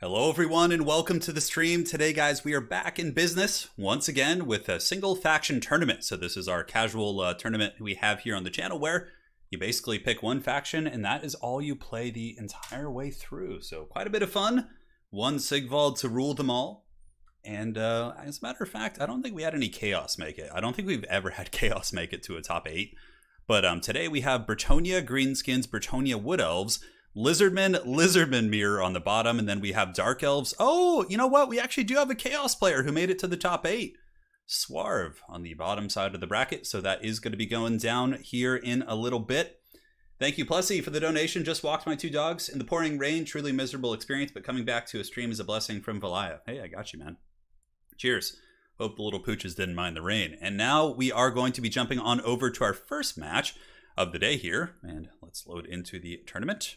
Hello everyone and welcome to the stream. Today guys, we are back in business once again with a single faction tournament. So this is our casual tournament we have here on the channel where you basically pick one faction and that is all you play the entire way through. So quite a bit of fun. One Sigvald to rule them all. And as a matter of fact, I don't think we had any Chaos make it. I don't think we've ever had Chaos make it to a top 8. But today we have Bretonnia, Greenskins, Bretonnia Wood Elves, Lizardmen mirror on the bottom, and then we have Dark Elves. Oh, you know what? We actually do have a Chaos player who made it to the top 8. Swarv on the bottom side of the bracket, so that is going to be going down here in a little bit. Thank you, Plessy, for the donation. Just walked my 2 dogs in the pouring rain. Truly miserable experience, but coming back to a stream is a blessing from Valaya. Hey, I got you, man. Cheers. Hope the little pooches didn't mind the rain. And now we are going to be jumping on over to our first match of the day here. And let's load into the tournament.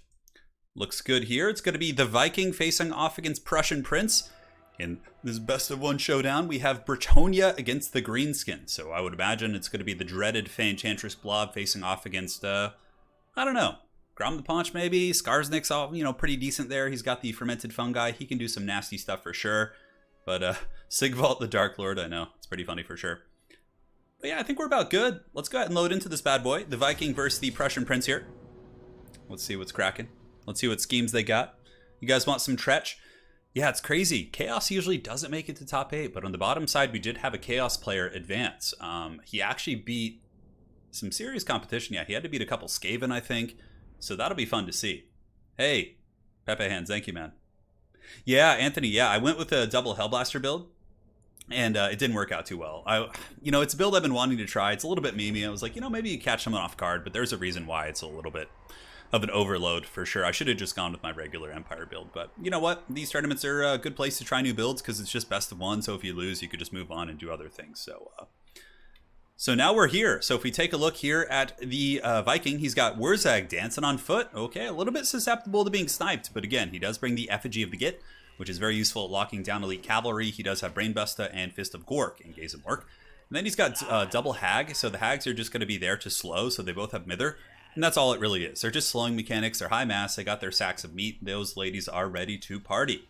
Looks good here. It's going to be the Viking facing off against Prussian Prince. In this best of 1 showdown, we have Bretonnia against the Greenskins. So I would imagine it's going to be the dreaded Enchantress Blob facing off against, I don't know, Grom the Paunch maybe. Skarsnik's all, pretty decent there. He's got the fermented fungi. He can do some nasty stuff for sure. But Sigvald the Dark Lord, I know. It's pretty funny for sure. But yeah, I think we're about good. Let's go ahead and load into this bad boy. The Viking versus the Prussian Prince here. Let's see what's cracking. Let's see what schemes they got. You guys want some Tretch? Yeah, it's crazy. Chaos usually doesn't make it to top 8, but on the bottom side, we did have a Chaos player advance. He actually beat some serious competition. Yeah, he had to beat a couple Skaven, I think. So that'll be fun to see. Hey, Pepe Hands, thank you, man. Yeah, Anthony, yeah, I went with a double Hellblaster build, and it didn't work out too well. It's a build I've been wanting to try. It's a little bit memey. I was like, maybe you catch someone off guard, but there's a reason why it's a little bit of an overload for sure. I should have just gone with my regular Empire build, but you know what? These tournaments are a good place to try new builds because it's just best of 1. So if you lose, you could just move on and do other things. So now we're here. So if we take a look here at the Viking, he's got Wurzag dancing on foot. Okay, a little bit susceptible to being sniped, but again, he does bring the Effigy of the Git, which is very useful at locking down elite cavalry. He does have Brainbuster and Fist of Gork in Gaze of Mork. And then he's got double Hag, so the Hags are just going to be there to slow, so they both have Mither. And that's all it really is. They're just slowing mechanics. They're high mass. They got their sacks of meat. Those ladies are ready to party.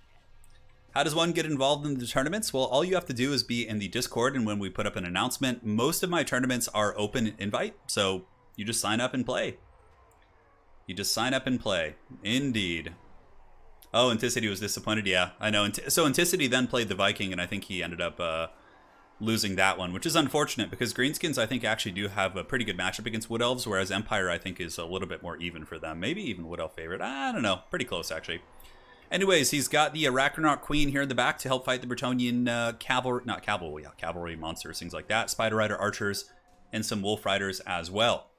How does one get involved in the tournaments? Well, all you have to do is be in the Discord, and when we put up an announcement, most of my tournaments are open invite. So you just sign up and play. You just sign up and play. Indeed. Oh, Anticity was disappointed. Yeah, I know. So Anticity then played the Viking, and I think he ended up losing that one, which is unfortunate because Greenskins, I think, actually do have a pretty good matchup against Wood Elves, whereas Empire, I think, is a little bit more even for them. Maybe even Wood Elf favorite. I don't know. Pretty close, actually. Anyways, he's got the Arachnonaut Queen here in the back to help fight the Bretonnian cavalry monsters, things like that. Spider Rider archers and some Wolf Riders as well.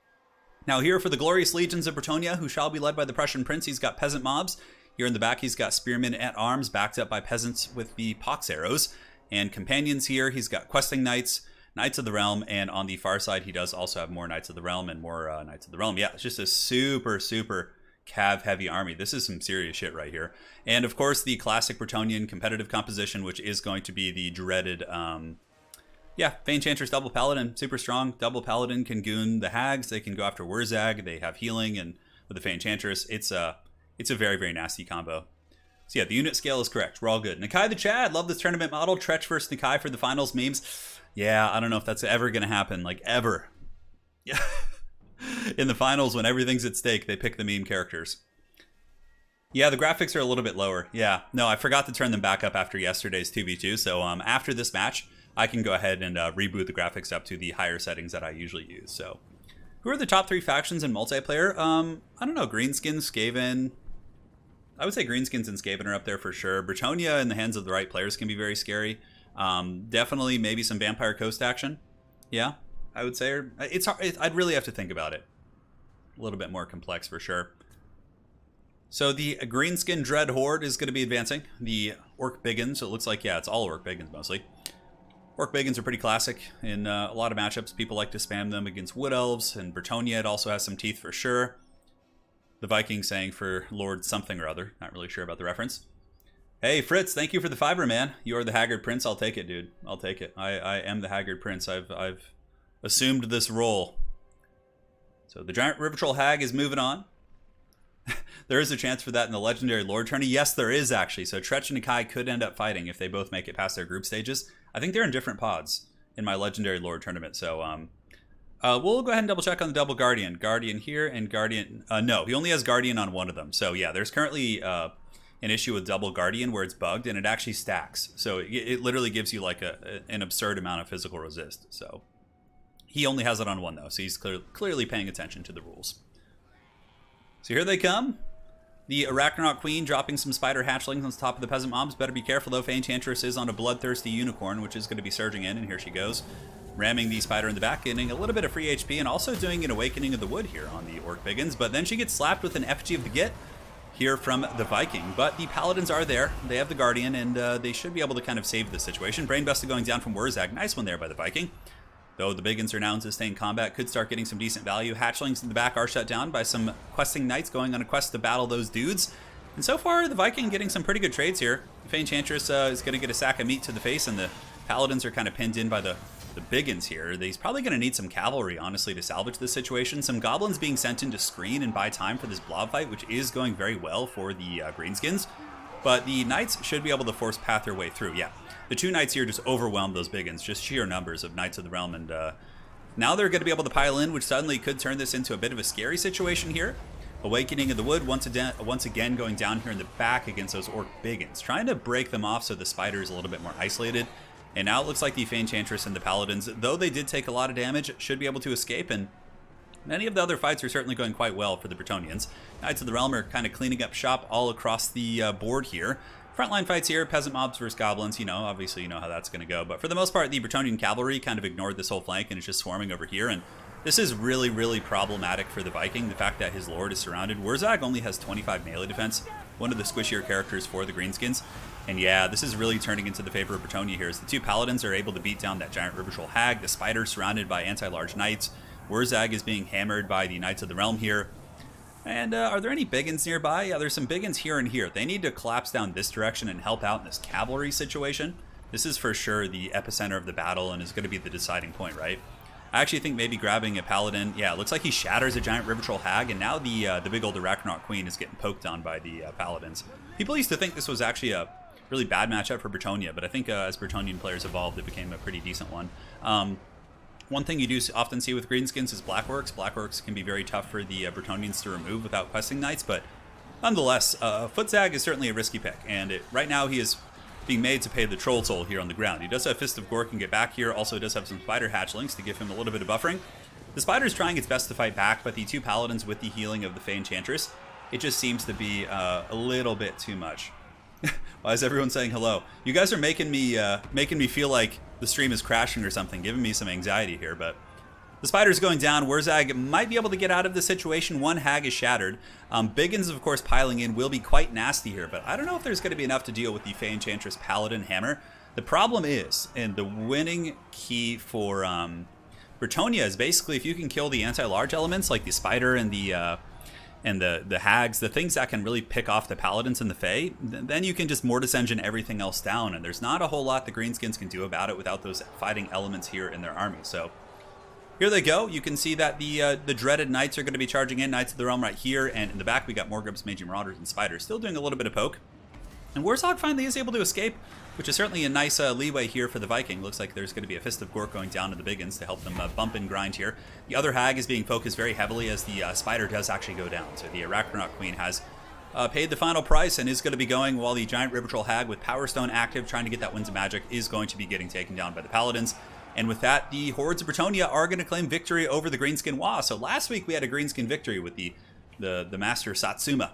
Now here for the glorious legions of Bretonnia, who shall be led by the Prussian Prince, he's got peasant mobs. Here in the back, he's got spearmen at arms backed up by peasants with the pox arrows. And companions here, he's got questing knights, Knights of the Realm, and on the far side, he does also have more Knights of the Realm and more Knights of the Realm. Yeah, it's just a super cav heavy army. This is some serious shit right here. And of course, the classic Bretonnian competitive composition, which is going to be the dreaded, Enchantress Double Paladin, super strong. Double Paladin can goon the Hags. They can go after Wurzag. They have healing, and with the Enchantress, it's a very nasty combo. So yeah, the unit scale is correct. We're all good. Nakai the Chad, love this tournament model. Tretch versus Nakai for the finals memes. Yeah, I don't know if that's ever going to happen. Like, ever. Yeah. In the finals, when everything's at stake, they pick the meme characters. Yeah, the graphics are a little bit lower. Yeah, no, I forgot to turn them back up after yesterday's 2v2. So after this match, I can go ahead and reboot the graphics up to the higher settings that I usually use. So who are the top 3 factions in multiplayer? I don't know. Greenskins, Skaven. I would say Greenskins and Skaven are up there for sure. Bretonnia in the hands of the right players can be very scary. Definitely maybe some Vampire Coast action. Yeah, I would say. It's hard. I'd really have to think about it. A little bit more complex for sure. So the Greenskin Dread Horde is going to be advancing. The Orc Biggins, it looks like, yeah, it's all Orc Biggins mostly. Orc Biggins are pretty classic in a lot of matchups. People like to spam them against Wood Elves, and Bretonnia, it also has some teeth for sure. The Viking saying for Lord something or other. Not really sure about the reference. Hey, Fritz, thank you for the fiber, man. You're the Haggard Prince. I'll take it, dude. I'll take it. I am the Haggard Prince. I've assumed this role. So the Giant River Troll Hag is moving on. There is a chance for that in the Legendary Lord tourney. Yes, there is actually. So Tretch and Nakai could end up fighting if they both make it past their group stages. I think they're in different pods in my Legendary Lord tournament. So we'll go ahead and double check on the double Guardian. Guardian here and Guardian. No, he only has Guardian on one of them. So yeah, there's currently an issue with double Guardian where it's bugged and it actually stacks. So it literally gives you like an absurd amount of physical resist. So he only has it on one though. So he's clearly paying attention to the rules. So here they come. The Arachnaut Queen dropping some spider hatchlings on top of the peasant mobs. Better be careful though. Enchantress is on a bloodthirsty unicorn, which is going to be surging in, and here she goes. Ramming the spider in the back, getting a little bit of free HP, and also doing an Awakening of the Wood here on the Orc Biggins. But then she gets slapped with an Effigy of the Git here from the Viking. But the Paladins are there. They have the Guardian, and they should be able to kind of save this situation. Brainbuster going down from Wurzag. Nice one there by the Viking. Though the Biggins are now in sustained combat, could start getting some decent value. Hatchlings in the back are shut down by some questing knights going on a quest to battle those dudes. And so far, the Viking getting some pretty good trades here. The Enchantress is going to get a sack of meat to the face, and the Paladins are kind of pinned in by the Biggins here. He's probably going to need some cavalry, honestly, to salvage this situation. Some Goblins being sent in to screen and buy time for this blob fight, which is going very well for the Greenskins. But the Knights should be able to force path their way through. Yeah, the two Knights here just overwhelm those Biggins, just sheer numbers of Knights of the Realm. And now they're going to be able to pile in, which suddenly could turn this into a bit of a scary situation here. Awakening of the Wood once again going down here in the back against those Orc Biggins, trying to break them off so the spider is a little bit more isolated. And now it looks like the Enchantress and the Paladins, though they did take a lot of damage, should be able to escape. And many of the other fights are certainly going quite well for the Bretonnians. Knights of the Realm are kind of cleaning up shop all across the board here. Frontline fights here, peasant mobs versus goblins, you know, obviously you know how that's going to go. But for the most part, the Bretonnian cavalry kind of ignored this whole flank and is just swarming over here. And this is really, really problematic for the Viking, the fact that his lord is surrounded. Wurzag only has 25 melee defense, one of the squishier characters for the Greenskins. And yeah, this is really turning into the favor of Bretonnia here, as the two Paladins are able to beat down that Giant River Troll Hag, the spider surrounded by anti-large knights. Wurzag is being hammered by the Knights of the Realm here. And are there any Biggins nearby? Yeah, there's some Biggins here and here. They need to collapse down this direction and help out in this cavalry situation. This is for sure the epicenter of the battle and is going to be the deciding point, right? I actually think maybe grabbing a Paladin. Yeah, it looks like he shatters a Giant River Troll Hag, and now the big old Arachnaut Queen is getting poked on by the Paladins. People used to think this was actually a really bad matchup for Bretonnia, but I think as Bretonnian players evolved, it became a pretty decent one. One thing you do often see with Greenskins is Blackworks. Blackworks can be very tough for the Bretonnians to remove without questing knights, but nonetheless, Footzag is certainly a risky pick, and right now he is being made to pay the Troll Toll here on the ground. He does have Fist of Gork and get back here, also does have some Spider Hatchlings to give him a little bit of buffering. The Spider's trying its best to fight back, but the two Paladins with the healing of the Fey Enchantress, it just seems to be a little bit too much. Why is everyone saying hello? You guys are making me feel like the stream is crashing or something, giving me some anxiety here, but the spider's going down. Wurzag might be able to get out of the situation. One hag is shattered. Biggins, of course, piling in will be quite nasty here, but I don't know if there's going to be enough to deal with the Fey Enchantress Paladin Hammer. The problem is, and the winning key for Bretonnia is basically if you can kill the anti-large elements like the spider and the hags, the things that can really pick off the Paladins and the Fey, then you can just Mortis Engine everything else down, and there's not a whole lot the Greenskins can do about it without those fighting elements here in their army. So here they go. You can see that the dreaded Knights are going to be charging in, Knights of the Realm right here, and in the back we got Morgubs, Magi Marauders, and Spiders still doing a little bit of poke. And Wurzag finally is able to escape, which is certainly a nice leeway here for the Viking. Looks like there's going to be a Fist of Gork going down to the Biggins to help them bump and grind here. The other hag is being focused very heavily as the spider does actually go down. So the Arachnaut Queen has paid the final price and is going to be going, while the Giant River Troll Hag with Power Stone active, trying to get that Winds of Magic, is going to be getting taken down by the Paladins. And with that, the Hordes of Bretonnia are going to claim victory over the Greenskin Wa. So last week we had a Greenskin victory with the Master Satsuma.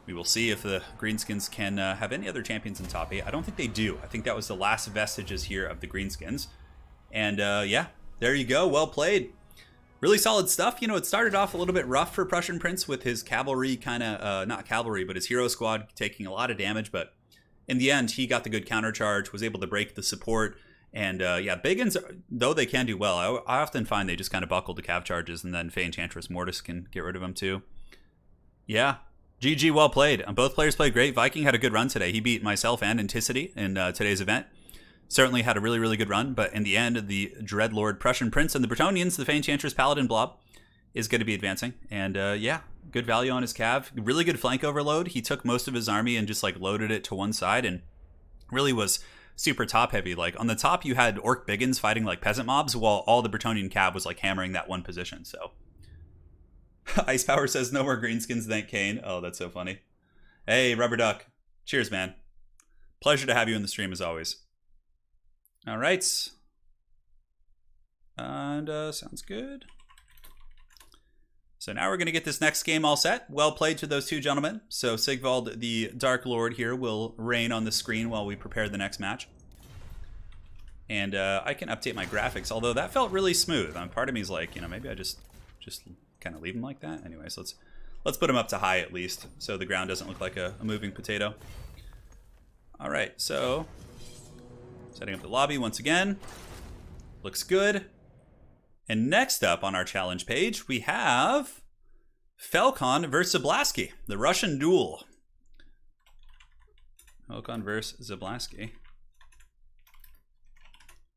We will see if the Greenskins can have any other champions in top 8. I don't think they do. I think that was the last vestiges here of the Greenskins. And yeah, there you go. Well played. Really solid stuff. You know, it started off a little bit rough for Prussian Prince with his cavalry kind of, not cavalry, but his hero squad taking a lot of damage. But in the end, he got the good countercharge, was able to break the support. And yeah, Biggins, though they can do well, I often find they just kind of buckle to cav charges, and then Fey Enchantress Mortis can get rid of them too. Yeah. GG, well played. Both players played great. Viking had a good run today. He beat myself and Anticity in today's event. Certainly had a really, really good run, but in the end, the Dreadlord Prussian Prince and the Bretonnians, the Fey Enchantress Paladin Blob, is going to be advancing. And yeah, good value on his cav. Really good flank overload. He took most of his army and just like loaded it to one side and really was super top heavy. Like on the top, you had Orc Biggins fighting like peasant mobs while all the Bretonnian cav was like hammering that one position. So Ice Power says no more Greenskins, thank Kane. Oh, that's so funny. Hey, Rubber Duck. Cheers, man. Pleasure to have you in the stream as always. All right. And sounds good. So now we're going to get this next game all set. Well played to those two gentlemen. So Sigvald, the Dark Lord here, will reign on the screen while we prepare the next match. And I can update my graphics, although that felt really smooth. Part of me is like, you know, maybe I just kind of leave them like that. Anyways, let's put them up to high at least, so the ground doesn't look like a moving potato. All right, so setting up the lobby once again. Looks good. And next up on our challenge page, we have Falcon versus Zablasky, the Russian duel. Falcon versus Zablasky.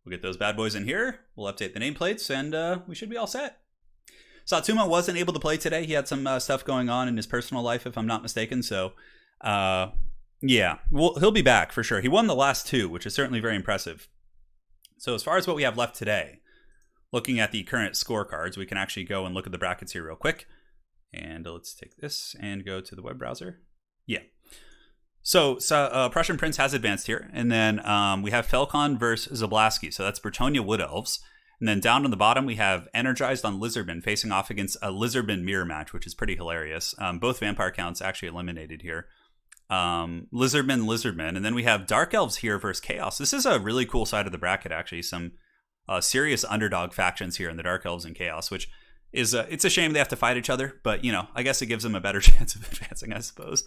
We'll get those bad boys in here. We'll update the nameplates, and we should be all set. Satsuma wasn't able to play today. He had some stuff going on in his personal life, if I'm not mistaken. So, yeah, well, he'll be back for sure. He won the last two, which is certainly very impressive. So as far as what we have left today, looking at the current scorecards, we can actually go and look at the brackets here real quick. And let's take this and go to the web browser. Yeah. So Prussian Prince has advanced here. And then we have Falcon versus Zablasky. So that's Bretonnia Wood Elves. And then down on the bottom, we have Energized on Lizardmen facing off against a Lizardmen mirror match, which is pretty hilarious. Both vampire counts actually eliminated here. Lizardmen. And then we have Dark Elves here versus Chaos. This is a really cool side of the bracket, actually. Some serious underdog factions here in the Dark Elves and Chaos, which is it's a shame they have to fight each other, but you know, I guess it gives them a better chance of advancing, I suppose.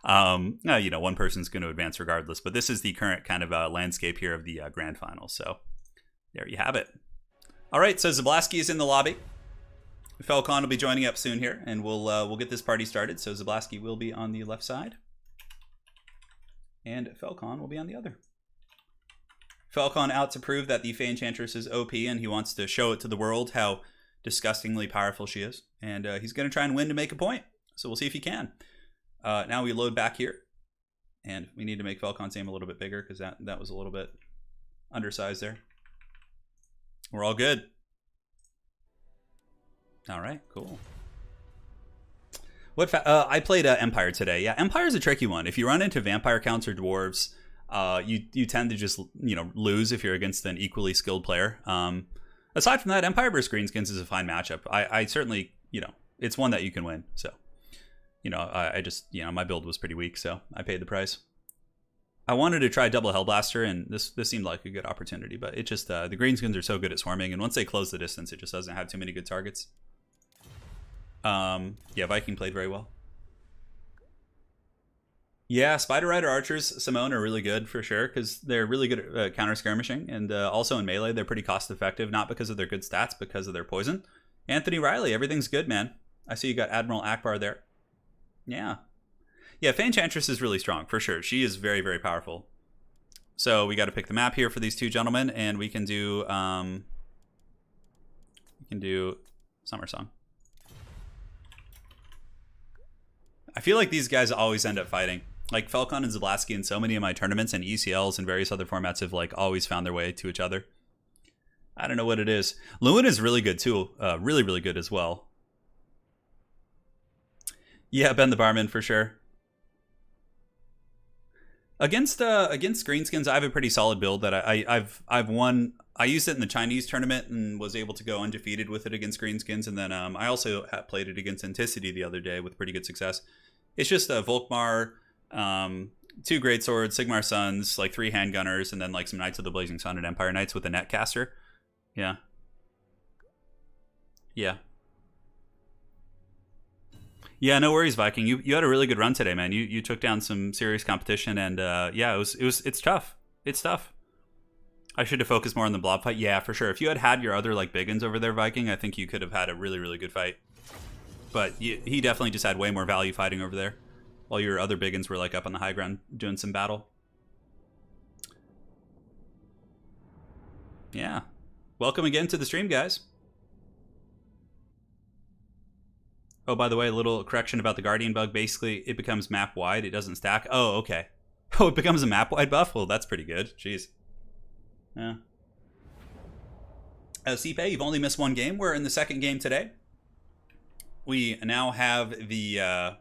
You know, one person's going to advance regardless, but this is the current kind of landscape here of the grand final. So there you have it. All right, so Zablasky is in the lobby. Falcon will be joining up soon here, and we'll get this party started. So Zablasky will be on the left side, and Falcon will be on the other. Falcon out to prove that the Fey Enchantress is OP, and he wants to show it to the world how disgustingly powerful she is. And he's going to try and win to make a point. So we'll see if he can. Now we load back here. And we need to make Falcon's aim a little bit bigger, because that was a little bit undersized there. We're all good. All right, cool. I played Empire today. Yeah, Empire's a tricky one. If you run into vampire counts or dwarves, you tend to just lose if you're against an equally skilled player. Aside from that, Empire versus Greenskins is a fine matchup. I certainly, it's one that you can win. So, I just, my build was pretty weak, so I paid the price. I wanted to try double Hellblaster, and this seemed like a good opportunity, but it just, the Greenskins are so good at swarming, and once they close the distance, it just doesn't have too many good targets. Yeah, Viking played very well. Yeah, Spider Rider Archers, Simone, are really good for sure, because they're really good at counter skirmishing, and also in melee, they're pretty cost effective, not because of their good stats, because of their poison. Anthony Riley, everything's good, man. I see you got Admiral Akbar there. Yeah. Yeah, Fey Enchantress is really strong, for sure. She is very, very powerful. So we got to pick the map here for these two gentlemen, and we can do Summer Song. I feel like these guys always end up fighting. Like Falcon and Zablasky in so many of my tournaments and ECLs and various other formats have like always found their way to each other. I don't know what it is. Lewin is really good too. Really, really good as well. Yeah, Ben the Barman for sure. Against Greenskins, I have a pretty solid build that I've won. I used it in the Chinese tournament and was able to go undefeated with it against Greenskins, and then I also played it against Anticity the other day with pretty good success. It's just a Volkmar, 2 Great Swords, Sigmar Sons, like 3 Handgunners, and then like some Knights of the Blazing Sun and Empire Knights with a Netcaster. Yeah. Yeah. Yeah, no worries, Viking. You had a really good run today, man. You took down some serious competition, and yeah, it's tough. It's tough. I should have focused more on the blob fight. Yeah, for sure. If you had your other like biggins over there, Viking, I think you could have had a really, really good fight. But he definitely just had way more value fighting over there, while your other biggins were like up on the high ground doing some battle. Yeah. Welcome again to the stream, guys. Oh, by the way, a little correction about the Guardian bug. Basically, it becomes map wide. It doesn't stack. Oh, okay. Oh, it becomes a map wide buff? Well, that's pretty good. Jeez. Yeah. Cipe, you've only missed one game. We're in the second game today. We now have the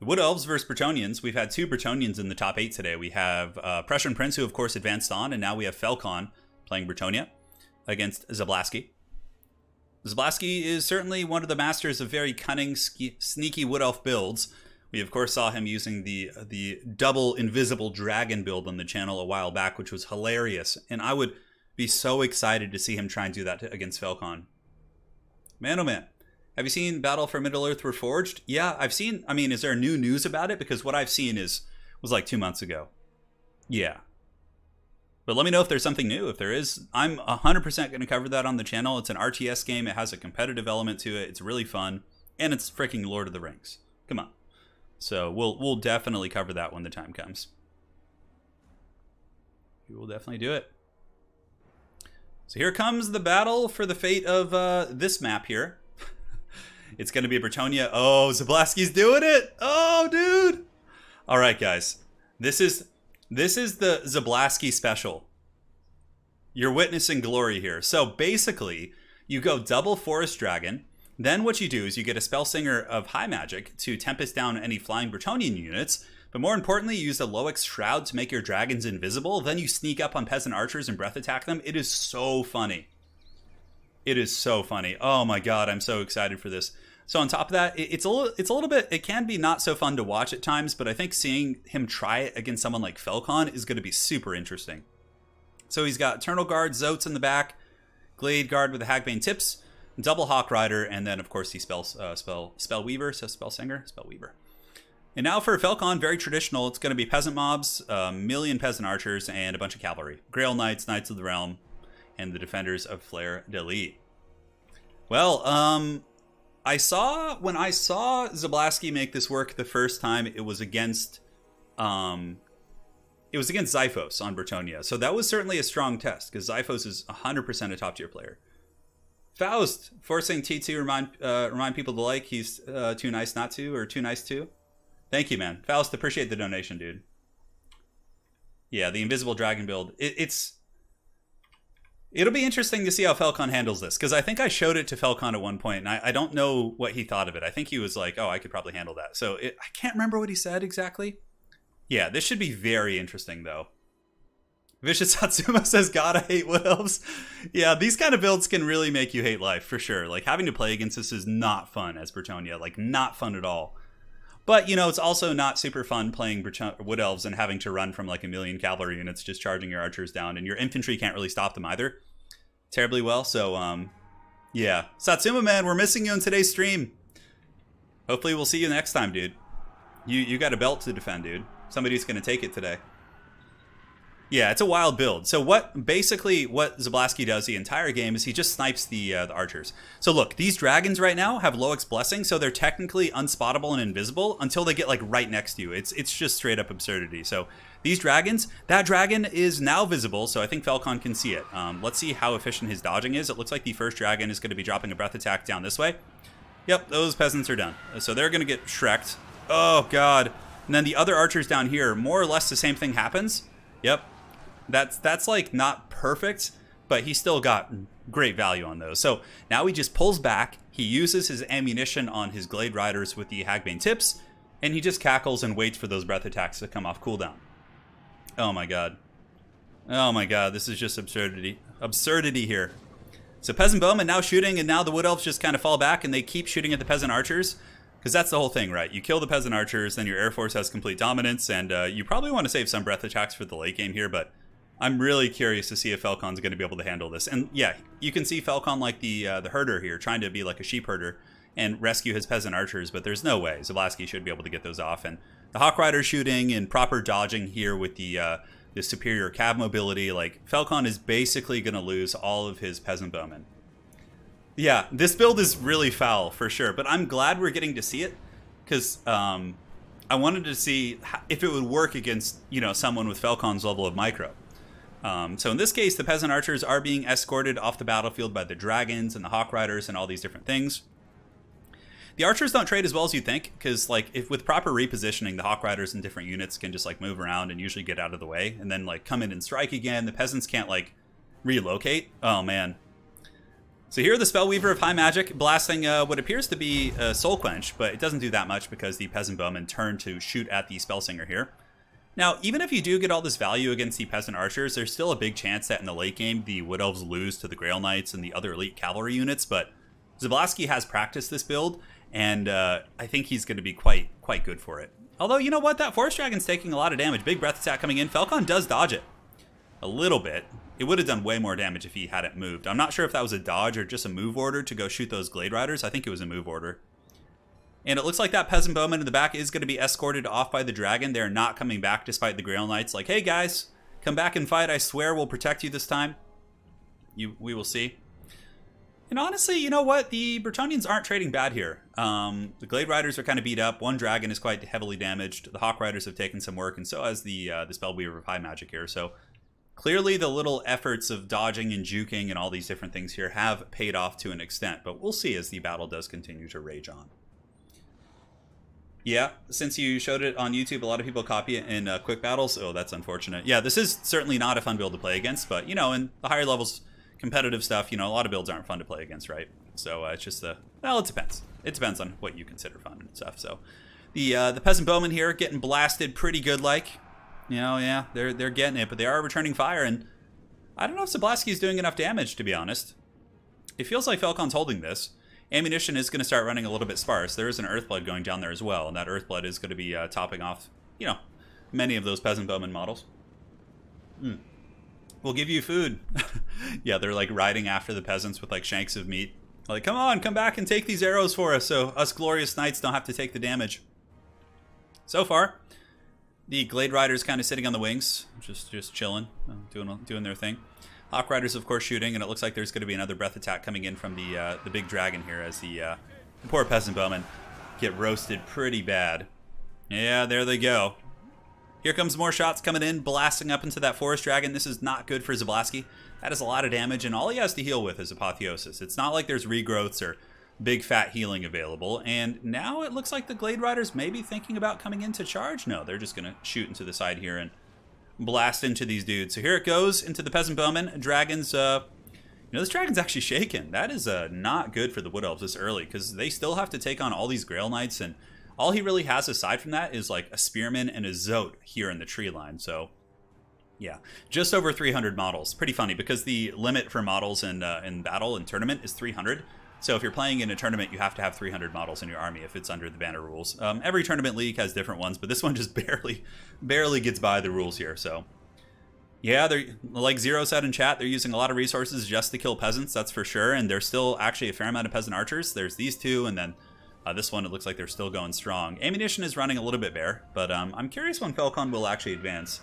Wood Elves versus Bretonnians. We've had 2 Bretonnians in the top 8 today. We have Prussian Prince, who of course advanced on, and now we have Falcon playing Bretonnia against Zablaski. Zablaski is certainly one of the masters of very cunning, sneaky Wood Elf builds. We of course saw him using the double invisible dragon build on the channel a while back, which was hilarious, and I would be so excited to see him try and do that against Falcon. Man, oh man. Have you seen Battle for Middle-earth Reforged? Yeah, I've seen... I mean, is there new news about it? Because what I've seen was like 2 months ago. Yeah. But let me know if there's something new. If there is, I'm 100% going to cover that on the channel. It's an RTS game. It has a competitive element to it. It's really fun. And it's freaking Lord of the Rings. Come on. So we'll definitely cover that when the time comes. We will definitely do it. So here comes the battle for the fate of this map here. It's going to be Bretonnia. Oh, Zablaski's doing it. Oh, dude. All right, guys. This is the Zablaski special. You're witnessing glory here. So basically, you go double Forest Dragon. Then what you do is you get a Spellsinger of High Magic to Tempest down any flying Bretonnian units. But more importantly, you use the Loix Shroud to make your dragons invisible. Then you sneak up on Peasant Archers and breath attack them. It is so funny. It is so funny. Oh my god, I'm so excited for this. So on top of that, it's a little bit, it can be not so fun to watch at times, but I think seeing him try it against someone like Falcon is going to be super interesting. So he's got Eternal Guard, Zotes in the back, Glade Guard with the Hagbane Tips, double Hawk Rider, and then of course he Spellweaver, so Spellsinger, Spellweaver. And now for Falcon, very traditional. It's going to be Peasant Mobs, a million Peasant Archers, and a bunch of Cavalry. Grail Knights, Knights of the Realm, and the Defenders of Flare d'Elite. Well, when I saw Zablaski make this work the first time, it was against Xiphos on Bretonnia. So that was certainly a strong test, because Xiphos is 100% a top tier player. Faust, forcing T2 remind people to like. He's too nice not to, or too nice to. Thank you, man. Faust, appreciate the donation, dude. Yeah, the Invisible Dragon build. It'll be interesting to see how Falcon handles this, because I think I showed it to Falcon at one point, and I don't know what he thought of it. I think he was like, oh, I could probably handle that. So I can't remember what he said exactly. Yeah, this should be very interesting, though. Vicious Satsuma says, God, I hate Wood Elves. Yeah, these kind of builds can really make you hate life, for sure. Like, having to play against this is not fun as Bretonnia. Like, not fun at all. But, you know, it's also not super fun playing Wood Elves and having to run from like a million cavalry units just charging your archers down. And your infantry can't really stop them either terribly well. So, yeah. Satsuma, man, we're missing you in today's stream. Hopefully we'll see you next time, dude. You got a belt to defend, dude. Somebody's going to take it today. Yeah, it's a wild build. So basically what Zablaski does the entire game is he just snipes the archers. So look, these dragons right now have Loix Blessing, so they're technically unspottable and invisible until they get like right next to you. It's just straight up absurdity. So these dragons, that dragon is now visible, so I think Falcon can see it. Let's see how efficient his dodging is. It looks like the first dragon is going to be dropping a breath attack down this way. Yep, those peasants are done. So they're going to get Shrek'd. Oh god. And then the other archers down here, more or less the same thing happens. Yep. That's like not perfect, but he still got great value on those. So now he just pulls back, he uses his ammunition on his Glade Riders with the Hagbane Tips, and he just cackles and waits for those breath attacks to come off cooldown. Oh my god. Oh my god, this is just absurdity. Absurdity here. So Peasant Bowmen now shooting, and now the Wood Elves just kind of fall back and they keep shooting at the Peasant Archers. Because that's the whole thing, right? You kill the Peasant Archers, then your Air Force has complete dominance, and you probably want to save some breath attacks for the late game here, but I'm really curious to see if Falcon's going to be able to handle this. And yeah, you can see Falcon like the herder here, trying to be like a sheep herder and rescue his Peasant Archers, but there's no way. Zablaski should be able to get those off. And the Hawk Rider shooting and proper dodging here with the superior cav mobility, like Falcon is basically going to lose all of his Peasant Bowmen. Yeah, this build is really foul for sure, but I'm glad we're getting to see it because I wanted to see if it would work against, you know, someone with Falcon's level of micro. So in this case, the Peasant Archers are being escorted off the battlefield by the dragons and the Hawk Riders and all these different things. The archers don't trade as well as you'd think, because like if with proper repositioning, the Hawk Riders and different units can just like move around and usually get out of the way, and then like come in and strike again. The peasants can't like relocate. Oh man. So here the Spellweaver of High Magic blasting what appears to be a Soul Quench, but it doesn't do that much because the Peasant Bowmen turn to shoot at the Spellsinger here. Now, even if you do get all this value against the Peasant Archers, there's still a big chance that in the late game, the Wood Elves lose to the Grail Knights and the other elite cavalry units, but Zablasky has practiced this build, and I think he's going to be quite good for it. Although, you know what? That Forest Dragon's taking a lot of damage. Big breath attack coming in. Falcon does dodge it. A little bit. It would have done way more damage if he hadn't moved. I'm not sure if that was a dodge or just a move order to go shoot those Glade Riders. I think it was a move order. And it looks like that Peasant Bowman in the back is going to be escorted off by the Dragon. They're not coming back despite the Grail Knights. Like, hey guys, come back and fight. I swear we'll protect you this time. We will see. And honestly, you know what? The Bretonnians aren't trading bad here. The Glade Riders are kind of beat up. One Dragon is quite heavily damaged. The Hawk Riders have taken some work, and so has the Spellweaver of High Magic here. So clearly the little efforts of dodging and juking and all these different things here have paid off to an extent, but we'll see as the battle does continue to rage on. Yeah, since you showed it on YouTube, a lot of people copy it in quick battles. Oh, that's unfortunate. Yeah, this is certainly not a fun build to play against, but, you know, in the higher levels, competitive stuff, you know, a lot of builds aren't fun to play against, right? So it's just well, it depends. It depends on what you consider fun and stuff. So the Peasant Bowmen here getting blasted pretty good, like, you know, yeah, they're getting it, but they are returning fire, and I don't know if Zablasky's doing enough damage, to be honest. It feels like Falcon's holding this. Ammunition is going to start running a little bit sparse. There is an Earthblood going down there as well, and that Earthblood is going to be topping off, you know, many of those Peasant Bowman models. We'll give you food. Yeah, they're like riding after the peasants with like shanks of meat. Like, come on, come back and take these arrows for us so us glorious knights don't have to take the damage. So far, the Glade Riders kind of sitting on the wings, just chilling, doing their thing. Hawk Riders, of course, shooting, and it looks like there's going to be another breath attack coming in from the big dragon here as the poor Peasant Bowmen get roasted pretty bad. Yeah, there they go. Here comes more shots coming in, blasting up into that Forest Dragon. This is not good for Zablasky. That is a lot of damage, and all he has to heal with is Apotheosis. It's not like there's regrowths or big fat healing available, and now it looks like the Glade Riders may be thinking about coming in to charge. No, they're just going to shoot into the side here and blast into these dudes. So here it goes into the Peasant Bowmen. Dragons, you know, this dragon's actually shaken. That is not good for the Wood Elves this early, because they still have to take on all these Grail Knights, and all he really has aside from that is like a Spearman and a Zote here in the tree line. So yeah, just over 300 models. Pretty funny, because the limit for models in battle and tournament is 300. So if you're playing in a tournament, you have to have 300 models in your army if it's under the banner rules. Every tournament league has different ones, but this one just barely gets by the rules here. So yeah, they're, like Zero said in chat, they're using a lot of resources just to kill peasants, that's for sure. And there's still actually a fair amount of peasant archers. There's these two, and then this one, it looks like they're still going strong. Ammunition is running a little bit bare, but I'm curious when Falcon will actually advance.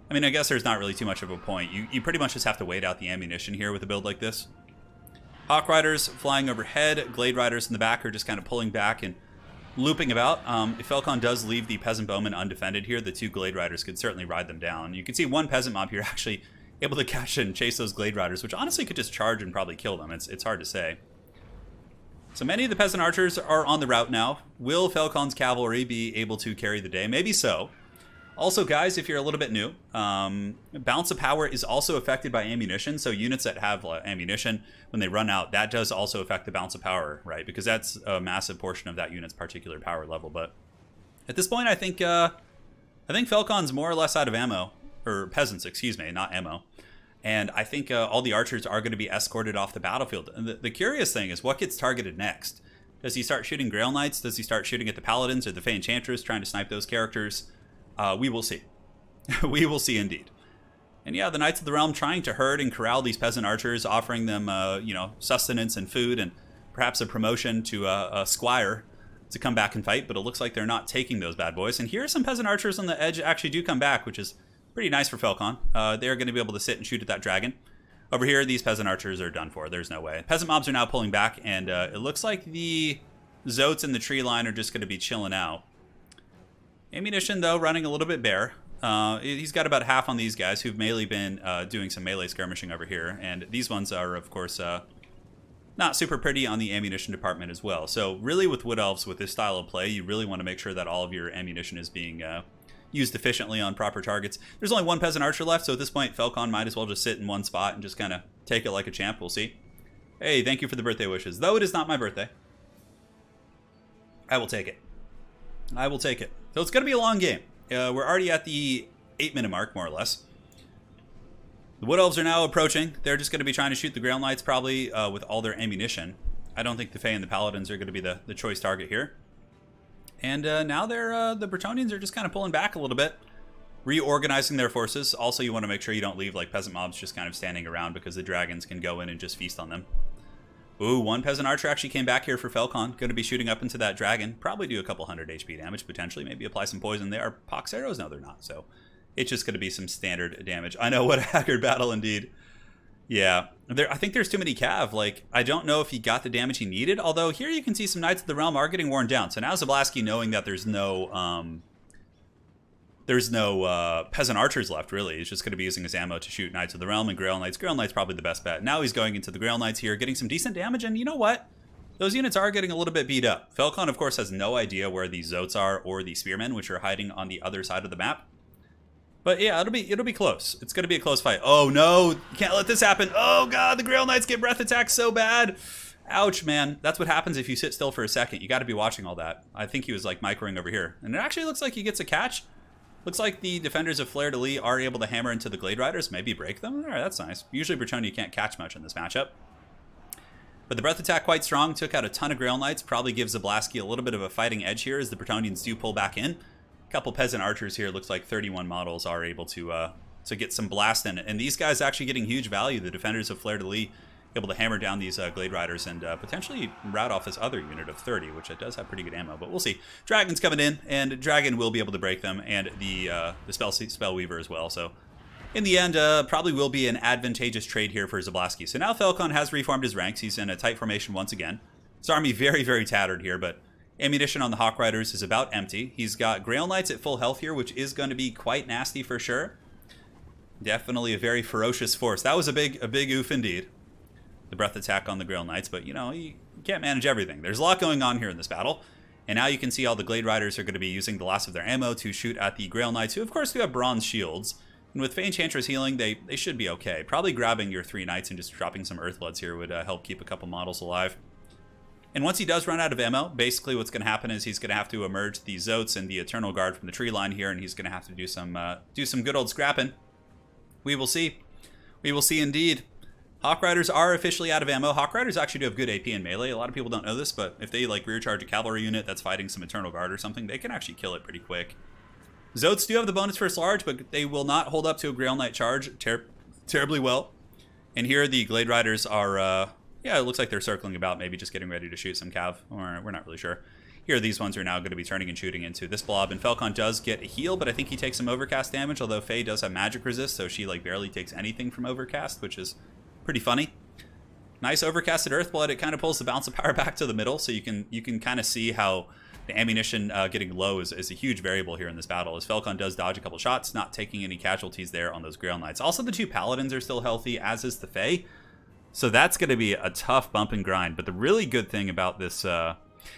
I mean, I guess there's not really too much of a point. You pretty much just have to wait out the ammunition here with a build like this. Hawk Riders flying overhead. Glade Riders in the back are just kind of pulling back and looping about. If Falcon does leave the Peasant Bowmen undefended here, the two Glade Riders could certainly ride them down. You can see one Peasant Mob here actually able to catch and chase those Glade Riders, which honestly could just charge and probably kill them. It's hard to say. So many of the Peasant Archers are on the route now. Will Falcon's cavalry be able to carry the day? Maybe so. Also, guys, if you're a little bit new, Bounce of Power is also affected by ammunition. So units that have ammunition, when they run out, that does also affect the Bounce of Power, right? Because that's a massive portion of that unit's particular power level. But at this point, I think Falcon's more or less out of ammo. Or peasants, excuse me, not ammo. And I think all the archers are going to be escorted off the battlefield. And the curious thing is, what gets targeted next? Does he start shooting Grail Knights? Does he start shooting at the Paladins or the Fey Enchantress, trying to snipe those characters? We will see. We will see indeed. And yeah, the Knights of the Realm trying to herd and corral these peasant archers, offering them, you know, sustenance and food and perhaps a promotion to a squire to come back and fight. But it looks like they're not taking those bad boys. And here some peasant archers on the edge actually do come back, which is pretty nice for Falcon. They're going to be able to sit and shoot at that dragon. Over here, these peasant archers are done for. There's no way. Peasant mobs are now pulling back, and it looks like the Zotes in the tree line are just going to be chilling out. Ammunition, though, running a little bit bare. He's got about half on these guys who've mainly been doing some melee skirmishing over here. And these ones are, of course, not super pretty on the ammunition department as well. So really with Wood Elves, with this style of play, you really want to make sure that all of your ammunition is being used efficiently on proper targets. There's only one Peasant Archer left, so at this point, Falcon might as well just sit in one spot and just kind of take it like a champ. We'll see. Hey, thank you for the birthday wishes. Though it is not my birthday, I will take it. I will take it. So it's going to be a long game. We're already at the 8-minute mark, more or less. The Wood Elves are now approaching. They're just going to be trying to shoot the Ground Knights, probably with all their ammunition. I don't think the Fae and the Paladins are going to be the choice target here. And now the Bretonnians are just kind of pulling back a little bit, reorganizing their forces. Also, you want to make sure you don't leave like peasant mobs just kind of standing around, because the dragons can go in and just feast on them. Ooh, one Peasant Archer actually came back here for Falcon. Going to be shooting up into that dragon. Probably do a couple hundred HP damage, potentially. Maybe apply some poison. They are pox arrows? No, they're not. So it's just going to be some standard damage. I know, what a haggard battle indeed. Yeah, I think there's too many cav. Like, I don't know if he got the damage he needed. Although here you can see some Knights of the Realm are getting worn down. So now Zablasky, knowing that there's no Peasant Archers left, really. He's just going to be using his ammo to shoot Knights of the Realm and Grail Knights. Grail Knights probably the best bet. Now he's going into the Grail Knights here, getting some decent damage. And you know what? Those units are getting a little bit beat up. Falcon, of course, has no idea where the Zotes are or the Spearmen, which are hiding on the other side of the map. But yeah, it'll be close. It's going to be a close fight. Oh no, you can't let this happen. Oh god, the Grail Knights get breath attacked so bad. Ouch, man. That's what happens if you sit still for a second. You got to be watching all that. I think he was like microing over here. And it actually looks like he gets a catch. Looks like the defenders of Fleur de Lis are able to hammer into the Glade Riders, maybe break them. All right, that's nice. Usually Bretonnia can't catch much in this matchup. But the breath attack quite strong. Took out a ton of Grail Knights. Probably gives Zablasky a little bit of a fighting edge here as the Bretonnians do pull back in. A couple Peasant Archers here. Looks like 31 models are able to get some blast in. And these guys actually getting huge value. The defenders of Fleur de Lis able to hammer down these Glade Riders and potentially rout off this other unit of 30, which it does have pretty good ammo, but we'll see. Dragon's coming in, and Dragon will be able to break them, and the Spellweaver as well. So in the end, probably will be an advantageous trade here for Zablasky. So now Falcon has reformed his ranks. He's in a tight formation once again. His army very, very tattered here, but ammunition on the Hawk Riders is about empty. He's got Grail Knights at full health here, which is going to be quite nasty for sure. Definitely a very ferocious force. That was a big oof indeed. The breath attack on the Grail Knights, but you know, you can't manage everything. There's a lot going on here in this battle. And now you can see all the Glade Riders are going to be using the last of their ammo to shoot at the Grail Knights, who of course do have bronze shields. And with Fae Enchantress healing, they should be okay. Probably grabbing your 3 Knights and just dropping some Earthbloods here would help keep a couple models alive. And once he does run out of ammo, basically what's going to happen is he's going to have to emerge the Zotes and the Eternal Guard from the tree line here, and he's going to have to do some good old scrapping. We will see. We will see indeed. Hawk Riders are officially out of ammo. Hawk Riders actually do have good AP in melee. A lot of people don't know this, but if they like rear charge a cavalry unit that's fighting some Eternal Guard or something, they can actually kill it pretty quick. Zotes do have the bonus first large, but they will not hold up to a Grail Knight charge terribly well. And here the Glade Riders are, yeah, it looks like they're circling about, maybe just getting ready to shoot some cav, or we're not really sure. Here, these ones are now going to be turning and shooting into this blob, and Falcon does get a heal, but I think he takes some overcast damage, although Faye does have magic resist, so she like barely takes anything from overcast, which is pretty funny. Nice overcasted Earthblood. It kind of pulls the balance of power back to the middle, so you can kind of see how the ammunition getting low is a huge variable here in this battle, as Falcon does dodge a couple shots, not taking any casualties there on those Grail Knights. Also, the 2 Paladins are still healthy, as is the Fae, so that's going to be a tough bump and grind. But the really good thing about this, yeah,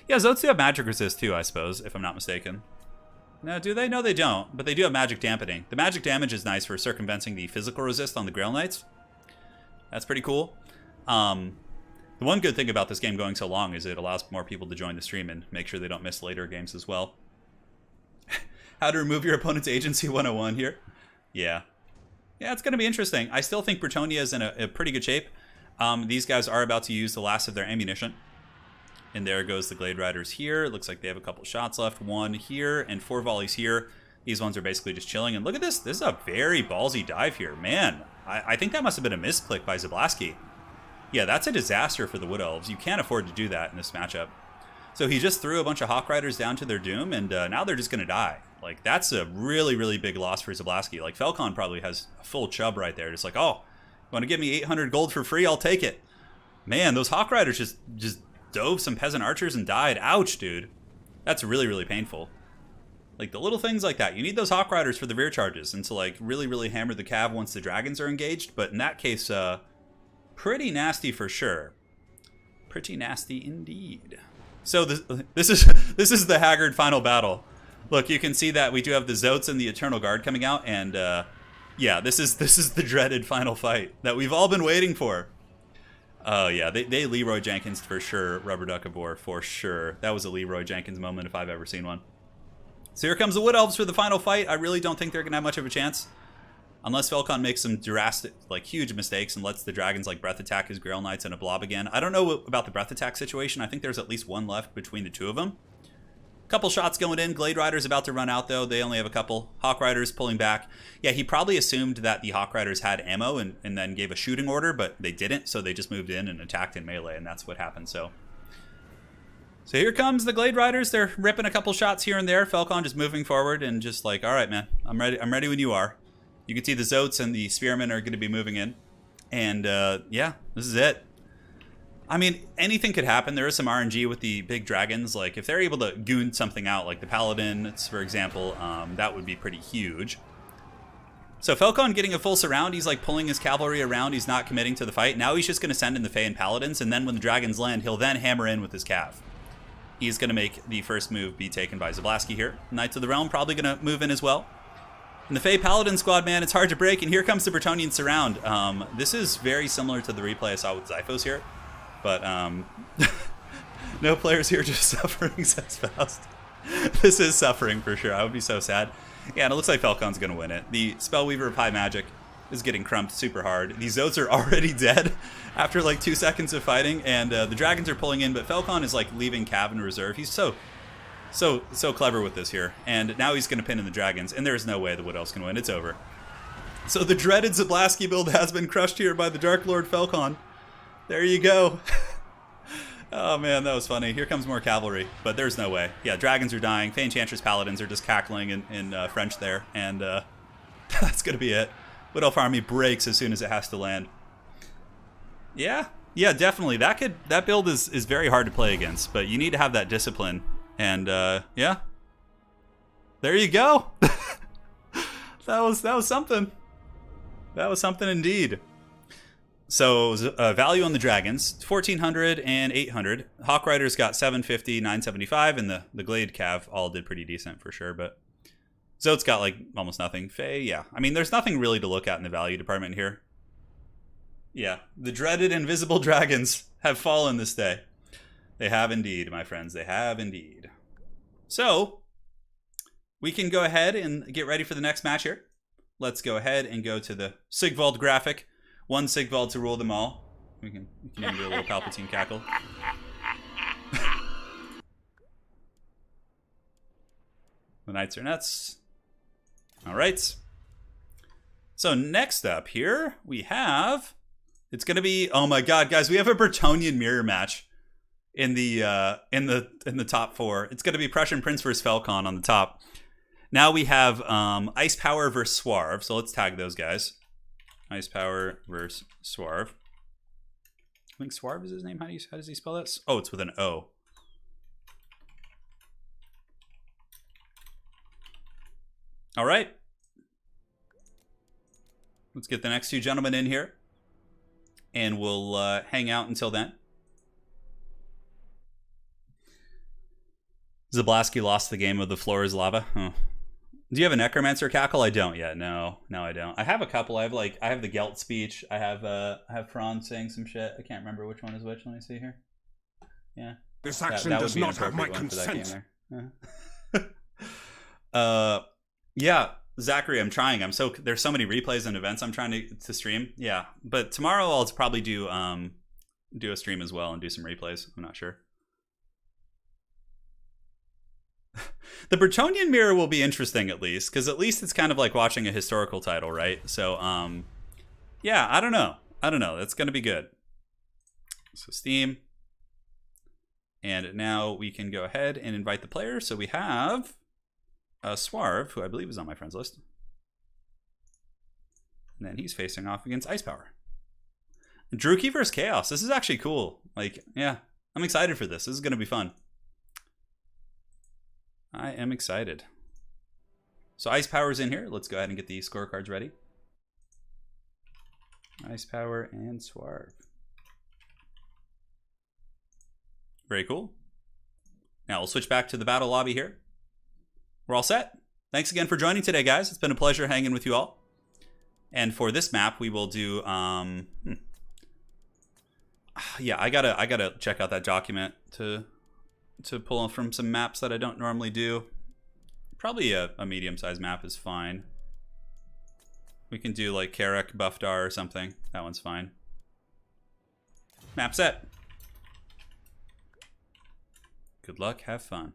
Zotes do have magic resist too, I suppose, if I'm not mistaken. No, do they? No, they don't, but they do have magic dampening. The magic damage is nice for circumventing the physical resist on the Grail Knights. That's pretty cool. The one good thing about this game going so long is it allows more people to join the stream and make sure they don't miss later games as well. How to remove your opponent's agency 101 here. Yeah. Yeah, it's going to be interesting. I still think Bretonnia is in a pretty good shape. These guys are about to use the last of their ammunition. And there goes the Glade Riders here. It looks like they have a couple shots left. 1 here and 4 volleys here. These ones are basically just chilling. And look at this. This is a very ballsy dive here. Man, I think that must have been a misclick by Zablasky. Yeah, that's a disaster for the Wood Elves. You can't afford to do that in this matchup. So he just threw a bunch of Hawk Riders down to their doom, and now they're just going to die. Like, that's a really, really big loss for Zablasky. Like, Falcon probably has a full chub right there. Just like, oh, you want to give me 800 gold for free? I'll take it. Man, those Hawk Riders just dove some Peasant Archers and died. Ouch, dude. That's really, really painful. Like, the little things like that. You need those Hawk Riders for the rear charges and to, like, really, really hammer the cav once the dragons are engaged. But in that case, pretty nasty for sure. Pretty nasty indeed. So this is the Haggard final battle. Look, you can see that we do have the Zotes and the Eternal Guard coming out, and yeah, this is the dreaded final fight that we've all been waiting for. Oh yeah, they Leroy Jenkins for sure. Rubber Duck of War for sure. That was a Leroy Jenkins moment if I've ever seen one. So here comes the Wood Elves for the final fight. I really don't think they're gonna have much of a chance. Unless Falcon makes some drastic, like huge mistakes and lets the dragons like breath attack his Grail Knights in a blob again. I don't know about the breath attack situation. I think there's at least one left between the two of them. Couple shots going in. Glade Rider's about to run out though. They only have a couple. Hawk Rider's pulling back. Yeah, he probably assumed that the Hawk Riders had ammo and then gave a shooting order, but they didn't, so they just moved in and attacked in melee, and that's what happened. So here comes the Glade Riders. They're ripping a couple shots here and there. Falcon just moving forward and just like, all right, man, I'm ready when you are. You can see the Zotes and the Spearmen are going to be moving in. And yeah, this is it. I mean, anything could happen. There is some RNG with the big dragons. Like, if they're able to goon something out, like the Paladins, for example, that would be pretty huge. So Falcon getting a full surround. He's like pulling his cavalry around. He's not committing to the fight. Now he's just going to send in the Fae and Paladins. And then when the dragons land, he'll then hammer in with his cav. He's going to make the first move be taken by Zablaski here. Knights of the Realm probably going to move in as well. And the Fae Paladin squad, man, it's hard to break. And here comes the Bretonnian surround. This is very similar to the replay I saw with Zyphos here. But no players here, just suffering, says Faust. This is suffering for sure. I would be so sad. Yeah, and it looks like Falcon's going to win it. The Spellweaver of High Magic is getting crumped super hard. These Zotes are already dead after like 2 seconds of fighting. And the dragons are pulling in, but Falcon is like leaving Cav in reserve. He's so clever with this here. And now he's going to pin in the dragons. And there is no way the Wood Elves can win. It's over. So the dreaded Zablaski build has been crushed here by the Dark Lord Falcon. There you go. Oh man, that was funny. Here comes more cavalry, but there's no way. Yeah, dragons are dying. Fae Enchantress Paladins are just cackling in French there, and that's gonna be it. Wood Elf army breaks as soon as it has to land. Yeah, definitely. That build is very hard to play against, but you need to have that discipline. And yeah, there you go. that was something. That was something indeed. So value on the dragons, 1,400 and 800. Hawk Riders got 750, 975, and the Glade Cav all did pretty decent for sure. But Zote's got like almost nothing. Fae, yeah. I mean, there's nothing really to look at in the value department here. Yeah, the dreaded invisible dragons have fallen this day. They have indeed, my friends. They have indeed. So we can go ahead and get ready for the next match here. Let's go ahead and go to the Sigvald graphic. One Sigvald to rule them all. We can even do a little Palpatine cackle. The Knights are nuts. All right. So next up here we have. It's gonna be. Oh my God, guys! We have a Bretonnian mirror match in the top 4. It's gonna be Prussian Prince versus Falcon on the top. Now we have Ice Power versus Swarv. So let's tag those guys. Ice Power versus Swarv. I think Swarv is his name. How does he spell that? Oh, it's with an O. All right. Let's get the next 2 gentlemen in here. And we'll hang out until then. Zablaski lost the game of the floor is lava. Oh. Do you have a Necromancer cackle? I don't yet. No, I don't. I have a couple. I have the Gelt speech. I have Franz saying some shit. I can't remember which one is which. Let me see here. Yeah. This action does not have my consent. Yeah, Zachary, I'm trying. There's so many replays and events I'm trying to stream. Yeah, but tomorrow I'll probably do a stream as well and do some replays. I'm not sure. The Bretonnian mirror will be interesting at least, because at least it's kind of like watching a historical title, right? So, yeah, I don't know. That's going to be good. So Steam. And now we can go ahead and invite the players. So we have Swarv, who I believe is on my friends list. And then he's facing off against Ice Power. Druki versus Chaos. This is actually cool. Like, yeah, I'm excited for this. This is going to be fun. I am excited. So Ice Power's in here. Let's go ahead and get the scorecards ready. Ice Power and Swarv. Very cool. Now we'll switch back to the battle lobby here. We're all set. Thanks again for joining today, guys. It's been a pleasure hanging with you all. And for this map, we will do... Yeah, I gotta check out that document to pull from some maps that I don't normally do. Probably a medium-sized map is fine. We can do like Karek, Buffdar, or something. That one's fine. Map set. Good luck, have fun.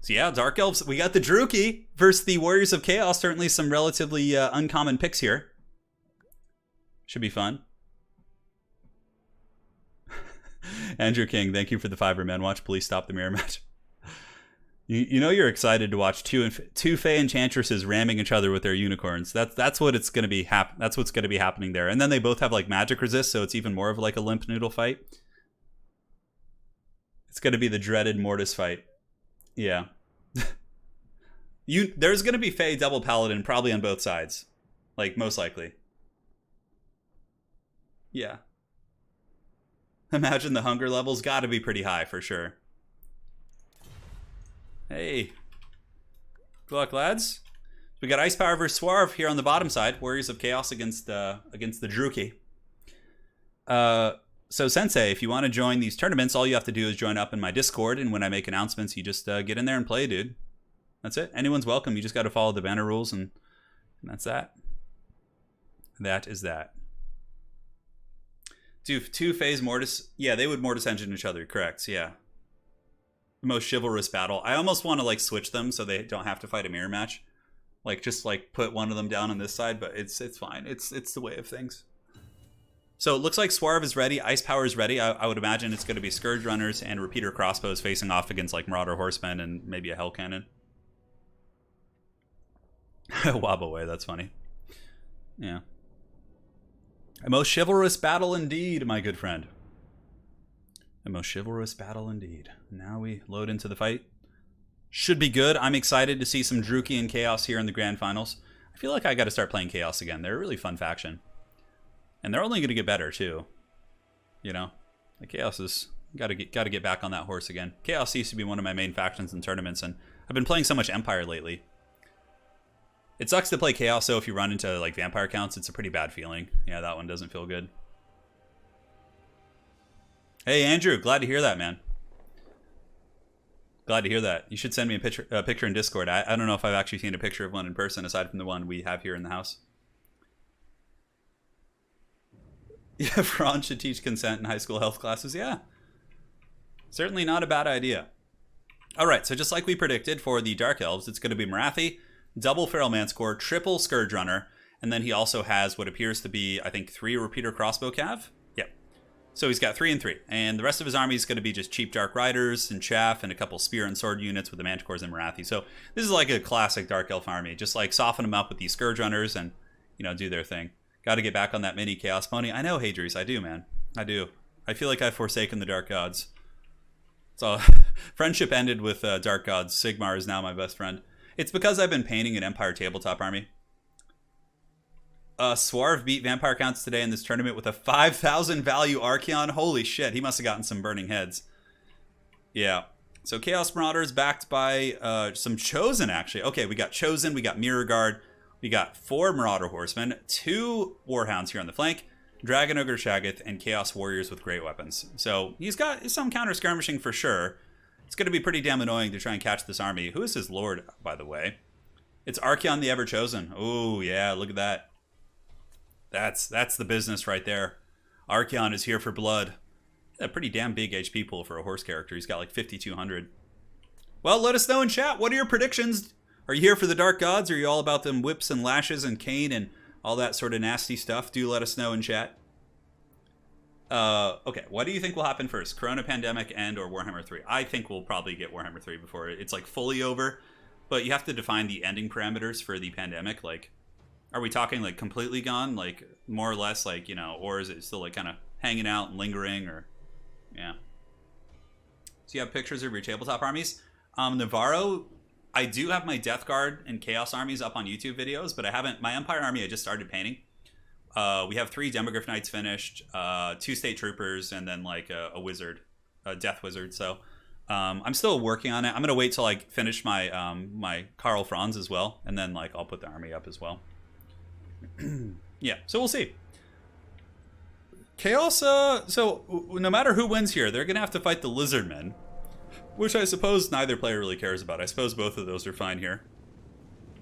So yeah, Dark Elves, we got the Druchii versus the Warriors of Chaos. Certainly some relatively uncommon picks here. Should be fun. Andrew King, thank you for the $5 man watch. Please stop the mirror match. You know you're excited to watch two Fey Enchantresses ramming each other with their unicorns. That's what it's gonna be. That's what's gonna be happening there. And then they both have like magic resist, so it's even more of like a limp noodle fight. It's gonna be the dreaded Mortis fight. Yeah. There's gonna be Fey double paladin probably on both sides, like most likely. Yeah. Imagine the hunger levels got to be pretty high for sure. Hey. Good luck, lads. We got Ice Power versus Swarv here on the bottom side. Warriors of Chaos against the Druchii. So Sensei, if you want to join these tournaments, all you have to do is join up in my Discord, and when I make announcements, you just get in there and play, dude. That's it. Anyone's welcome. You just got to follow the banner rules, and that's that. That is that. Two Phase Mortis. Yeah, they would Mortis engine each other, correct. Yeah. The most chivalrous battle. I almost want to like switch them so they don't have to fight a mirror match. Like just like put one of them down on this side, but it's fine. It's the way of things. So it looks like Swarv is ready. Ice Power is ready. I would imagine it's going to be Scourge Runners and Repeater Crossbows facing off against like Marauder Horsemen and maybe a Hell Cannon. Wob away, that's funny. Yeah. A most chivalrous battle indeed, my good friend. A most chivalrous battle indeed. Now we load into the fight. Should be good. I'm excited to see some Druchii and Chaos here in the Grand Finals. I feel like I got to start playing Chaos again. They're a really fun faction. And they're only going to get better, too. You know? The Chaos is... Got to get back on that horse again. Chaos used to be one of my main factions in tournaments, and I've been playing so much Empire lately. It sucks to play Chaos, though, if you run into, like, Vampire counts. It's a pretty bad feeling. Yeah, that one doesn't feel good. Hey, Andrew. Glad to hear that, man. Glad to hear that. You should send me a picture in Discord. I don't know if I've actually seen a picture of one in person, aside from the one we have here in the house. Yeah, Fran should teach consent in high school health classes. Yeah. Certainly not a bad idea. All right, so just like we predicted for the Dark Elves, it's going to be Marathi, double Feral Manscore, triple Scourge Runner, and then he also has what appears to be, I think, 3 Repeater Crossbow Cav. Yep. So he's got 3 and 3, and the rest of his army is going to be just cheap Dark Riders and Chaff and a couple Spear and Sword units with the Manticores and Marathi. So this is like a classic Dark Elf army. Just like soften them up with these Scourge Runners and, you know, do their thing. Got to get back on that mini Chaos Pony. I know, Hadries, I do, man. I do. I feel like I've forsaken the Dark Gods. So friendship ended with Dark Gods. Sigmar is now my best friend. It's because I've been painting an Empire tabletop army. Swarv beat Vampire Counts today in this tournament with a 5,000 value Archeon. Holy shit, he must have gotten some burning heads. Yeah. So Chaos Marauders backed by some Chosen, actually. Okay, we got Chosen, we got Mirror Guard, we got 4 Marauder Horsemen, 2 Warhounds here on the flank, Dragon Ogre Shaggoth, and Chaos Warriors with great weapons. So he's got some counter skirmishing for sure. It's going to be pretty damn annoying to try and catch this army. Who is his lord, by the way? It's Archeon the Ever-Chosen. Oh, yeah, look at that. That's the business right there. Archeon is here for blood. A pretty damn big HP pool for a horse character. He's got like 5,200. Well, let us know in chat. What are your predictions? Are you here for the Dark Gods? Are you all about them whips and lashes and cane and all that sort of nasty stuff? Do let us know in chat. Okay, what do you think will happen first? Corona Pandemic and or Warhammer 3? I think we'll probably get Warhammer 3 before it's like fully over. But you have to define the ending parameters for the pandemic. Like, are we talking like completely gone? Like more or less like, you know, or is it still like kind of hanging out and lingering or, yeah. So you have pictures of your tabletop armies. Navarro, I do have my Death Guard and Chaos armies up on YouTube videos, but I haven't, my Empire army I just started painting. We have 3 Demogryph Knights finished, 2 State Troopers, and then like a Wizard, a Death Wizard. So I'm still working on it. I'm gonna wait till I finish my my Karl Franz as well, and then like I'll put the army up as well. Yeah, so we'll see. Chaos. So no matter who wins here, they're gonna have to fight the Lizardmen, which I suppose neither player really cares about. I suppose both of those are fine here.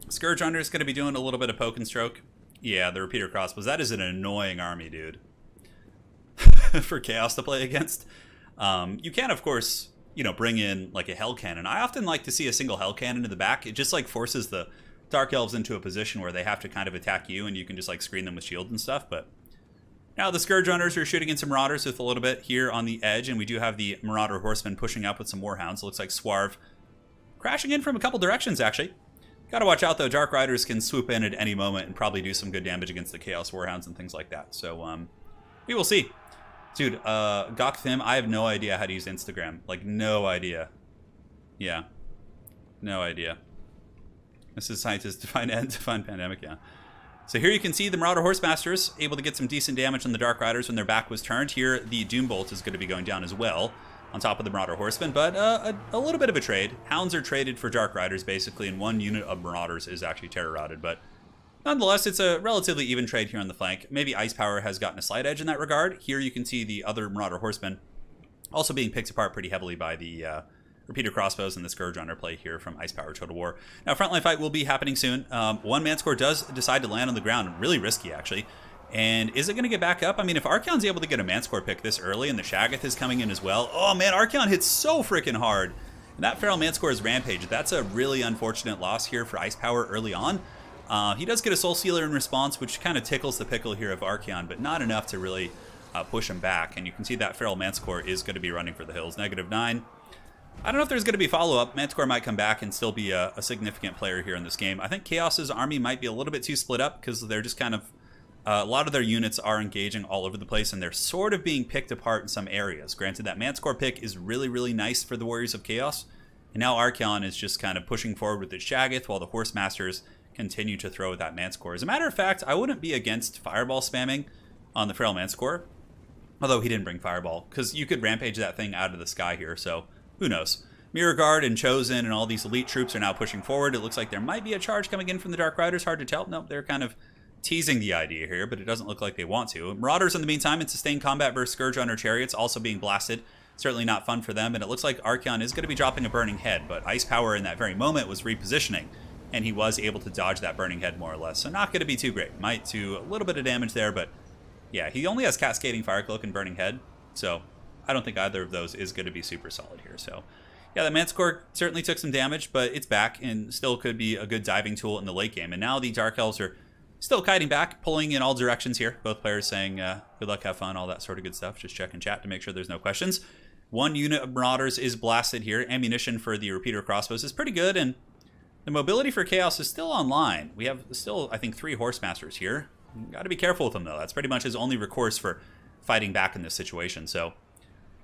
Scourge Runner is gonna be doing a little bit of poke and stroke. Yeah, the repeater crossbows. That is an annoying army, dude. For Chaos to play against. You can, of course, you know, bring in like a Hell Cannon. I often like to see a single Hell Cannon in the back. It just like forces the Dark Elves into a position where they have to kind of attack you, and you can just like screen them with shields and stuff. But now the Scourge Runners are shooting in some Marauders with a little bit here on the edge, and we do have the Marauder Horsemen pushing up with some Warhounds. It looks like Swarv crashing in from a couple directions, actually. Gotta watch out, though. Dark Riders can swoop in at any moment and probably do some good damage against the Chaos Warhounds and things like that. So, we will see. Dude, Gokthim, I have no idea how to use Instagram. Like, no idea. Yeah. No idea. This is Scientists Define End, Define Pandemic, yeah. So here you can see the Marauder Horsemasters able to get some decent damage on the Dark Riders when their back was turned. Here, the Doombolt is going to be going down as well on top of the Marauder Horsemen, but a little bit of a trade. Hounds are traded for Dark Riders, basically, and 1 unit of Marauders is actually terror-routed, but nonetheless, it's a relatively even trade here on the flank. Maybe Ice Power has gotten a slight edge in that regard. Here you can see the other Marauder Horsemen also being picked apart pretty heavily by the Repeater Crossbows and the Scourge Runner play here from Ice Power Total War. Now, Frontline Fight will be happening soon. One Manscore does decide to land on the ground. Really risky, actually. And is it going to get back up? I mean, if Archeon's able to get a Manscore pick this early and the Shaggoth is coming in as well. Oh, man, Archeon hits so freaking hard. And that Feral Manscore is Rampage. That's a really unfortunate loss here for Ice Power early on. He does get a Soul Sealer in response, which kind of tickles the pickle here of Archeon, but not enough to really push him back. And you can see that Feral Manscore is going to be running for the hills. -9. I don't know if there's going to be follow-up. Manscore might come back and still be a significant player here in this game. I think Chaos's army might be a little bit too split up because they're just kind of... a lot of their units are engaging all over the place, and they're sort of being picked apart in some areas. Granted, that Manscore pick is really, really nice for the Warriors of Chaos. And now Archeon is just kind of pushing forward with its Shaggoth while the Horsemasters continue to throw with that Manscore. As a matter of fact, I wouldn't be against Fireball spamming on the Feral Manscore. Although he didn't bring Fireball, because you could Rampage that thing out of the sky here, so who knows. Mirror Guard and Chosen and all these elite troops are now pushing forward. It looks like there might be a charge coming in from the Dark Riders. Hard to tell. Nope, they're kind of teasing the idea here, but it doesn't look like they want to. Marauders, in the meantime, in sustained combat versus Scourge Runner Chariots, also being blasted. Certainly not fun for them, and it looks like Archeon is going to be dropping a Burning Head, but Ice Power in that very moment was repositioning, and he was able to dodge that Burning Head more or less, so not going to be too great. Might do a little bit of damage there, but yeah, he only has Cascading Fire Cloak and Burning Head, so I don't think either of those is going to be super solid here. So yeah, the Manscore certainly took some damage, but it's back and still could be a good diving tool in the late game. And now the Dark Elves are still kiting back, pulling in all directions here. Both players saying good luck, have fun, all that sort of good stuff. Just checking chat to make sure there's no questions. 1 unit of Marauders is blasted here. Ammunition for the Repeater Crossbows is pretty good, and the mobility for Chaos is still online. We have still, I think, 3 Horsemasters here. Got to be careful with them, though. That's pretty much his only recourse for fighting back in this situation. So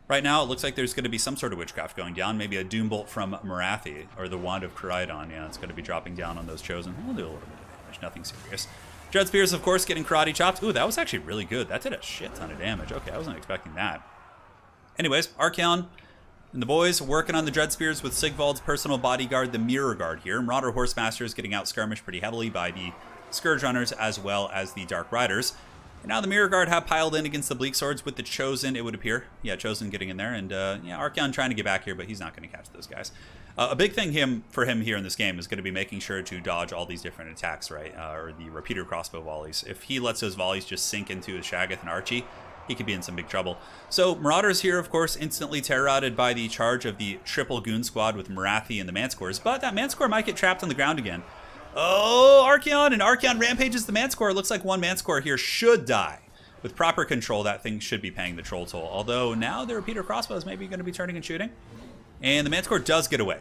right now, it looks like there's going to be some sort of witchcraft going down. Maybe a Doombolt from Marathi, or the Wand of Koraidon. Yeah, it's going to be dropping down on those Chosen. We'll do a little bit of damage, nothing serious. Dread Spears, of course, getting karate chopped. Ooh, that was actually really good. That did a shit ton of damage. Okay, I wasn't expecting that. Anyways, Archeon and the boys working on the Dread Spears with Sigvald's personal bodyguard, the Mirror Guard here. Marauder Horsemasters getting out skirmished pretty heavily by the Scourge Runners as well as the Dark Riders. And now the Mirror Guard have piled in against the Bleak Swords with the Chosen, it would appear. Yeah, Chosen getting in there, and yeah, Archeon trying to get back here, but he's not going to catch those guys. A big thing for him here in this game is going to be making sure to dodge all these different attacks, right? Or the Repeater Crossbow volleys. If he lets those volleys just sink into his Shaggoth and Archie, he could be in some big trouble. So Marauders here, of course, instantly terror-routed by the charge of the triple Goon Squad with Marathi and the Manscores, but that Manscore might get trapped on the ground again. Oh, Archeon, and Archeon rampages the Manscore. It looks like 1 Manscore here should die. With proper control, that thing should be paying the troll toll. Although now the Repeater Crossbow is maybe going to be turning and shooting. And the Manscore does get away.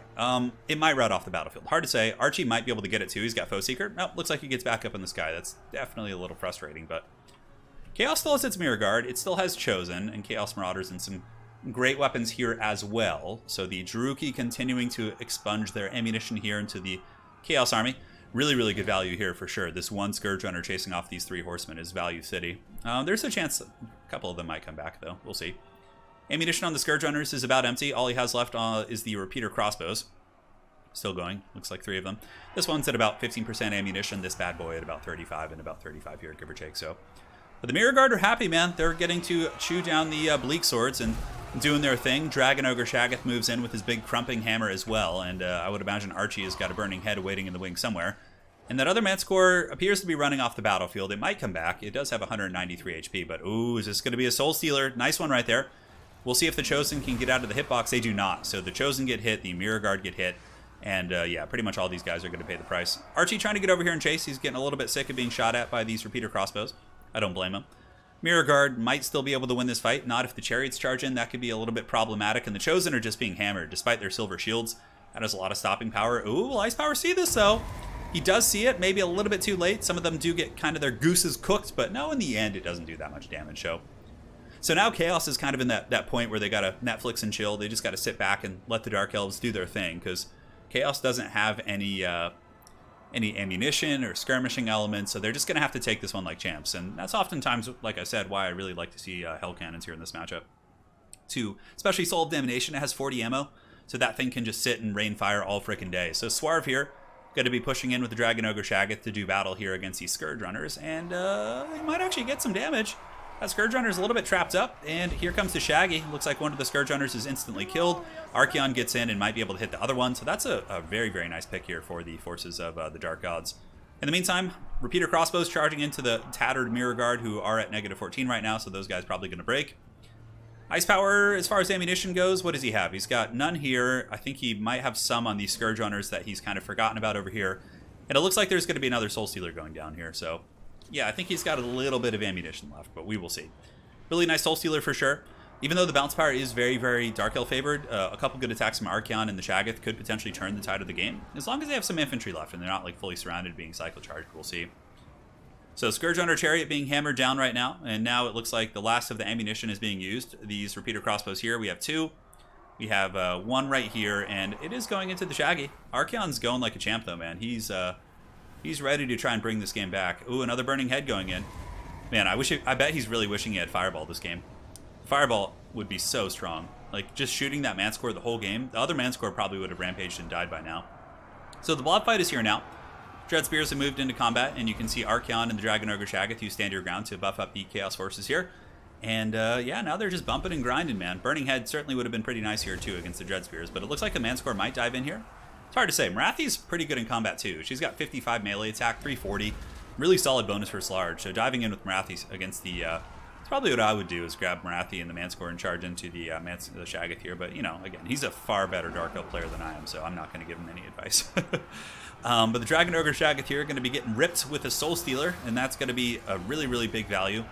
It might rout off the battlefield. Hard to say. Archie might be able to get it too. He's got Foe Seeker. Nope, looks like he gets back up in the sky. That's definitely a little frustrating, but Chaos still has its Mirror Guard. It still has Chosen and Chaos Marauders and some great weapons here as well. So the Druki continuing to expunge their ammunition here into the Chaos army. Really, really good value here for sure. This one Scourge Runner chasing off these 3 horsemen is value city. There's a chance a couple of them might come back, though. We'll see. Ammunition on the Scourge Runners is about empty. All he has left is the repeater crossbows. Still going. Looks like 3 of them. This one's at about 15% ammunition. This bad boy at about 35 and about 35 here, give or take. So, but the Mirror Guard are happy, man. They're getting to chew down the Bleak Swords and doing their thing. Dragon Ogre Shaggoth moves in with his big crumping hammer as well, and I would imagine Archie has got a burning head waiting in the wing somewhere. And that other Manticore appears to be running off the battlefield. It might come back. It does have 193 HP, but ooh, is this going to be a Soul Stealer? Nice one right there. We'll see if the Chosen can get out of the hitbox. They do not. So the Chosen get hit, the Mirror Guard get hit, and yeah, pretty much all these guys are going to pay the price. Archie trying to get over here and chase. He's getting a little bit sick of being shot at by these repeater crossbows. I don't blame him. Mirror Guard might still be able to win this fight. Not if the Chariots charge in. That could be a little bit problematic. And the Chosen are just being hammered, despite their silver shields. That has a lot of stopping power. Ooh, will Ice Power see this, though? He does see it, maybe a little bit too late. Some of them do get kind of their gooses cooked, but no, in the end, it doesn't do that much damage. So now Chaos is kind of in that point where they got to Netflix and chill. They just got to sit back and let the Dark Elves do their thing, because Chaos doesn't have any ammunition or skirmishing elements, so they're just going to have to take this one like champs. And that's oftentimes, like I said, why I really like to see Hell Cannons here in this matchup. Especially Soul of Damnation, it has 40 ammo, so that thing can just sit and rain fire all frickin' day. So Swarv here, going to be pushing in with the Dragon Ogre Shaggoth to do battle here against these Scourge Runners, and he might actually get some damage. That Scourge Runner is a little bit trapped up, and here comes the Shaggy. Looks like one of the Scourge Runners is instantly killed. Archeon gets in and might be able to hit the other one, so that's a very, very nice pick here for the forces of the Dark Gods. In the meantime, Repeater Crossbows charging into the tattered Mirror Guard, who are at -14 right now, so those guys probably going to break. Ice Power, as far as ammunition goes, what does he have? He's got none here. I think he might have some on these Scourge Runners that he's kind of forgotten about over here. And it looks like there's going to be another Soul Stealer going down here, so yeah, I think he's got a little bit of ammunition left, but we will see. Really nice Soul Stealer for sure. Even though the bounce power is very, very Dark Elf favored, a couple good attacks from Archeon and the Shaggoth could potentially turn the tide of the game, as long as they have some infantry left and they're not like fully surrounded being cycle charged. We'll see. So Scourge Runner Chariot being hammered down right now, and now it looks like the last of the ammunition is being used. These repeater crossbows here, we have 2. We have 1 right here, and it is going into the Shaggy. Archeon's going like a champ though, man. He's ready to try and bring this game back. Ooh, another burning head going in. Man, I bet he's really wishing he had Fireball this game. Fireball would be so strong. Like, just shooting that Manticore the whole game. The other Manticore probably would have rampaged and died by now. So the blob fight is here now. Dread Spears have moved into combat, and you can see Archeon and the Dragon Ogre Shaggoth, you stand your ground to buff up the Chaos Forces here. And yeah, now they're just bumping and grinding, man. Burning Head certainly would have been pretty nice here, too, against the Dread Spears, but it looks like the Manticore might dive in here. It's hard to say. Marathi's pretty good in combat, too. She's got 55 melee attack, 340. Really solid bonus for Slarge. So diving in with Marathi against the... it's probably what I would do, is grab Marathi and the Manticore and charge into the Shaggoth here. But, you know, again, he's a far better Dark Elf player than I am, so I'm not going to give him any advice. But the Dragon Ogre Shaggoth here are going to be getting ripped with a Soul Stealer, and that's going to be a really, really big value.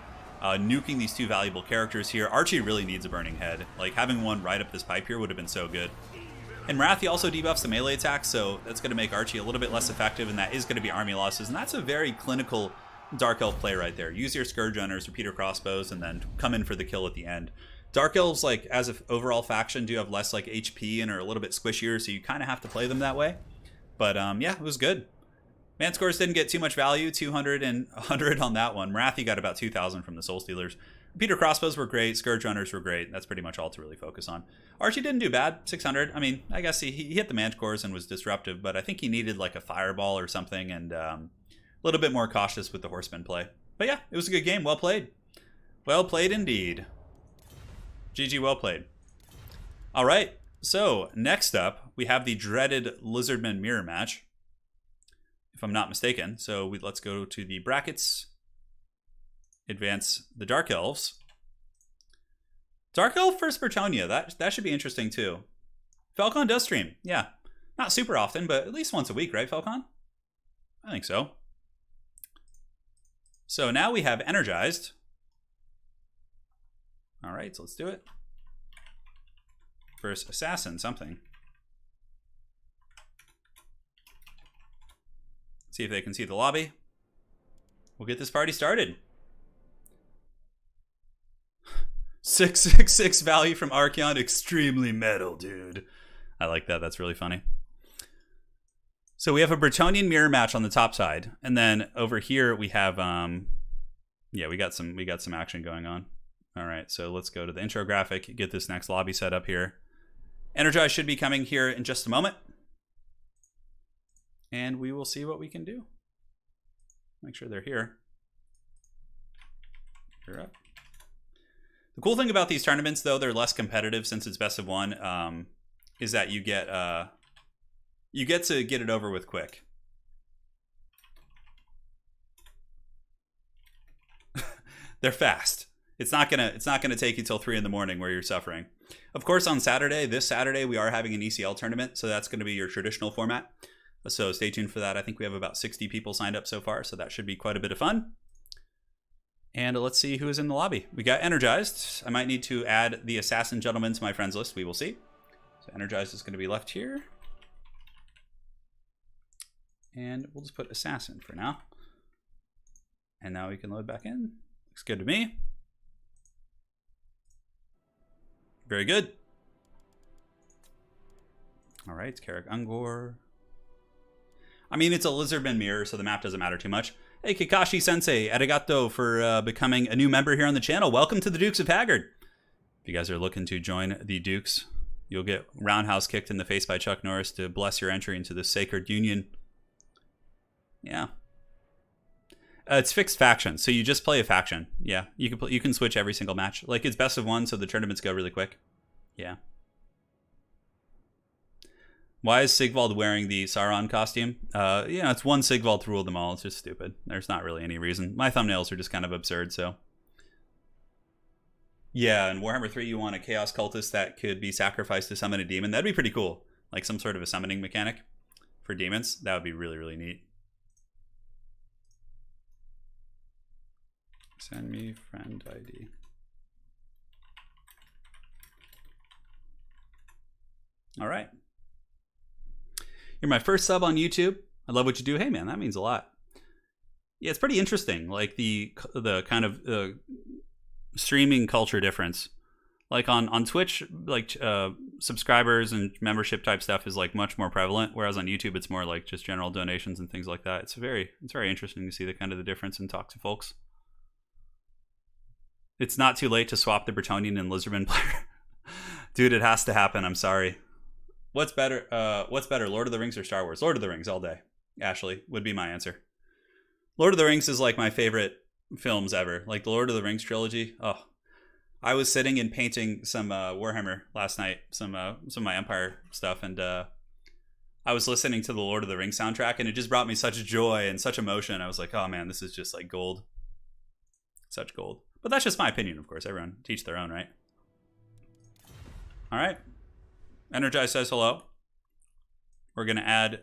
Nuking these 2 valuable characters here. Archie really needs a Burning Head. Like, having one right up this pipe here would have been so good. And Marathi also debuffs the melee attack, so that's going to make Archie a little bit less effective, and that is going to be army losses. And that's a very clinical Dark Elf play right there. Use your Scourge Runners, Repeater Crossbows, and then come in for the kill at the end. Dark Elves, like, as an overall faction, do have less, like, HP and are a little bit squishier, so you kind of have to play them that way. But, yeah, it was good. Manticores didn't get too much value, 200 and 100 on that one. Marathi got about 2,000 from the Soul Stealers. Repeater Crossbows were great. Scourge Runners were great. That's pretty much all to really focus on. Archie didn't do bad, 600. I mean, I guess he hit the Manticores and was disruptive, but I think he needed like a Fireball or something, and a little bit more cautious with the Horseman play. But yeah, it was a good game. Well played. Well played indeed. GG, well played. All right, so next up, we have the dreaded Lizardmen mirror match, if I'm not mistaken. So let's go to the brackets. Advance the Dark Elves. Dark Elf versus Bretonnia. That should be interesting too. Falcon does stream. Yeah. Not super often, but at least once a week, right, Falcon? I think so. So now we have Energized. All right, so let's do it. Versus Assassin something. See if they can see the lobby. We'll get this party started. 666 value from Archeon. Extremely metal, dude. I like that. That's really funny. So we have a Bretonnian mirror match on the top side, and then over here we have yeah, we got some action going on. All right, so let's go to the intro graphic, get this next lobby set up here. Energize should be coming here in just a moment, and we will see what we can do. Make sure they're here. You're up. The cool thing about these tournaments, though, they're less competitive since it's best of one, is that you get to get it over with quick. They're fast. It's not gonna take you till 3 in the morning where you're suffering. Of course, on Saturday, this Saturday, we are having an ECL tournament, so that's going to be your traditional format. So stay tuned for that. I think we have about 60 people signed up so far, so that should be quite a bit of fun. And let's see who is in the lobby. We got Energized. I might need to add the Assassin Gentleman to my friends list. We will see. So Energized is going to be left here. And we'll just put Assassin for now. And now we can load back in. Looks good to me. Very good. All right, it's Carrick Ungor. I mean, it's a Lizardmen mirror, so the map doesn't matter too much. Hey, Kakashi Sensei, arigato for becoming a new member here on the channel. Welcome to the Dukes of Haggard. If you guys are looking to join the Dukes, you'll get roundhouse kicked in the face by Chuck Norris to bless your entry into the sacred union. Yeah. It's fixed faction, so you just play a faction. Yeah, you can switch every single match. Like, it's best of one, so the tournaments go really quick. Yeah. Why is Sigvald wearing the Sauron costume? Yeah, it's one Sigvald to rule them all. It's just stupid. There's not really any reason. My thumbnails are just kind of absurd, so. Yeah, in Warhammer 3, you want a Chaos Cultist that could be sacrificed to summon a demon. That'd be pretty cool. Like some sort of a summoning mechanic for demons. That would be really, really neat. Send me friend ID. All right. You're my first sub on YouTube. I love what you do. Hey, man, that means a lot. Yeah, it's pretty interesting. Like the kind of streaming culture difference. Like on Twitch, like subscribers and membership type stuff is like much more prevalent, whereas on YouTube it's more like just general donations and things like that. It's very interesting to see the kind of the difference and talk to folks. It's not too late to swap the Bretonnian and Lizardman player. Dude, it has to happen. I'm sorry. What's better, Lord of the Rings or Star Wars? Lord of the Rings all day. Ashley would be my answer. Lord of the Rings is like my favorite films ever. Like the Lord of the Rings trilogy. Oh, I was sitting and painting some Warhammer last night, some of my Empire stuff, and I was listening to the Lord of the Rings soundtrack, and it just brought me such joy and such emotion. I was like, oh man, this is just like gold. Such gold. But that's just my opinion, of course. Everyone teach their own, right? All right. Energize says hello. We're going to add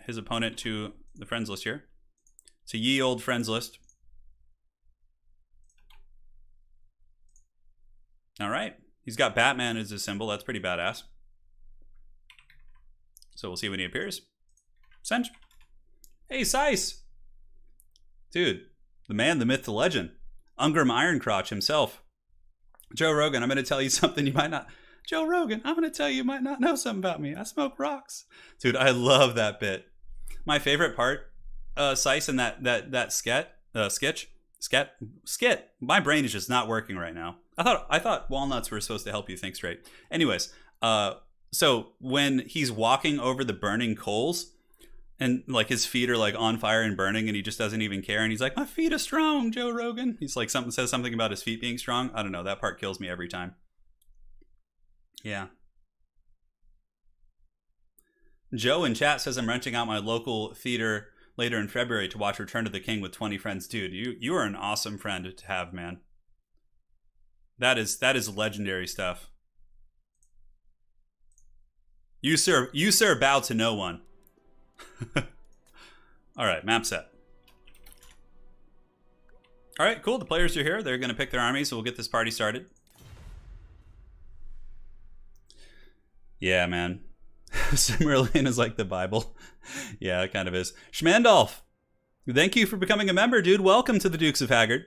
his opponent to the friends list here. It's a ye old friends list. All right. He's got Batman as his symbol. That's pretty badass. So we'll see when he appears. Send. Hey, Sice. Dude, the man, the myth, the legend. Ungram Ironcrotch himself. Joe Rogan, I'm going to tell you something you might not... Joe Rogan, I'm going to tell you might not know something about me. I smoke rocks. Dude, I love that bit. My favorite part, Sice, and that skit. My brain is just not working right now. I thought walnuts were supposed to help you think straight. Anyways, so when he's walking over the burning coals, and like his feet are like on fire and burning, and he just doesn't even care, and he's like, my feet are strong, Joe Rogan. He's like says something about his feet being strong. I don't know, that part kills me every time. Yeah. Joe in chat says I'm renting out my local theater later in February to watch Return of the King with 20 friends. Dude, you are an awesome friend to have, man. That is legendary stuff. You sir bow to no one. All right, map set. All right, cool. The players are here. They're going to pick their armies, so we'll get this party started. Yeah, man. Cimmerlin is like the Bible. Yeah, it kind of is. Schmandolf, thank you for becoming a member, dude. Welcome to the Dukes of Haggard.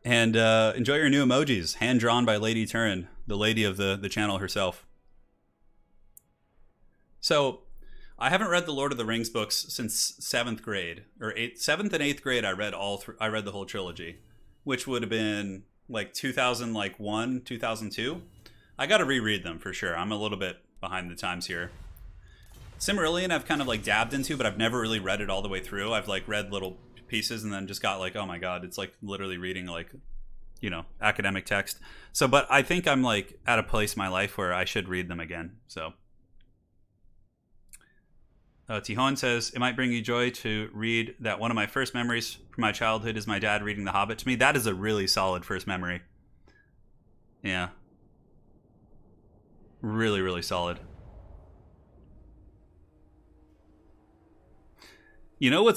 And enjoy your new emojis, hand-drawn by Lady Turin, the lady of the channel herself. So, I haven't read the Lord of the Rings books since 7th grade. Or 7th and 8th grade, I read I read the whole trilogy. Which would have been like 2001, 2002. I got to reread them for sure. I'm a little bit behind the times here. Silmarillion I've kind of like dabbed into, but I've never really read it all the way through. I've like read little pieces and then just got like, oh my god, it's like literally reading like, you know, academic text. So, but I think I'm like at a place in my life where I should read them again. So, Tijon says, it might bring you joy to read that one of my first memories from my childhood is my dad reading The Hobbit to me. That is a really solid first memory. Yeah. Really, really solid. You know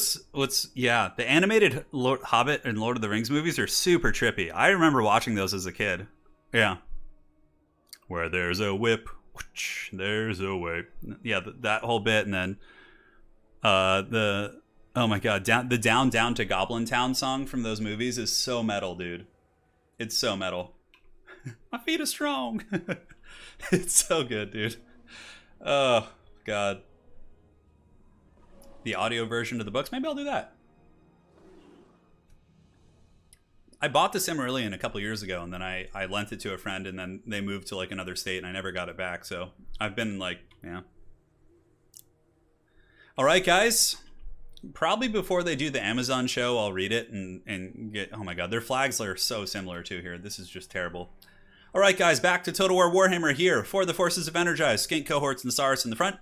yeah, the animated Hobbit and Lord of the Rings movies are super trippy. I remember watching those as a kid. Yeah. Where there's a whip, there's a way. Yeah, that whole bit, and then oh my god, the down to Goblin Town song from those movies is so metal, dude. It's so metal. My feet are strong. It's so good, dude. Oh god. The audio version of the books, maybe I'll do that. I bought the Silmarillion a couple years ago, and then I lent it to a friend, and then they moved to like another state, and I never got it back. So I've been like, yeah. All right, guys. Probably before they do the Amazon show, I'll read it and get. Oh my god, their flags are so similar too here. This is just terrible. All right, guys, back to Total War Warhammer here for the forces of Energized, Skink cohorts and Saurus in the front.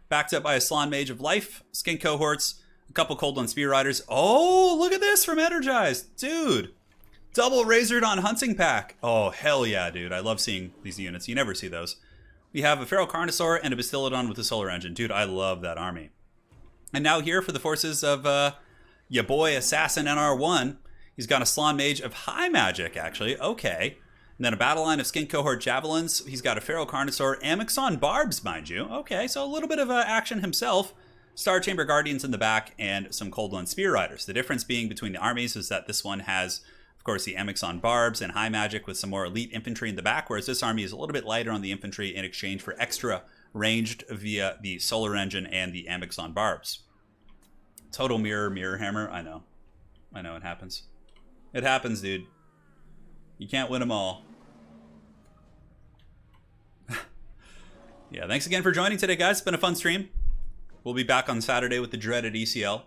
Backed up by a Slann Mage of Life, Skink cohorts, a couple Cold on Spear Riders. Oh, look at this from Energized. Dude, double Razordon Hunting Pack. Oh, hell yeah, dude. I love seeing these units. You never see those. We have a Feral Carnosaur and a Bastiladon with a Solar Engine. Dude, I love that army. And now here for the forces of ya boy Assassin NR1. He's got a Slann Mage of High Magic, actually. Okay. And then a battle line of Skink Cohort Javelins. He's got a Feral Carnosaur, Amixon Barbs, mind you. Okay, so a little bit of action himself. Star Chamber Guardians in the back, and some Cold One Spear Riders. The difference being between the armies is that this one has, of course, the Amixon Barbs and High Magic with some more elite infantry in the back, whereas this army is a little bit lighter on the infantry in exchange for extra ranged via the Solar Engine and the Amixon Barbs. Total mirror hammer. I know it happens. It happens, dude. You can't win them all. Yeah, thanks again for joining today, guys. It's been a fun stream. We'll be back on Saturday with the dreaded ECL.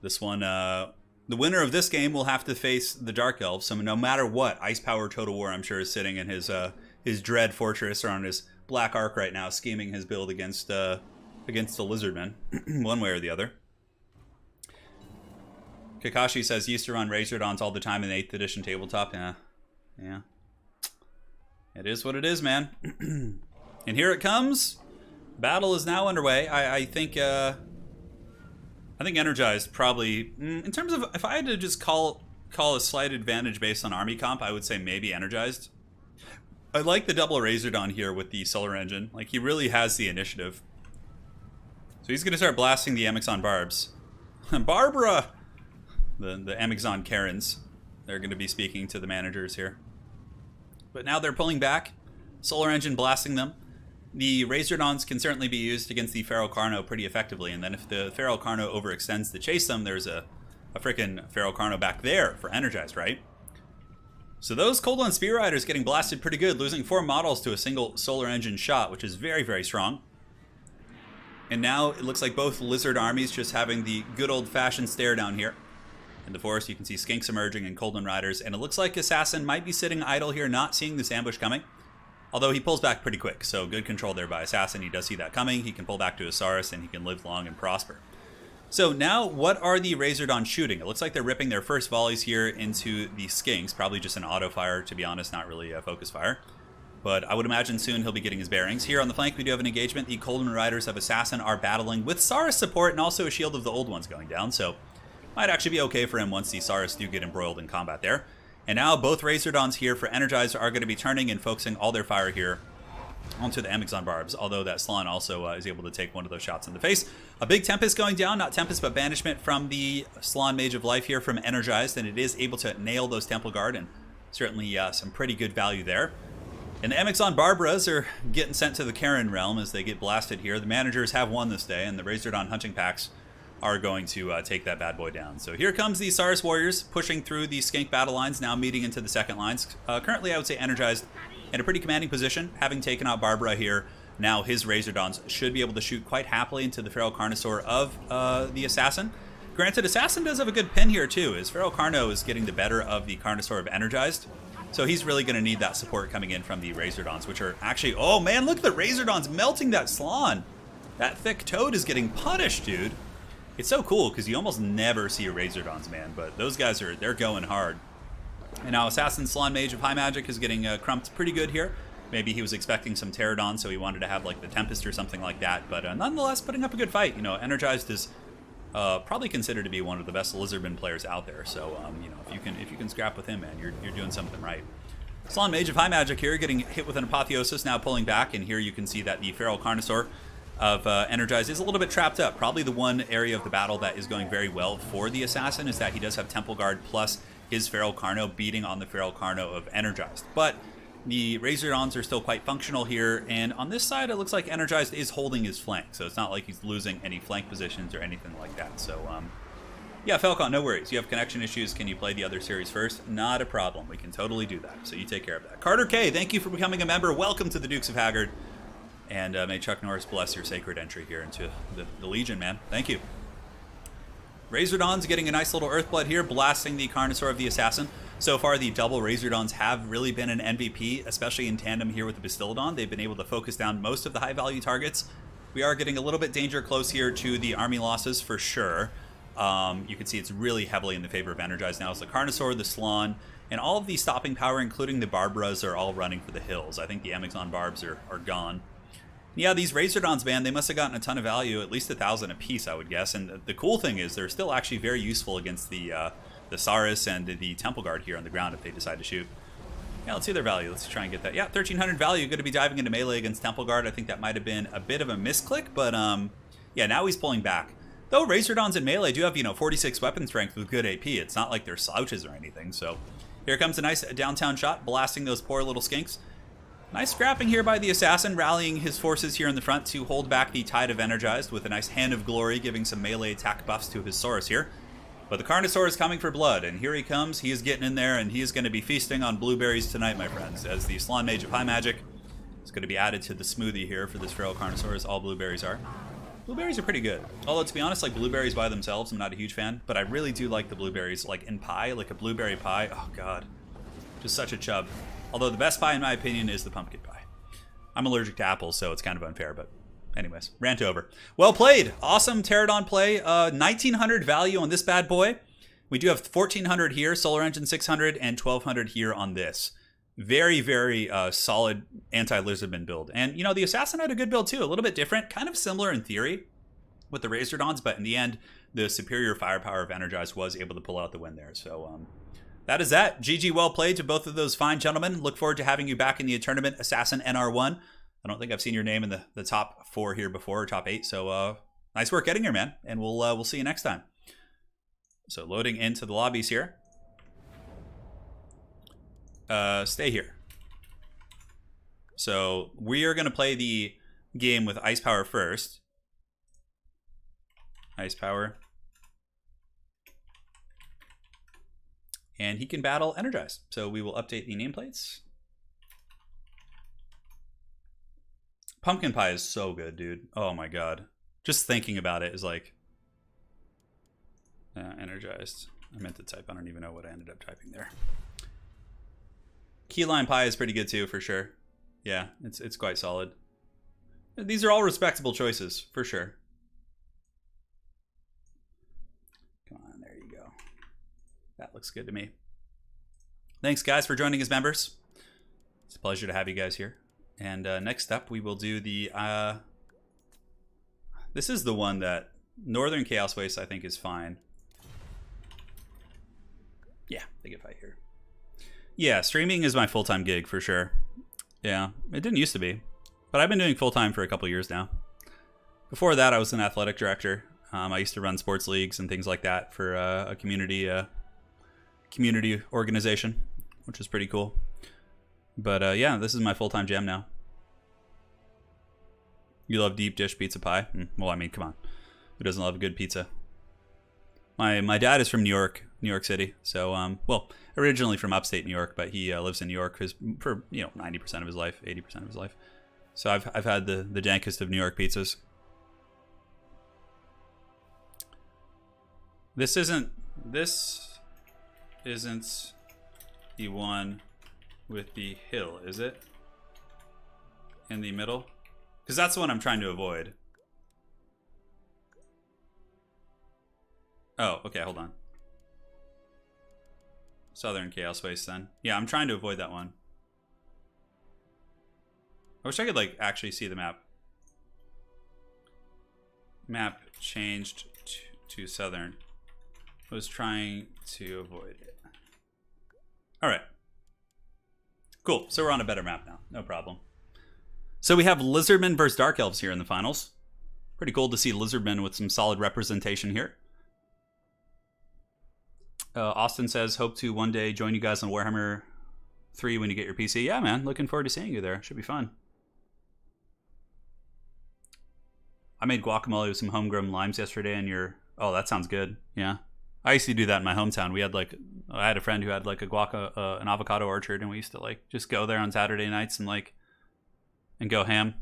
This one, the winner of this game will have to face the Dark Elves. So no matter what, Ice Power Total War, I'm sure, is sitting in his Dread Fortress or on his Black Ark right now, scheming his build against the Lizardmen, one way or the other. Kakashi says, used to run Razordons all the time in the 8th edition tabletop. Yeah. It is what it is, man. And here it comes. Battle is now underway. I think Energized probably, in terms of, if I had to just call a slight advantage based on army comp, I would say maybe Energized. I like the double Razordon here with the Solar Engine. Like, he really has the initiative. So he's going to start blasting the Amixon Barbs. Barbara! The Amixon Karens. They're going to be speaking to the managers here. But now they're pulling back. Solar Engine blasting them. The Razordons can certainly be used against the Feral Carno pretty effectively, and then if the Feral Carno overextends to chase them, there's a frickin' Feral Carno back there for Energized, right? So those Cold One Spear Riders getting blasted pretty good, losing 4 models to a single Solar Engine shot, which is very, very strong. And now it looks like both Lizard armies just having the good old-fashioned stare down here. In the forest, you can see Skinks emerging and Cold One Riders, and it looks like Assassin might be sitting idle here, not seeing this ambush coming. Although he pulls back pretty quick, so good control there by Assassin. He does see that coming. He can pull back to Saurus, and he can live long and prosper. So now, what are the Razordons shooting? It looks like they're ripping their first volleys here into the Skinks. Probably just an auto fire, to be honest, not really a focus fire. But I would imagine soon he'll be getting his bearings. Here on the flank, we do have an engagement. The Cold One Riders of Assassin are battling with Saurus support and also a Shield of the Old Ones going down. So might actually be okay for him once the Saurus do get embroiled in combat there. And now both Razordons here for Energized are going to be turning and focusing all their fire here onto the Amixon Barbs, although that Slann also is able to take one of those shots in the face. A big Tempest going down, not Tempest, but Banishment from the Slann Mage of Life here from Energized, and it is able to nail those Temple Guard, and certainly some pretty good value there. And the Amazon Barbaras are getting sent to the Karen realm as they get blasted here. The managers have won this day, and the Razordon hunting packs are going to take that bad boy down. So here comes the Saurus Warriors pushing through the Skink battle lines, now meeting into the second lines. Currently, I would say energized in a pretty commanding position, having taken out Barbara here. Now his Razordons should be able to shoot quite happily into the Feral Carnosaur of the Assassin. Granted, Assassin does have a good pin here too, as Feral Carno is getting the better of the Carnosaur of Energized. So he's really going to need that support coming in from the Razordons, which are actually... Oh man, look at the Razordons melting that Slan. That thick toad is getting punished, dude. It's so cool because you almost never see a Razordons, man, but those guys they're going hard. And now Assassin Slan Mage of High Magic is getting crumped pretty good here. Maybe he was expecting some Pterodon, so he wanted to have like the Tempest or something like that, but nonetheless putting up a good fight. You know, Energized is probably considered to be one of the best Lizardmen players out there, so you know, if you can scrap with him, man, you're doing something right. Slan Mage of High Magic here getting hit with an Apotheosis, now pulling back, and here you can see that the Feral Carnosaur of Energized is a little bit trapped up. Probably the one area of the battle that is going very well for the Assassin is that he does have Temple Guard plus his Feral Carno beating on the Feral Carno of Energized. But the Razordons are still quite functional here, and on this side it looks like Energized is holding his flank, so it's not like he's losing any flank positions or anything like that. So yeah, Falcon, no worries. You have connection issues. Can you play the other series first? Not a problem. We can totally do that, so you take care of that. Carter K, thank you for becoming a member. Welcome to the Dukes of Haggard. And may Chuck Norris bless your sacred entry here into the Legion, man. Thank you. Razordons getting a nice little Earthblood here, blasting the Carnosaur of the Assassin. So far, the double Razordons have really been an MVP, especially in tandem here with the Bastiladon. They've been able to focus down most of the high-value targets. We are getting a little bit danger close here to the army losses for sure. You can see it's really heavily in the favor of Energized now. It's the Carnosaur, the Slan, and all of the stopping power, including the Barbaras, are all running for the hills. I think the Amazon Barbs are gone. Yeah, these Razordons, man, they must have gotten a ton of value, at least 1,000 a piece, I would guess. And the cool thing is they're still actually very useful against the Saurus and the Temple Guard here on the ground if they decide to shoot. Yeah, let's see their value. Let's try and get that. Yeah, 1,300 value. Going to be diving into melee against Temple Guard. I think that might have been a bit of a misclick, but yeah, now he's pulling back. Though Razordons in melee do have, you know, 46 weapon strength with good AP. It's not like they're slouches or anything. So here comes a nice downtown shot, blasting those poor little skinks. Nice scrapping here by the Assassin, rallying his forces here in the front to hold back the Tide of Energized with a nice Hand of Glory, giving some melee attack buffs to his Saurus here. But the Carnosaur is coming for blood, and here he comes. He is getting in there, and he is going to be feasting on blueberries tonight, my friends, as the Slan Mage of High Magic is going to be added to the smoothie here for this Feral Carnosaur, as all blueberries are. Blueberries are pretty good. Although, to be honest, like blueberries by themselves, I'm not a huge fan, but I really do like the blueberries, like in pie, like a blueberry pie. Oh, God. Just such a chub. Although the best pie, in my opinion, is the pumpkin pie. I'm allergic to apples, so it's kind of unfair, but anyways, rant over. Well played. Awesome Pterodon play. 1,900 value on this bad boy. We do have 1,400 here, Solar Engine 600, and 1,200 here on this. Very, very solid anti-Lizardman build. And, you know, the Assassin had a good build, too. A little bit different, kind of similar in theory with the Razordons, but in the end, the superior firepower of Energized was able to pull out the win there. So, that is that. GG, well played to both of those fine gentlemen. Look forward to having you back in the tournament, Assassin NR1. I don't think I've seen your name in the top 4 here before, or top 8. So nice work getting here, man. And we'll see you next time. So loading into the lobbies here. Stay here. So we are going to play the game with Ice Power first. Ice Power. And he can battle Energized. So we will update the nameplates. Pumpkin pie is so good, dude. Oh my god. Just thinking about it is like... Energized. I meant to type. I don't even know what I ended up typing there. Key lime pie is pretty good too, for sure. Yeah, it's quite solid. These are all respectable choices, for sure. Come on, there you go. That looks good to me. Thanks, guys, for joining as members. It's a pleasure to have you guys here. And next up, we will do the... this is the one that Northern Chaos Waste, I think, is fine. Yeah, they get fight here. Yeah, streaming is my full-time gig, for sure. Yeah, it didn't used to be. But I've been doing full-time for a couple years now. Before that, I was an athletic director. I used to run sports leagues and things like that for a community organization, which was pretty cool. But yeah, this is my full-time jam now. You love deep dish pizza pie? Well, I mean, come on. Who doesn't love a good pizza? My dad is from New York City. So, well, originally from upstate New York, but he lives in New York for 90% of his life, 80% of his life. So I've had the dankest of New York pizzas. This isn't the one with the hill, is it? In the middle? Because that's the one I'm trying to avoid. Oh, okay, hold on. Southern Chaos Waste then. Yeah, I'm trying to avoid that one. I wish I could like actually see the map. Map changed to Southern. I was trying to avoid it. Alright. Cool, so we're on a better map now. No problem. So we have Lizardmen versus Dark Elves here in the finals. Pretty cool to see Lizardmen with some solid representation here. Austin says, hope to one day join you guys on Warhammer 3 when you get your PC. Yeah, man, looking forward to seeing you there. Should be fun. I made guacamole with some homegrown limes yesterday and oh, that sounds good. Yeah. I used to do that in my hometown. We had I had a friend who had like an avocado orchard, and we used to like just go there on Saturday nights and go ham.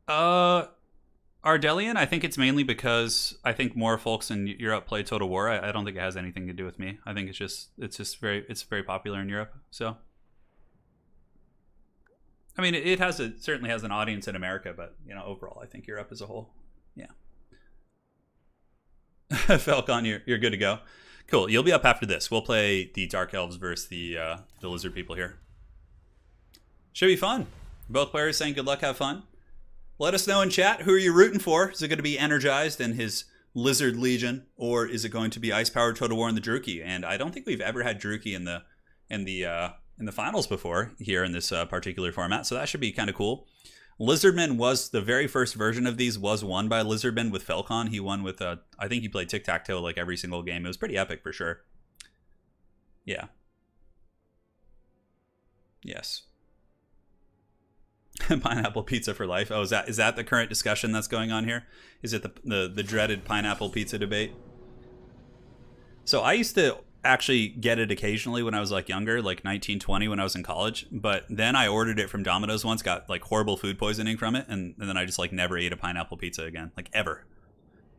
Ardelian, I think it's mainly because I think more folks in Europe play Total War. I don't think it has anything to do with me. I think it's very popular in Europe. So, I mean, it certainly has an audience in America, but overall, I think Europe as a whole, yeah. Falcon, you're good to go. Cool. You'll be up after this. We'll play the Dark Elves versus the Lizard people here. Should be fun. Both players saying good luck, have fun. Let us know in chat, who are you rooting for? Is it going to be Energized and his Lizard Legion, or is it going to be Ice Powered Total War and the Druchii? And I don't think we've ever had Druchii in the finals before here in this particular format, so that should be kind of cool. Lizardmen was the very first version of these was won by Lizardmen with Falcon. He won with I think he played tic-tac-toe like every single game. It was pretty epic for sure. Yeah. Yes. Pineapple pizza for life. Oh, is that the current discussion that's going on here? Is it the dreaded pineapple pizza debate? So I used to actually get it occasionally when I was like younger, like 19, 20 when I was in college. But then I ordered it from Domino's once, got like horrible food poisoning from it, and then I just like never ate a pineapple pizza again, like ever.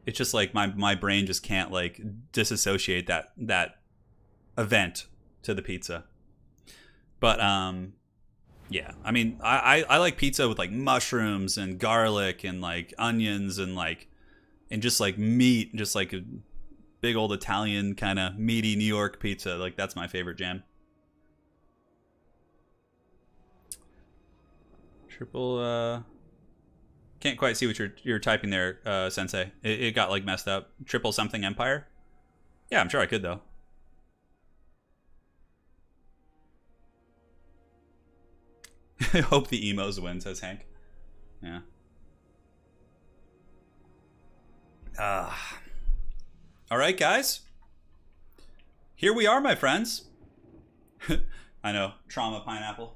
It's just like my brain just can't like disassociate that event to the pizza. But yeah, I mean, I like pizza with like mushrooms and garlic and like onions and just like meat, just like a big old Italian kind of meaty New York pizza. Like that's my favorite jam. Triple can't quite see what you're typing there, Sensei. It got like messed up. Triple something Empire? Yeah, I'm sure I could though. I hope the emos win, says Hank. Yeah. All right, guys. Here we are, my friends. I know, trauma pineapple.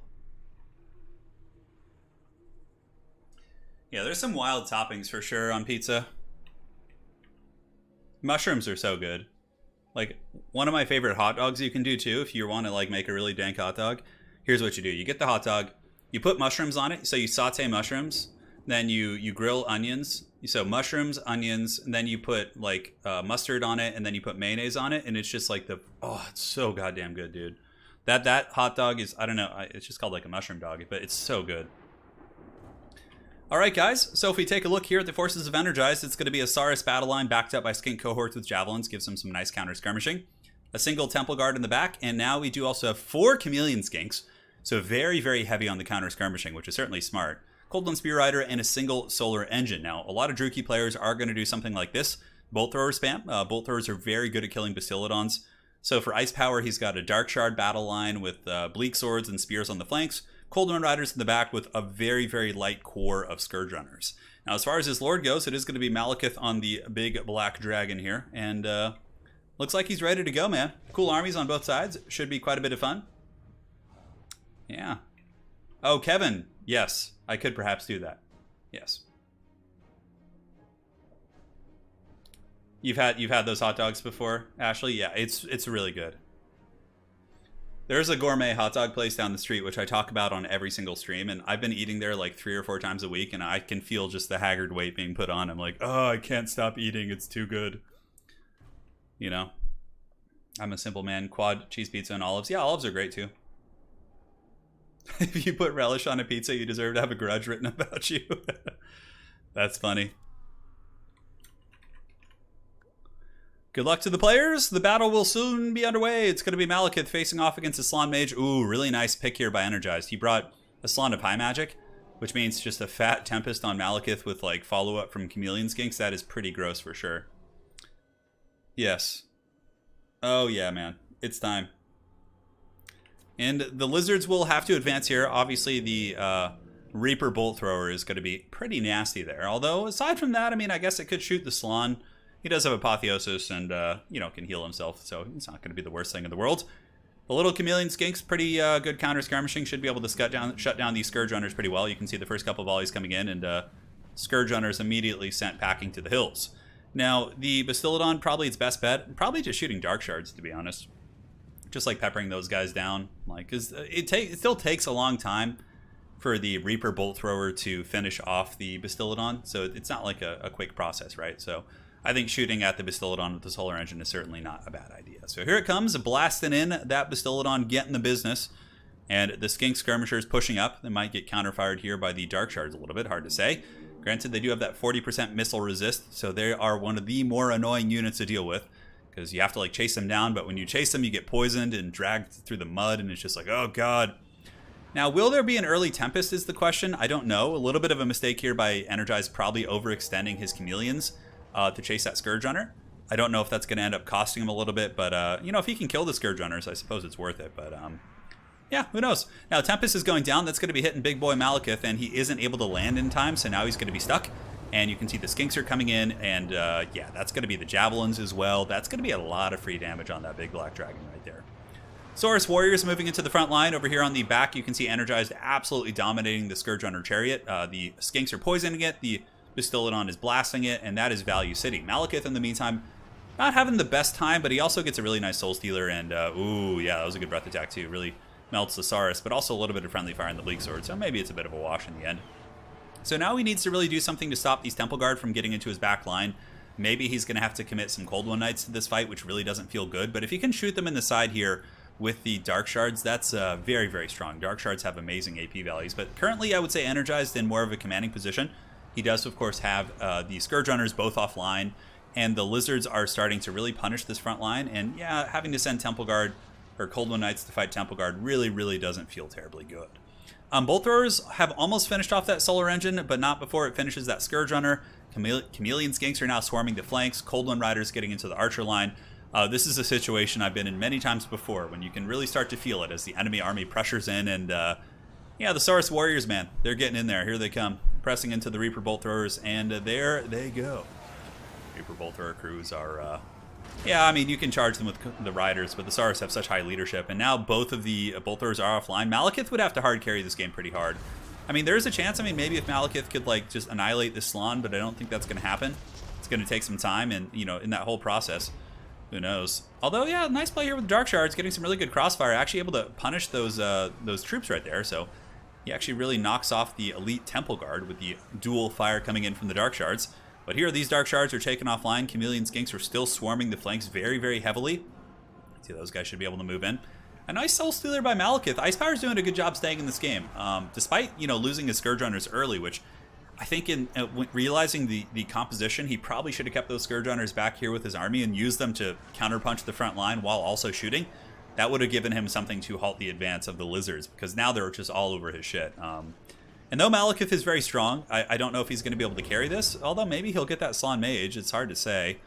Yeah, there's some wild toppings for sure on pizza. Mushrooms are so good. Like, one of my favorite hot dogs you can do too, if you want to like make a really dank hot dog. Here's what you do. You get the hot dog, you put mushrooms on it, so you saute mushrooms, then you grill onions. So mushrooms, onions, and then you put like mustard on it, and then you put mayonnaise on it, and it's just like it's so goddamn good, dude. That hot dog is, I don't know, it's just called like a mushroom dog, but it's so good. All right, guys, so if we take a look here at the Forces of Energized, it's going to be a Saurus battle line backed up by skink cohorts with javelins, gives them some nice counter skirmishing. A single temple guard in the back, and now we do also have 4 chameleon skinks, so very, very heavy on the counter skirmishing, which is certainly smart. Coldland Spear Rider, and a single solar engine. Now, a lot of Druchii players are going to do something like this. Bolt thrower spam. Bolt throwers are very good at killing Bastillodons. So for ice power, he's got a Dark Shard battle line with bleak swords and spears on the flanks. Coldland Riders in the back with a very, very light core of Scourge Runners. Now, as far as his Lord goes, it is going to be Malekith on the big black dragon here. And Looks like he's ready to go, man. Cool armies on both sides. Should be quite a bit of fun. Yeah. Oh, Kevin. Yes, I could perhaps do that. Yes. You've had those hot dogs before, Ashley? Yeah, it's really good. There's a gourmet hot dog place down the street, which I talk about on every single stream, and I've been eating there like 3 or 4 times a week, and I can feel just the haggard weight being put on. I'm like, oh, I can't stop eating. It's too good. You know? I'm a simple man. Quad cheese pizza and olives. Yeah, olives are great too. If you put relish on a pizza, you deserve to have a grudge written about you. That's funny. Good luck to the players. The battle will soon be underway. It's going to be Malekith facing off against a Slann Mage. Ooh, really nice pick here by Energized. He brought a Slann of High Magic, which means just a fat Tempest on Malekith with like follow-up from Chameleon Skinks. That is pretty gross for sure. Yes. Oh yeah, man. It's time. And the Lizards will have to advance here. Obviously, the Reaper Bolt Thrower is going to be pretty nasty there. Although, aside from that, I mean, I guess it could shoot the Slann. He does have Apotheosis and, you know, can heal himself, so it's not going to be the worst thing in the world. The little Chameleon Skinks, pretty good counter-skirmishing, should be able to shut down these Scourge Runners pretty well. You can see the first couple volleys coming in, and Scourge Runners immediately sent packing to the hills. Now, the Bastiladon, probably its best bet, probably just shooting Dark Shards, to be honest. Just like peppering those guys down, like, cause it still takes a long time for the Reaper Bolt Thrower to finish off the Bastiladon, so it's not like a quick process, right? So I think shooting at the Bastiladon with the Solar Engine is certainly not a bad idea. So here it comes, blasting in that Bastiladon, getting the business, and the Skink Skirmishers pushing up. They might get counterfired here by the Dark Shards a little bit, hard to say. Granted, they do have that 40% missile resist, so they are one of the more annoying units to deal with, because you have to like chase them down, but when you chase them, you get poisoned and dragged through the mud, and it's just like, oh god. Now, will there be an early Tempest is the question? I don't know. A little bit of a mistake here by Energized, probably overextending his Chameleons to chase that Scourge Runner. I don't know if that's going to end up costing him a little bit, but, you know, if he can kill the Scourge Runners, I suppose it's worth it, but, yeah, who knows? Now, Tempest is going down. That's going to be hitting Big Boy Malekith, and he isn't able to land in time, so now he's going to be stuck. And you can see the Skinks are coming in, and yeah, that's going to be the Javelins as well. That's going to be a lot of free damage on that big black dragon right there. Saurus Warriors moving into the front line. Over here on the back, you can see Energized absolutely dominating the Scourge Runner Chariot. The Skinks are poisoning it, the Bastiladon is blasting it, and that is value city. Malekith, in the meantime, not having the best time, but he also gets a really nice Soul Stealer, and ooh, yeah, that was a good breath attack too. Really melts the Saurus, but also a little bit of friendly fire in the Bleak Sword, so maybe it's a bit of a wash in the end. So now he needs to really do something to stop these Temple Guard from getting into his back line. Maybe he's going to have to commit some Cold One Knights to this fight, which really doesn't feel good. But if he can shoot them in the side here with the Dark Shards, that's very, very strong. Dark Shards have amazing AP values. But currently, I would say Energized in more of a commanding position. He does, of course, have the Scourge Runners both offline. And the Lizards are starting to really punish this front line. And yeah, having to send Temple Guard or Cold One Knights to fight Temple Guard really, really doesn't feel terribly good. Bolt Throwers have almost finished off that Solar Engine, but not before it finishes that Scourge Runner. Chameleon Skinks are now swarming the flanks. Cold One Riders getting into the Archer line. This is a situation I've been in many times before, when you can really start to feel it as the enemy army pressures in. And yeah, the Saurus Warriors, man, they're getting in there. Here they come, pressing into the Reaper Bolt Throwers, and there they go. Reaper Bolt Thrower crews are... yeah, I mean, you can charge them with the Riders, but the Saurus have such high leadership, and now both of the Bolt Throwers are offline. Malekith would have to hard carry this game pretty hard. I mean, there's a chance, I mean, maybe if Malekith could, like, just annihilate this Slann, but I don't think that's going to happen. It's going to take some time, and, you know, in that whole process, who knows. Although, yeah, nice play here with Dark Shards, getting some really good crossfire, actually able to punish those troops right there, so he actually really knocks off the elite Temple Guard with the dual fire coming in from the Dark Shards. But here, these Dark Shards are taken offline. Chameleon Skinks are still swarming the flanks very, very heavily. See, those guys should be able to move in. A nice Soul Stealer by Malekith. Ice Power's doing a good job staying in this game. Despite, you know, losing his Scourge Runners early, which I think in realizing the composition, he probably should have kept those Scourge Runners back here with his army and used them to counterpunch the front line while also shooting. That would have given him something to halt the advance of the Lizards, because now they're just all over his shit. And though Malekith is very strong, I don't know if he's going to be able to carry this, although maybe he'll get that Slann Mage. It's hard to say.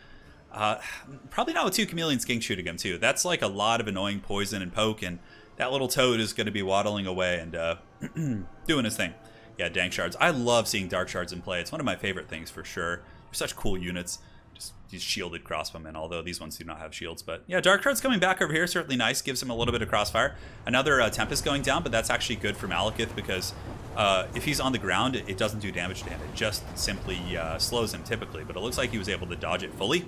Probably not with 2 Chameleon Skinks shooting him, too. That's like a lot of annoying poison and poke, and that little toad is going to be waddling away and doing his thing. Yeah, Dank Shards. I love seeing Dark Shards in play. It's one of my favorite things for sure. They're such cool units. Just these shielded crossbowmen, although these ones do not have shields. But yeah, Dark Heart's coming back over here, certainly nice. Gives him a little bit of crossfire. Another Tempest going down, but that's actually good for Malekith because if he's on the ground, it doesn't do damage to him. It just simply slows him typically. But it looks like he was able to dodge it fully.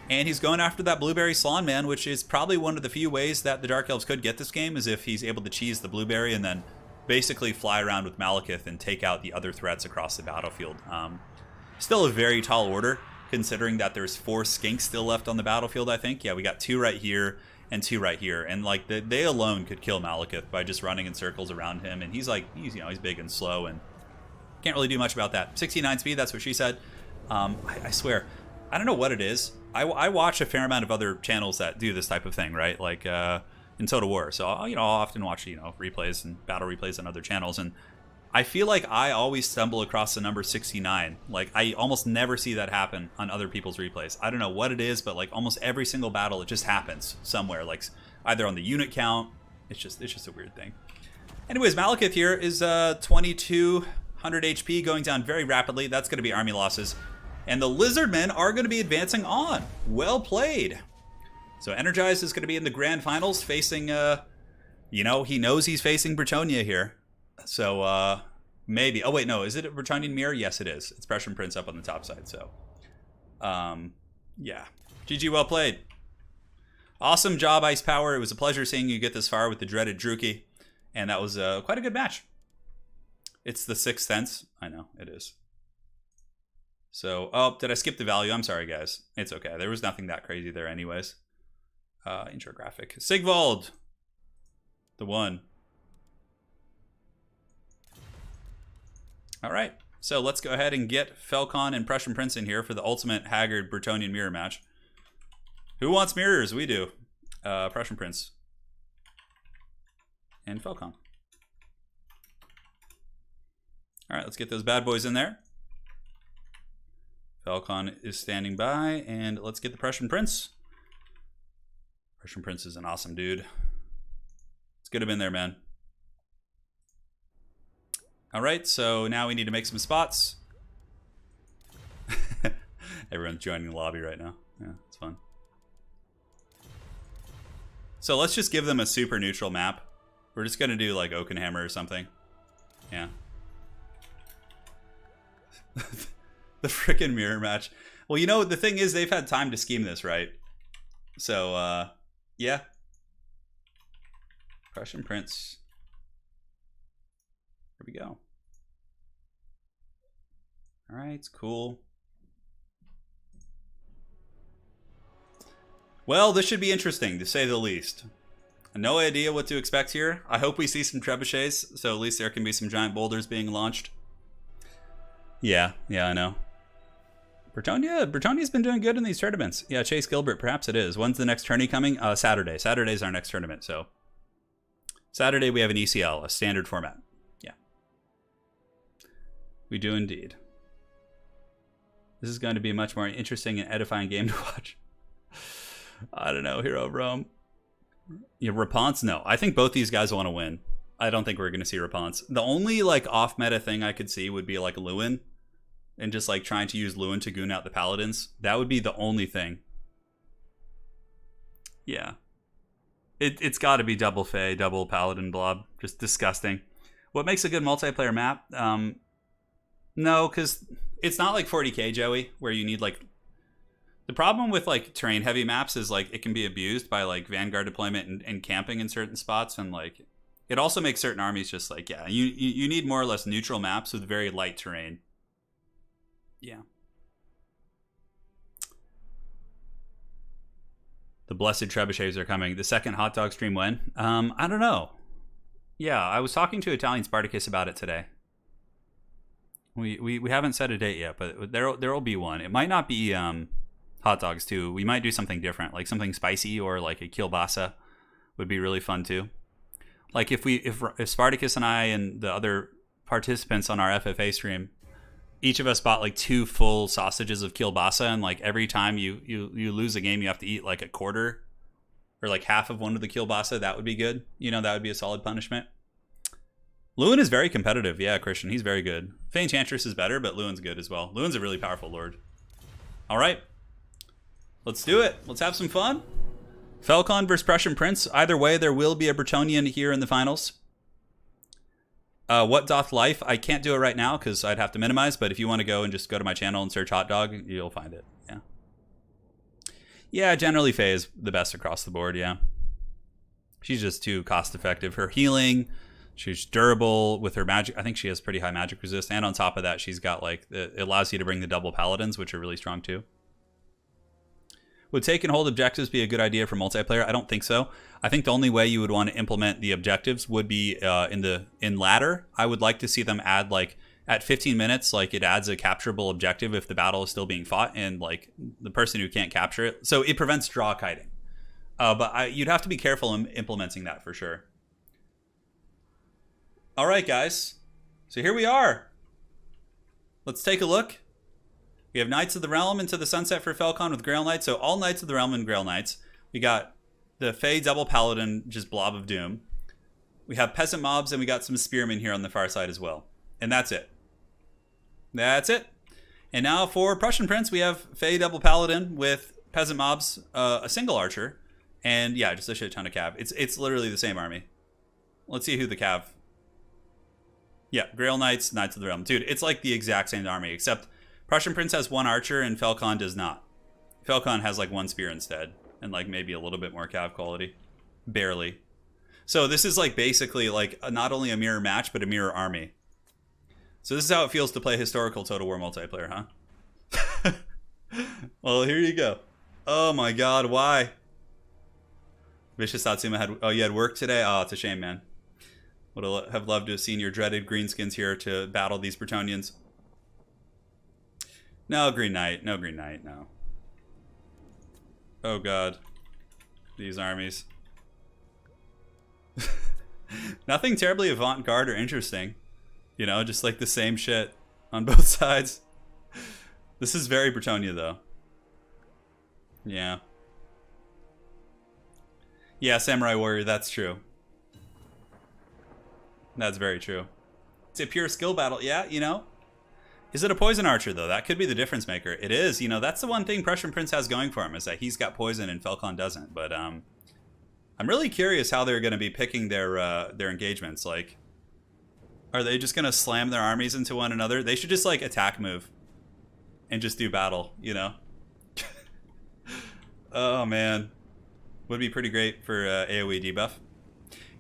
And he's going after that Blueberry Slan Man, which is probably one of the few ways that the Dark Elves could get this game, is if he's able to cheese the Blueberry and then basically fly around with Malekith and take out the other threats across the battlefield. Still a very tall order, considering that there's 4 skinks still left on the battlefield, I think. Yeah, we got 2 right here and 2 right here. And like they alone could kill Malekith by just running in circles around him. And he's like, he's big and slow and can't really do much about that. 69 speed, that's what she said. I swear, I don't know what it is. I watch a fair amount of other channels that do this type of thing, right? Like in Total War. So I'll often watch replays and battle replays on other channels, and I feel like I always stumble across the number 69. Like I almost never see that happen on other people's replays. I don't know what it is, but like almost every single battle, it just happens somewhere. Like either on the unit count. It's just a weird thing. Anyways, Malekith here is 2200 HP, going down very rapidly. That's going to be army losses. And the Lizardmen are going to be advancing on. Well played. So Energized is going to be in the grand finals facing, he knows he's facing Bretonnia here. So maybe. Oh, wait, no. Is it a Bretonnian mirror? Yes, it is. It's Prussian Prince up on the top side. So, yeah. GG, well played. Awesome job, Ice Power. It was a pleasure seeing you get this far with the dreaded Druki. And that was quite a good match. It's the 6th sense. I know, it is. So, oh, did I skip the value? I'm sorry, guys. It's okay. There was nothing that crazy there anyways. Intro graphic. Sigvald. The one. All right. So let's go ahead and get Falcon and Prussian Prince in here for the ultimate Haggard Bretonnian mirror match. Who wants mirrors? We do. Prussian Prince. And Falcon. All right, let's get those bad boys in there. Falcon is standing by, and let's get the Prussian Prince. Prussian Prince is an awesome dude. Let's get him in there, man. All right, so now we need to make some spots. Everyone's joining the lobby right now. Yeah, it's fun. So let's just give them a super neutral map. We're just going to do like Oakenhammer or something. Yeah. The frickin' mirror match. Well, the thing is, they've had time to scheme this, right? So, yeah. Prussian Prince. Here we go. All right, it's cool. Well, this should be interesting, to say the least. No idea what to expect here. I hope we see some trebuchets, so at least there can be some giant boulders being launched. Yeah, I know. Bretonnia's been doing good in these tournaments. Yeah, Chase Gilbert, perhaps it is. When's the next tourney coming? Saturday. Saturday's our next tournament, so. Saturday we have an ECL, a standard format. Yeah. We do indeed. This is going to be a much more interesting and edifying game to watch. I don't know, Hero of Rome. Yeah, Raponce? No. I think both these guys want to win. I don't think we're going to see Raponce. The only like off-meta thing I could see would be like Lewin. And just like trying to use Lewin to goon out the Paladins. That would be the only thing. Yeah. It's got to be double Fey, double Paladin Blob. Just disgusting. What makes a good multiplayer map? No, because it's not like 40k, Joey, where you need like... The problem with like terrain heavy maps is like it can be abused by like Vanguard deployment and camping in certain spots. And like it also makes certain armies just like, yeah, you need more or less neutral maps with very light terrain. Yeah. The blessed trebuchets are coming. The second hot dog stream when? I don't know. Yeah, I was talking to Italian Spartacus about it today. We haven't set a date yet, but there'll be one. It might not be hot dogs too. We might do something different, like something spicy or like a kielbasa would be really fun too. Like if Spartacus and I and the other participants on our FFA stream, each of us bought like 2 full sausages of kielbasa, and like every time you lose a game, you have to eat like a quarter or like half of one of the kielbasa. That would be good. That would be a solid punishment. Lewin is very competitive. Yeah, Christian, he's very good. Fey Enchantress is better, but Lewin's good as well. Lewin's a really powerful lord. All right. Let's do it. Let's have some fun. Falcon versus Prussian Prince. Either way, there will be a Bretonnian here in the finals. What doth life? I can't do it right now because I'd have to minimize, but if you want to go and just go to my channel and search hot dog, you'll find it. Yeah. Yeah, generally Faye is the best across the board, yeah. She's just too cost effective. Her healing, she's durable with her magic. I think she has pretty high magic resist, and on top of that, she's got like, it allows you to bring the double paladins, which are really strong too. Would take and hold objectives be a good idea for multiplayer? I don't think so. I think the only way you would want to implement the objectives would be in ladder. I would like to see them add like at 15 minutes, like it adds a capturable objective if the battle is still being fought, and like the person who can't capture it. So it prevents draw kiting. But you'd have to be careful in implementing that for sure. All right, guys. So here we are. Let's take a look. We have Knights of the Realm into the Sunset for Falcon with Grail Knights. So all Knights of the Realm and Grail Knights. We got the Fey Double Paladin, just Blob of Doom. We have Peasant Mobs, and we got some Spearmen here on the far side as well. And that's it. That's it. And now for Prussian Prince, we have Fey Double Paladin with Peasant Mobs, a single Archer, and yeah, just a shit ton of Cav. It's literally the same army. Let's see who the Cav. Yeah, Grail Knights, Knights of the Realm. Dude, it's like the exact same army, except Prussian Prince has one Archer and Falcon does not. Falcon has like one Spear instead, and like maybe a little bit more Cav quality. Barely. So this is like basically like not only a mirror match, but a mirror army. So this is how it feels to play historical Total War multiplayer, huh? Well, here you go. Oh my god, why? Vicious Satsuma had... Oh, you had work today? Oh, it's a shame, man. Would have loved to have seen your dreaded Greenskins here to battle these Bretonnians. No Green Knight. No Green Knight, no. Oh god. These armies. Nothing terribly avant-garde or interesting. You know, just like the same shit on both sides. This is very Bretonnia, though. Yeah. Yeah, Samurai Warrior, that's true. That's very true. It's a pure skill battle. Yeah, you know. Is it a poison archer, though? That could be the difference maker. It is. You know, that's the one thing Prussian Prince has going for him, is that he's got poison and Falcon doesn't. But I'm really curious how they're going to be picking their engagements. Like, are they just going to slam their armies into one another? They should just, like, attack move and just do battle, you know? Oh, man. Would be pretty great for AoE debuff.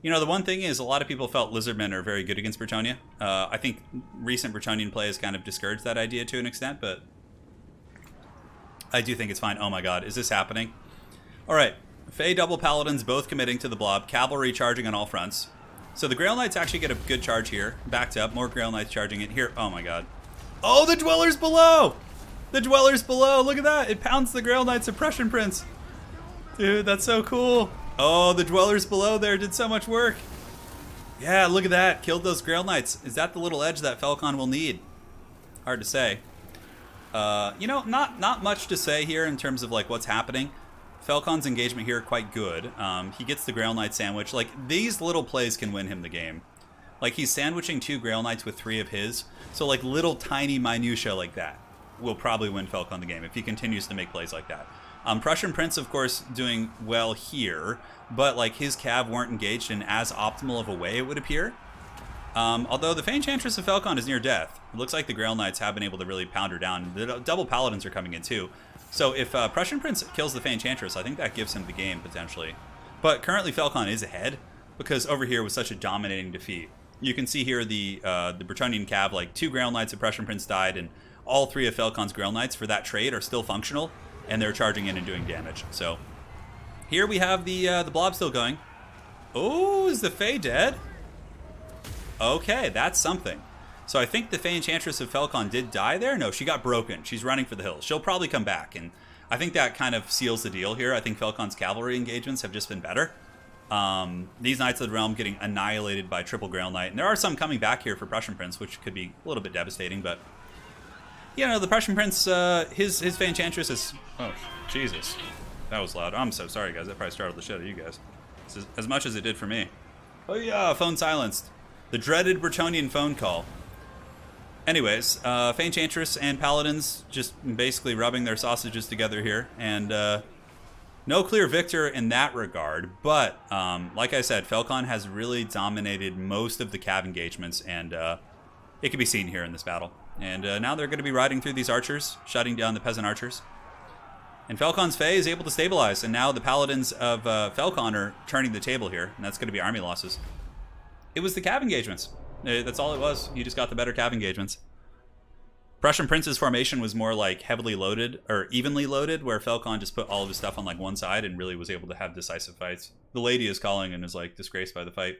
You know, the one thing is a lot of people felt Lizardmen are very good against Bretonnia. I think recent Bretonnian play has kind of discouraged that idea to an extent, but I do think it's fine. Oh my god, is this happening? All right, Fey double Paladins both committing to the blob. Cavalry charging on all fronts. So the Grail Knights actually get a good charge here. Backed up, more Grail Knights charging it here. Oh my god. Oh, the Dwellers below! The Dwellers below, look at that. It pounds the Grail Knights of Prussian Prince. Dude, that's so cool. Oh, the Dwellers below there did so much work. Yeah, look at that. Killed those Grail Knights. Is that the little edge that Falcon will need? Hard to say. You know, not much to say here in terms of like what's happening. Falcon's engagement here quite good. He gets the Grail Knight sandwich. Like, these little plays can win him the game. Like, he's sandwiching 2 Grail Knights with 3 of his. So like little tiny minutia like that will probably win Falcon the game if he continues to make plays like that. Prussian Prince, of course, doing well here, but like his Cav weren't engaged in as optimal of a way, it would appear. Although the Fey Enchantress of Falcon is near death. It looks like the Grail Knights have been able to really pound her down. The double Paladins are coming in too. So if Prussian Prince kills the Fey Enchantress, I think that gives him the game, potentially. But currently Falcon is ahead, because over here was such a dominating defeat. You can see here the Bretonnian Cav, like 2 Grail Knights of Prussian Prince died, and all 3 of Falcon's Grail Knights for that trade are still functional, and they're charging in and doing damage. So here we have the blob still going. Oh, is the Fey dead? Okay, that's something. So I think the Fey Enchantress of Falcon did die there. No, she got broken. She's running for the hills. She'll probably come back, and I think that kind of seals the deal here. I think Falcon's cavalry engagements have just been better. These Knights of the Realm getting annihilated by triple Grail Knight, and there are some coming back here for Prussian Prince, which could be a little bit devastating, but you know, the Prussian Prince, his Fey Enchantress is... Oh, Jesus. That was loud. I'm so sorry, guys. That probably startled the shit out of you guys. As much as it did for me. Oh, yeah, phone silenced. The dreaded Bretonnian phone call. Anyways, Enchantress and Paladins just basically rubbing their sausages together here. And no clear victor in that regard. But like I said, Falcon has really dominated most of the cav engagements. And it can be seen here in this battle. And now they're going to be riding through these archers, shutting down the peasant archers. And Falcon's Fae is able to stabilize. And now the Paladins of Falcon are turning the table here. And that's going to be army losses. It was the cav engagements. That's all it was. You just got the better cav engagements. Prussian Prince's formation was more like heavily loaded or evenly loaded, where Falcon just put all of his stuff on like one side and really was able to have decisive fights. The lady is calling and is like disgraced by the fight.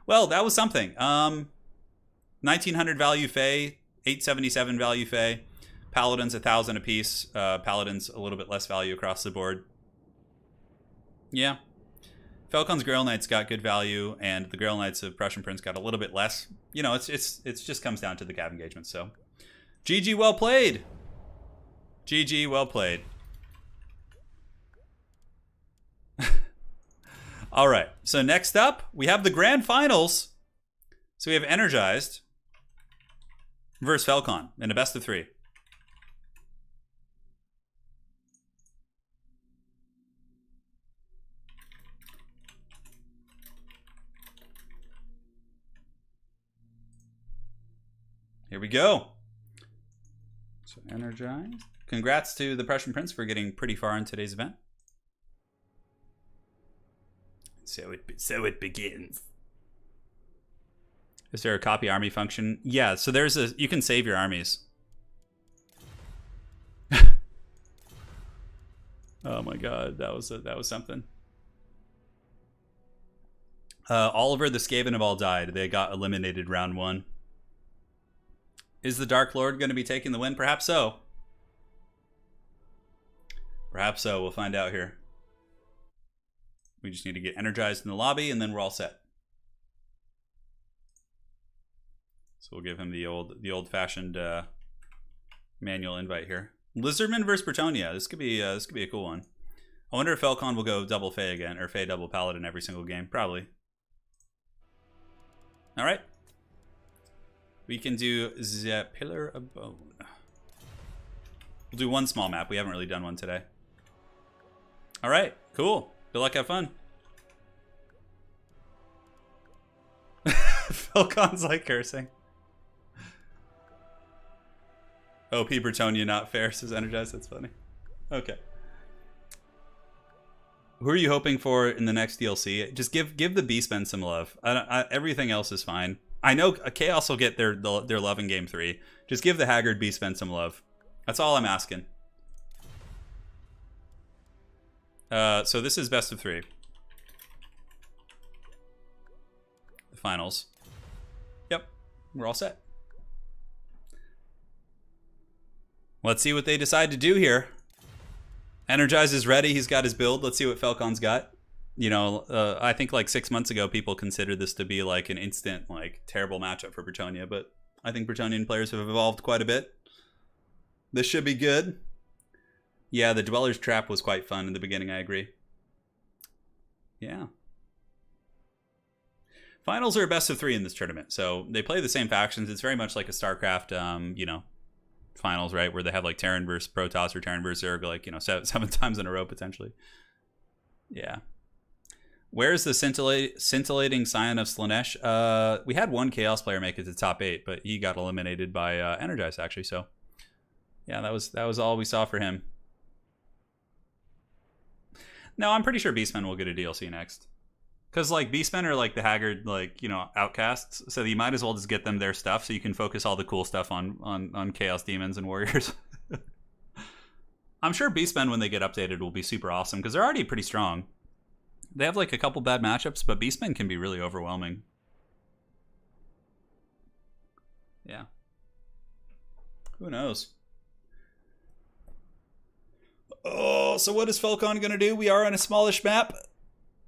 Well, that was something. 1900 value Fae, 877 value Fae. Paladins 1,000 apiece. Paladins a little bit less value across the board. Yeah. Falcon's Grail Knights got good value, and the Grail Knights of Prussian Prince got a little bit less. You know, it's just comes down to the cav engagement. So, GG, well played. GG, well played. All right. So next up, we have the grand finals. So we have Energized versus Falcon in a best of 3. Here we go. So Energized. Congrats to the Prussian Prince for getting pretty far in today's event. So it begins. Is there a copy army function? Yeah, so there's a, you can save your armies. Oh my god, that was something. Oliver the Skaven have all died. They got eliminated round 1. Is the Dark Lord going to be taking the win? Perhaps so. Perhaps so. We'll find out here. We just need to get energized in the lobby, and then we're all set. So we'll give him the old-fashioned manual invite here. Lizardmen versus Bretonnia. This could be a cool one. I wonder if Falcon will go double Fae again, or Fae double Paladin every single game. Probably. All right. We can do the Pillar of Bone. We'll do one small map. We haven't really done one today. All right, cool. Good luck, have fun. Falcon's like cursing. OP Bretonnia not fair, says Energized. That's funny. Okay. Who are you hoping for in the next DLC? Just give the Beastmen some love. Everything else is fine. I know Chaos will get their love in Game 3. Just give the Haggard Beastmen some love. That's all I'm asking. So this is best of 3. The finals. Yep, we're all set. Let's see what they decide to do here. Energize is ready. He's got his build. Let's see what Falcon's got. You know, I think like 6 months ago, people considered this to be like an instant, like terrible matchup for Bretonnia, but I think Bretonian players have evolved quite a bit. This should be good. Yeah, the Dweller's Trap was quite fun in the beginning, I agree. Yeah. Finals are a best of 3 in this tournament, so they play the same factions. It's very much like a StarCraft, you know, finals, right, where they have like Terran versus Protoss or Terran versus Zerg, like, you know, seven times in a row potentially. Yeah. Where's the scintillating Scion of Slanesh? We had one Chaos player make it to top 8, but he got eliminated by Energized, actually. So, yeah, that was all we saw for him. No, I'm pretty sure Beastmen will get a DLC next. Because, like, Beastmen are, like, the Haggard, like, you know, outcasts. So you might as well just get them their stuff so you can focus all the cool stuff on Chaos Demons and Warriors. I'm sure Beastmen, when they get updated, will be super awesome because they're already pretty strong. They have like a couple bad matchups, but Beastmen can be really overwhelming. Yeah. Who knows? Oh, so what is Falcon going to do? We are on a smallish map.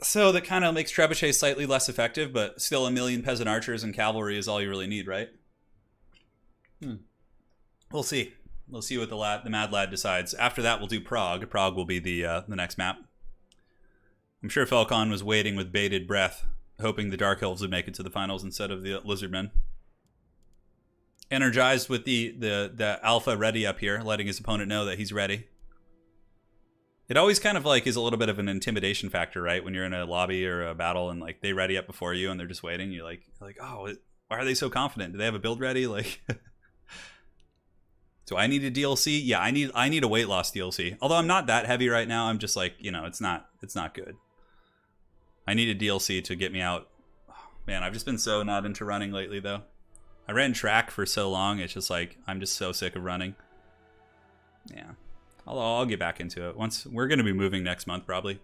So that kind of makes Trebuchet slightly less effective, but still 1 million peasant archers and cavalry is all you really need, right? We'll see. We'll see what the Mad Lad decides. After that, we'll do Prague. Prague will be the next map. I'm sure Falcon was waiting with bated breath, hoping the Dark Elves would make it to the finals instead of the Lizardmen. Energized with the alpha ready up here, letting his opponent know that he's ready. It always kind of like is a little bit of an intimidation factor, right? When you're in a lobby or a battle and like they ready up before you and they're just waiting, you're like, oh, why are they so confident? Do they have a build ready? Like, do I need a DLC? Yeah, I need a weight loss DLC. Although I'm not that heavy right now, I'm just like, you know, it's not good. I need a DLC to get me out. Oh, man, I've just been so not into running lately though. I ran track for so long, it's just like I'm just so sick of running. Yeah. I'll get back into it. Once we're going to be moving next month, probably.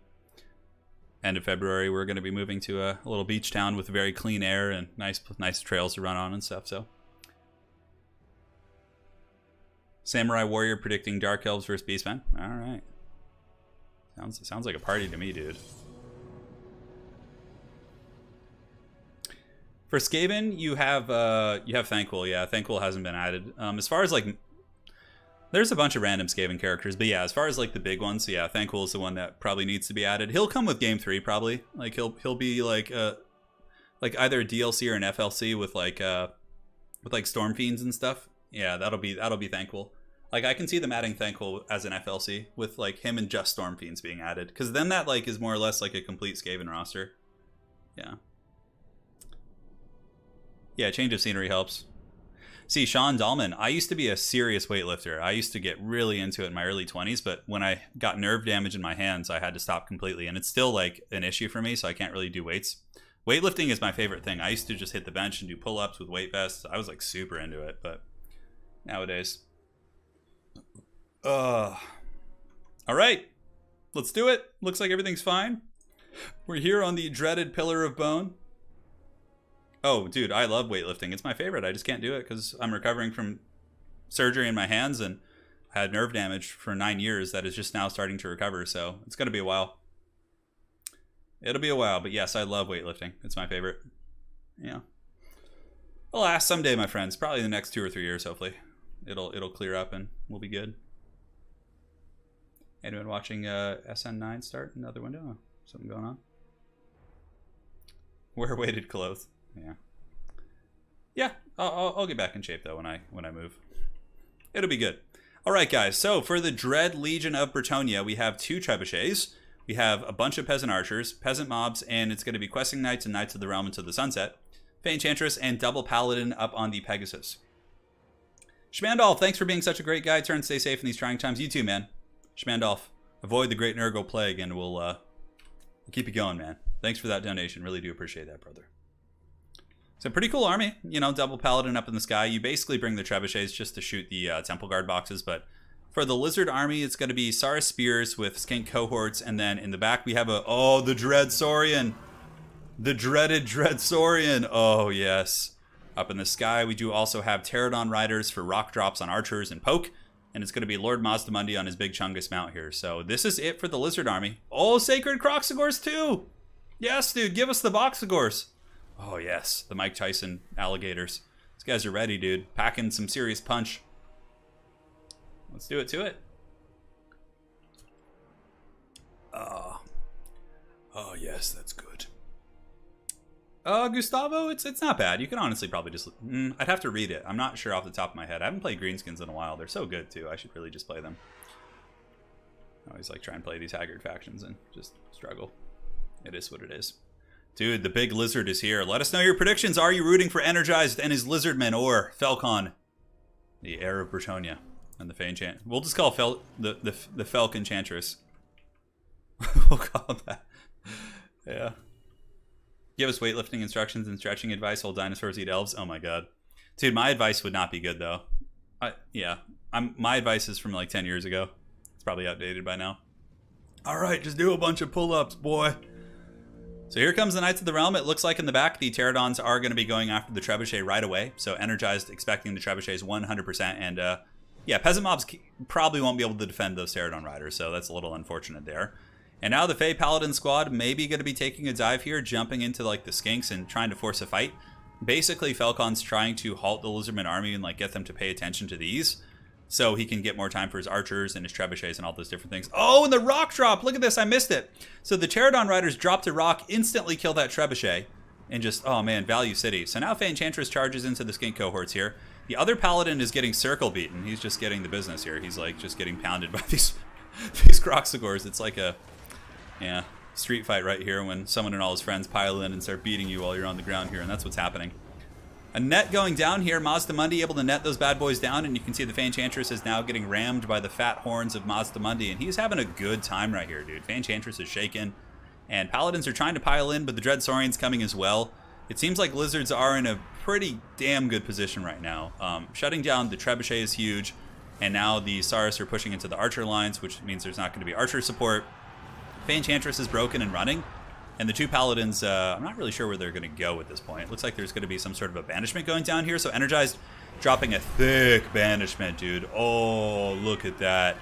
End of February, we're going to be moving to a little beach town with very clean air and nice trails to run on and stuff. So, Samurai Warrior predicting Dark Elves versus Beastmen. All right, sounds like a party to me, dude. For Skaven, you have Thankful. Yeah, Thankful hasn't been added. As far as like. There's a bunch of random Skaven characters, but yeah, as far as like the big ones, yeah, Thankful is the one that probably needs to be added. He'll come with Game 3 probably. Like he'll be like either a DLC or an FLC with like Storm Fiends and stuff. Yeah, that'll be Thankful. Like I can see them adding Thankful as an FLC with like him and just Storm Fiends being added, because then that like is more or less like a complete Skaven roster. Yeah. Yeah, change of scenery helps. See, Sean Dahlman, I used to be a serious weightlifter. I used to get really into it in my early 20s, but when I got nerve damage in my hands, I had to stop completely. And it's still like an issue for me, so I can't really do weights. Weightlifting is my favorite thing. I used to just hit the bench and do pull-ups with weight vests. I was like super into it, but nowadays. All right, let's do it. Looks like everything's fine. We're here on the dreaded Pillar of Bone. Oh, dude, I love weightlifting. It's my favorite. I just can't do it because I'm recovering from surgery in my hands and I had nerve damage for 9 years that is just now starting to recover. So it's going to be a while. It'll be a while, but yes, I love weightlifting. It's my favorite. Yeah. Alas, someday, my friends. Probably the next 2 or 3 years, hopefully. It'll clear up and we'll be good. Anyone watching SN9 start another window? Something going on? Wear weighted clothes. Yeah, I'll get back in shape though when I move. It'll be good. All right, guys. So for the Dread Legion of Bretonnia, we have 2 trebuchets. We have a bunch of peasant archers, peasant mobs, and it's going to be questing knights and knights of the realm into the sunset. Fey Enchantress and double paladin up on the Pegasus. Schmandolf, thanks for being such a great guide. Turn, stay safe in these trying times. You too, man. Schmandolf, avoid the great Nurgle plague, and we'll keep you going, man. Thanks for that donation. Really do appreciate that, brother. So pretty cool army, you know, double paladin up in the sky. You basically bring the trebuchets just to shoot the temple guard boxes, but for the lizard army, it's going to be Saurus spears with skink cohorts, and then in the back we have the Dread Saurian. The dreaded Dread Saurian. Oh, yes. Up in the sky, we do also have Pterodon riders for rock drops on archers and poke, and it's going to be Lord Mazdamundi on his big Chungus mount here. So this is it for the lizard army. Oh, Sacred Croxagors too. Yes, dude, give us the Boxagors. Oh, yes, the Mike Tyson alligators. These guys are ready, dude. Packing some serious punch. Let's do it to it. Oh, yes, that's good. Gustavo, it's not bad. You can honestly probably just... I'd have to read it. I'm not sure off the top of my head. I haven't played Greenskins in a while. They're so good, too. I should really just play them. I always like try and play these Haggard factions and just struggle. It is what it is. Dude, the big lizard is here. Let us know your predictions. Are you rooting for Energized and his Lizardmen or Falcon, the heir of Bretonnia, and the Fey Enchant? We'll just call the Falcon Enchantress. We'll call him that. Yeah. Give us weightlifting instructions and stretching advice while dinosaurs eat elves. Oh my god. Dude, my advice would not be good though. My advice is from like 10 years ago. It's probably outdated by now. Alright, just do a bunch of pull-ups, boy. So here comes the Knights of the Realm. It looks like in the back, the Pterodons are going to be going after the Trebuchet right away. So Energized, expecting the Trebuchets 100%. And yeah, Peasant Mobs probably won't be able to defend those Pterodon Riders. So that's a little unfortunate there. And now the Fey Paladin squad may be going to be taking a dive here, jumping into like the Skinks and trying to force a fight. Basically, Falcon's trying to halt the Lizardman army and like get them to pay attention to these, so he can get more time for his archers and his trebuchets and all those different things. Oh, and the rock drop! Look at this, I missed it. So the Pterodon Riders drop to rock, instantly kill that trebuchet. and just, oh man, value city. So now Fey Enchantress charges into the skink cohorts here. The other paladin is getting circle beaten. He's just getting the business here. He's like just getting pounded by these Croxagors. It's like a street fight right here when someone and all his friends pile in and start beating you while you're on the ground here, and that's what's happening. A net going down here. Mazdamundi able to net those bad boys down, and you can see the Fey Enchantress is now getting rammed by the fat horns of Mazdamundi, and he's having a good time right here, dude. Fey Enchantress is shaken, and paladins are trying to pile in, but the Dread Saurian's coming as well. It seems like lizards are in a pretty damn good position right now. Shutting down the Trebuchet is huge, and now the Saurus are pushing into the archer lines, which means there's not going to be archer support. Fey Enchantress is broken and running, and the two paladins, I'm not really sure where they're going to go at this point. It looks like there's going to be some sort of a banishment going down here, so Energized dropping a thick banishment, dude. Oh, look at that.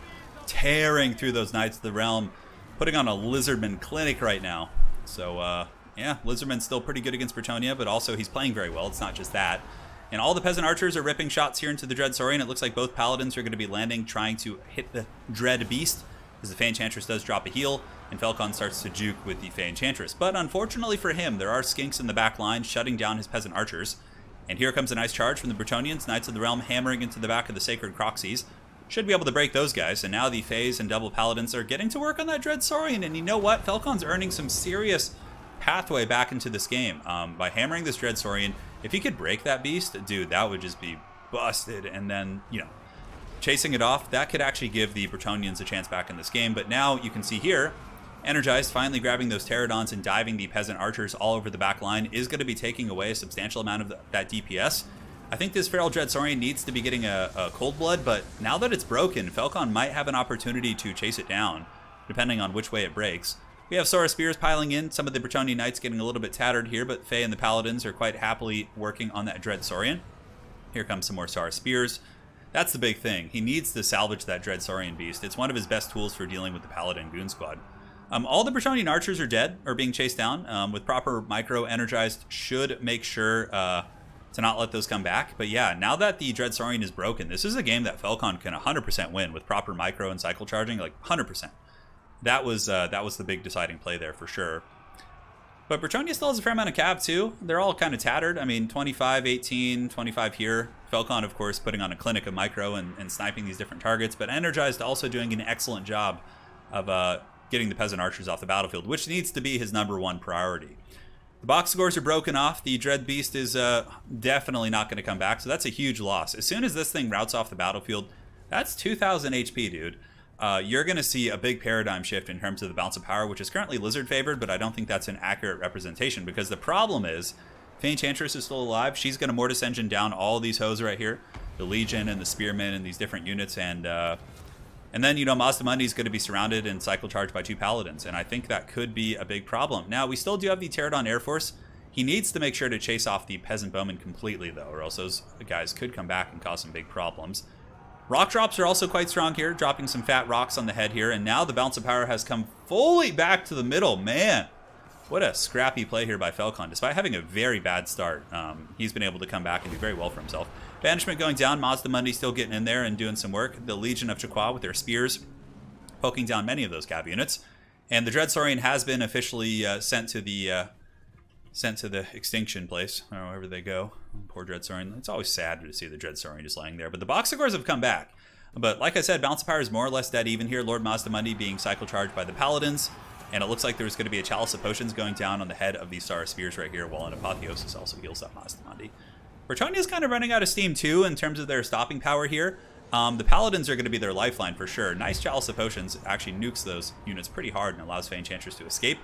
Tearing through those Knights of the Realm, putting on a Lizardman clinic right now. So, yeah, Lizardman's still pretty good against Bretonnia, but also he's playing very well. It's not just that. And all the Peasant Archers are ripping shots here into the Dread Saurian. It looks like both Paladins are going to be landing, trying to hit the Dread Beast, as the Fey Enchantress does drop a heal, and Falcon starts to juke with the Fey Enchantress. But unfortunately for him, there are skinks in the back line, shutting down his Peasant Archers. And here comes a nice charge from the Bretonnians, Knights of the Realm hammering into the back of the Sacred Croxies. Should be able to break those guys, and now the Fays and Double Paladins are getting to work on that Dread Saurian, and you know what? Falcon's earning some serious pathway back into this game by hammering this Dread Saurian. If he could break that beast, dude, that would just be busted. And then, you know, chasing it off, that could actually give the Bretonnians a chance back in this game. But now you can see here, Energized finally grabbing those Pterodons and diving the Peasant Archers all over the back line is going to be taking away a substantial amount of that DPS. I think this Feral Dread Saurian needs to be getting a Cold Blood, but now that it's broken, Falcon might have an opportunity to chase it down, depending on which way it breaks. We have Sora Spears piling in, some of the Bretonnian Knights getting a little bit tattered here, but Fae and the Paladins are quite happily working on that Dread Saurian. Here comes some more Sora Spears. That's the big thing. He needs to salvage that Dread Saurian beast. It's one of his best tools for dealing with the Paladin Goon Squad. All the Bretonnian archers are dead, or being chased down. With proper micro, Energized should make sure to not let those come back. But yeah, now that the Dread Saurian is broken, this is a game that Falcon can 100% win with proper micro and cycle charging, like 100%. That was the big deciding play there for sure. But Bretonnia still has a fair amount of cav too. They're all kind of tattered. I mean, 25, 18, 25 here. Falcon, of course, putting on a clinic of micro and sniping these different targets. But Energized also doing an excellent job of getting the Peasant Archers off the battlefield, which needs to be his #1 priority. The Boxagors are broken off. The Dread Beast is definitely not going to come back, so that's a huge loss. As soon as this thing routes off the battlefield, that's 2,000 HP, dude. You're going to see a big paradigm shift in terms of the balance of power, which is currently Lizard favored, but I don't think that's an accurate representation, because the problem is Fey Enchantress is still alive. She's going to Mortis Engine down all these hoes right here, the Legion and the Spearmen and these different units, and then, you know, Mazdamundi is going to be surrounded and cycle charged by 2 Paladins, and I think that could be a big problem. Now, we still do have the Pterodon Air Force. He needs to make sure to chase off the Peasant Bowmen completely, though, or else those guys could come back and cause some big problems. Rock drops are also quite strong here, dropping some fat rocks on the head here, and now the balance of power has come fully back to the middle. Man, what a scrappy play here by Falcon. Despite having a very bad start, he's been able to come back and do very well for himself. Banishment going down, Mazdamundi still getting in there and doing some work. The Legion of Chaqua with their spears poking down many of those cav units. And the Dread Saurian has been officially sent to the extinction place, or wherever they go. Poor Dread Saurian. It's always sad to see the Dread Saurian just laying there. But the Boxagors have come back. But like I said, balance of power is more or less dead even here. Lord Mazdamundi being cycle charged by the Paladins. And it looks like there's going to be a Chalice of Potions going down on the head of these Star Spears right here, while an Apotheosis also heals up Mazdamundi. Bretonnia's kind of running out of steam too in terms of their stopping power here. The Paladins are going to be their lifeline for sure. Nice Chalice of Potions actually nukes those units pretty hard and allows Fey Enchantress to escape.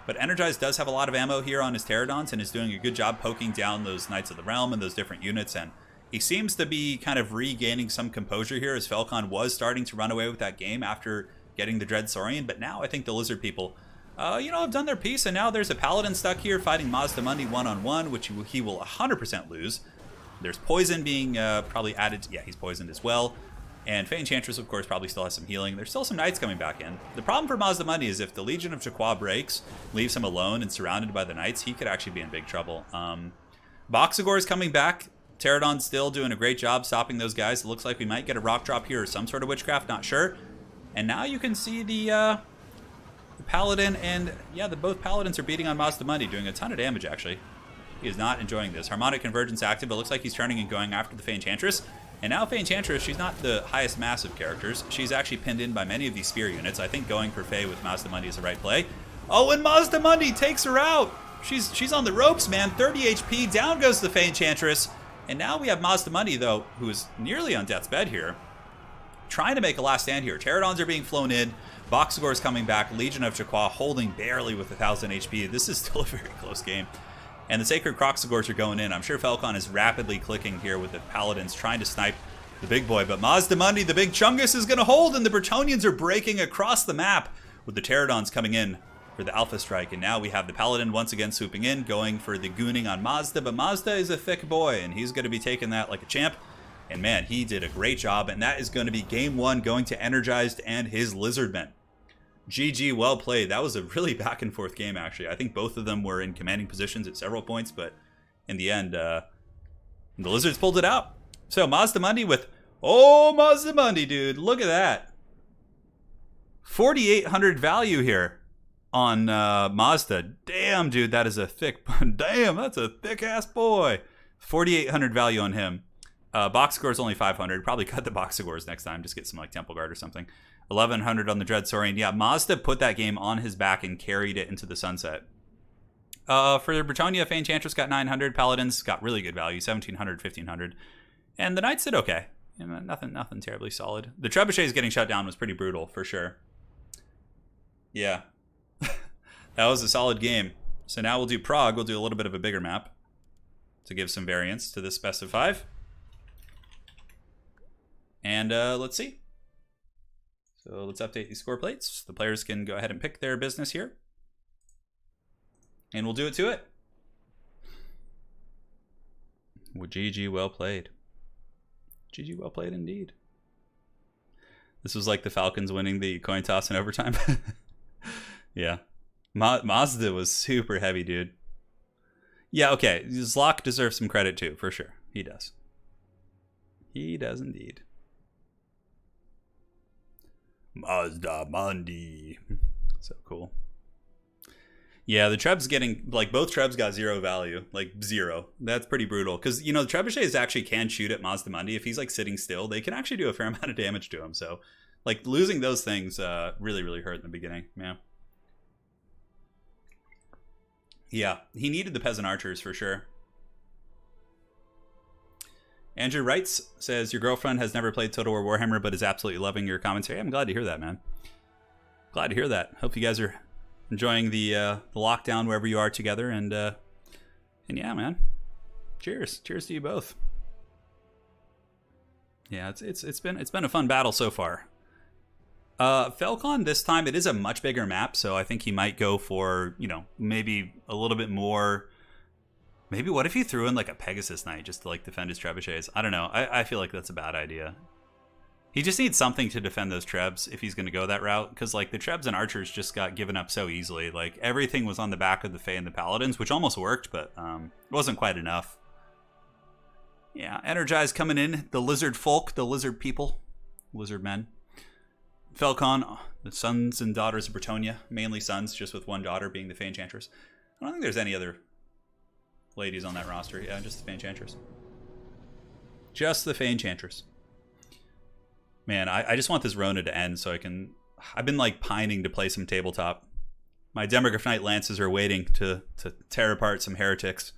But Energized does have a lot of ammo here on his Pterodons and is doing a good job poking down those Knights of the Realm and those different units. And he seems to be kind of regaining some composure here, as Falcon was starting to run away with that game after getting the Dread Saurian. But now I think the Lizard people, you know, have done their piece. And now there's a Paladin stuck here fighting Mazdamundi one-on-one, which he will 100% lose. There's poison being probably added. Yeah, he's poisoned as well. And Fey Enchantress, of course, probably still has some healing. There's still some Knights coming back in. The problem for Mazdamundi is if the Legion of Chaqua breaks, leaves him alone and surrounded by the Knights, he could actually be in big trouble. Boxagor is coming back. Pterodon's still doing a great job stopping those guys. It looks like we might get a rock drop here or some sort of witchcraft, not sure. And now you can see the Paladin and, yeah, both Paladins are beating on Mazdamundi, doing a ton of damage, actually. He is not enjoying this. Harmonic Convergence active, but looks like he's turning and going after the Fey Enchantress. And now Fey Enchantress, she's not the highest mass of characters. She's actually pinned in by many of these spear units. I think going for Fey with Mazdamundi is the right play. Oh, and Mazdamundi takes her out. She's on the ropes, man. 30 HP. Down goes the Fey Enchantress. And now we have Mazdamundi, though, who is nearly on death's bed here, trying to make a last stand here. Pterodons are being flown in. Boxagor is coming back. Legion of Chaqua holding barely with 1,000 HP. This is still a very close game. And the Sacred Croxagors are going in. I'm sure Falcon is rapidly clicking here with the Paladins trying to snipe the big boy. But Mazdamundi, the big Chungus, is going to hold, and the Bretonnians are breaking across the map with the Pterodons coming in for the Alpha Strike. And now we have the Paladin once again swooping in, going for the gooning on Mazda. But Mazda is a thick boy, and he's going to be taking that like a champ. And man, he did a great job. And that is going to be game one going to Energized and his Lizardmen. GG, well played. That was a really back and forth game, actually. I think both of them were in commanding positions at several points, but in the end, the Lizards pulled it out. So Mazdamundi with, oh, Mazdamundi, dude, look at that. 4,800 value here on Mazda. Damn, dude, that is a thick, damn, that's a thick ass boy. 4,800 value on him. Boxagor is only 500. Probably cut the Boxagors next time. Just get some like Temple Guard or something. 1,100 on the Dreadsaurian. Yeah, Mazda put that game on his back and carried it into the sunset. For Bretonnia, Fey Enchantress got 900. Paladins got really good value, 1,700, 1,500. And the Knights did okay. Nothing terribly solid. The Trebuchets getting shut down was pretty brutal, for sure. Yeah. That was a solid game. So now we'll do Prague. We'll do a little bit of a bigger map to give some variance to this best of 5. And let's see. So let's update these score plates. The players can go ahead and pick their business here. And we'll do it to it. Well, GG, well played. GG, well played indeed. This was like the Falcons winning the coin toss in overtime. Yeah. Mazda was super heavy, dude. Yeah, okay. Zlok deserves some credit too, for sure. He does. He does indeed. Mazdamundi. So cool. Yeah, the Treb's getting, like, both Trebs got 0 value. Like, 0. That's pretty brutal. Because, you know, the Trebuchets actually can shoot at Mazdamundi. If he's, like, sitting still, they can actually do a fair amount of damage to him. So, like, losing those things really, really hurt in the beginning. Yeah. Yeah, he needed the Peasant Archers for sure. Andrew writes, says, your girlfriend has never played Total War Warhammer, but is absolutely loving your commentary. I'm glad to hear that, man. Glad to hear that. Hope you guys are enjoying the lockdown wherever you are together. And yeah, man. Cheers. Cheers to you both. Yeah, it's been a fun battle so far. Falcon this time, it is a much bigger map, so I think he might go for, you know, maybe a little bit more. Maybe what if he threw in like a Pegasus Knight just to like defend his trebuchets? I don't know. I feel like that's a bad idea. He just needs something to defend those trebs if he's going to go that route, because like the trebs and archers just got given up so easily. Like everything was on the back of the Fae and the Paladins, which almost worked, but it wasn't quite enough. Yeah, Energized coming in. The lizard folk, the lizard people, lizard men. Falcon, the sons and daughters of Bretonnia, mainly sons, just with one daughter being the Fae Enchantress. I don't think there's any other ladies on that roster. Yeah, just the Fae Enchantress. Just the Fae Enchantress. Man, I just want this Rona to end so I can... I've been like pining to play some tabletop. My Demograph Knight Lances are waiting to tear apart some heretics.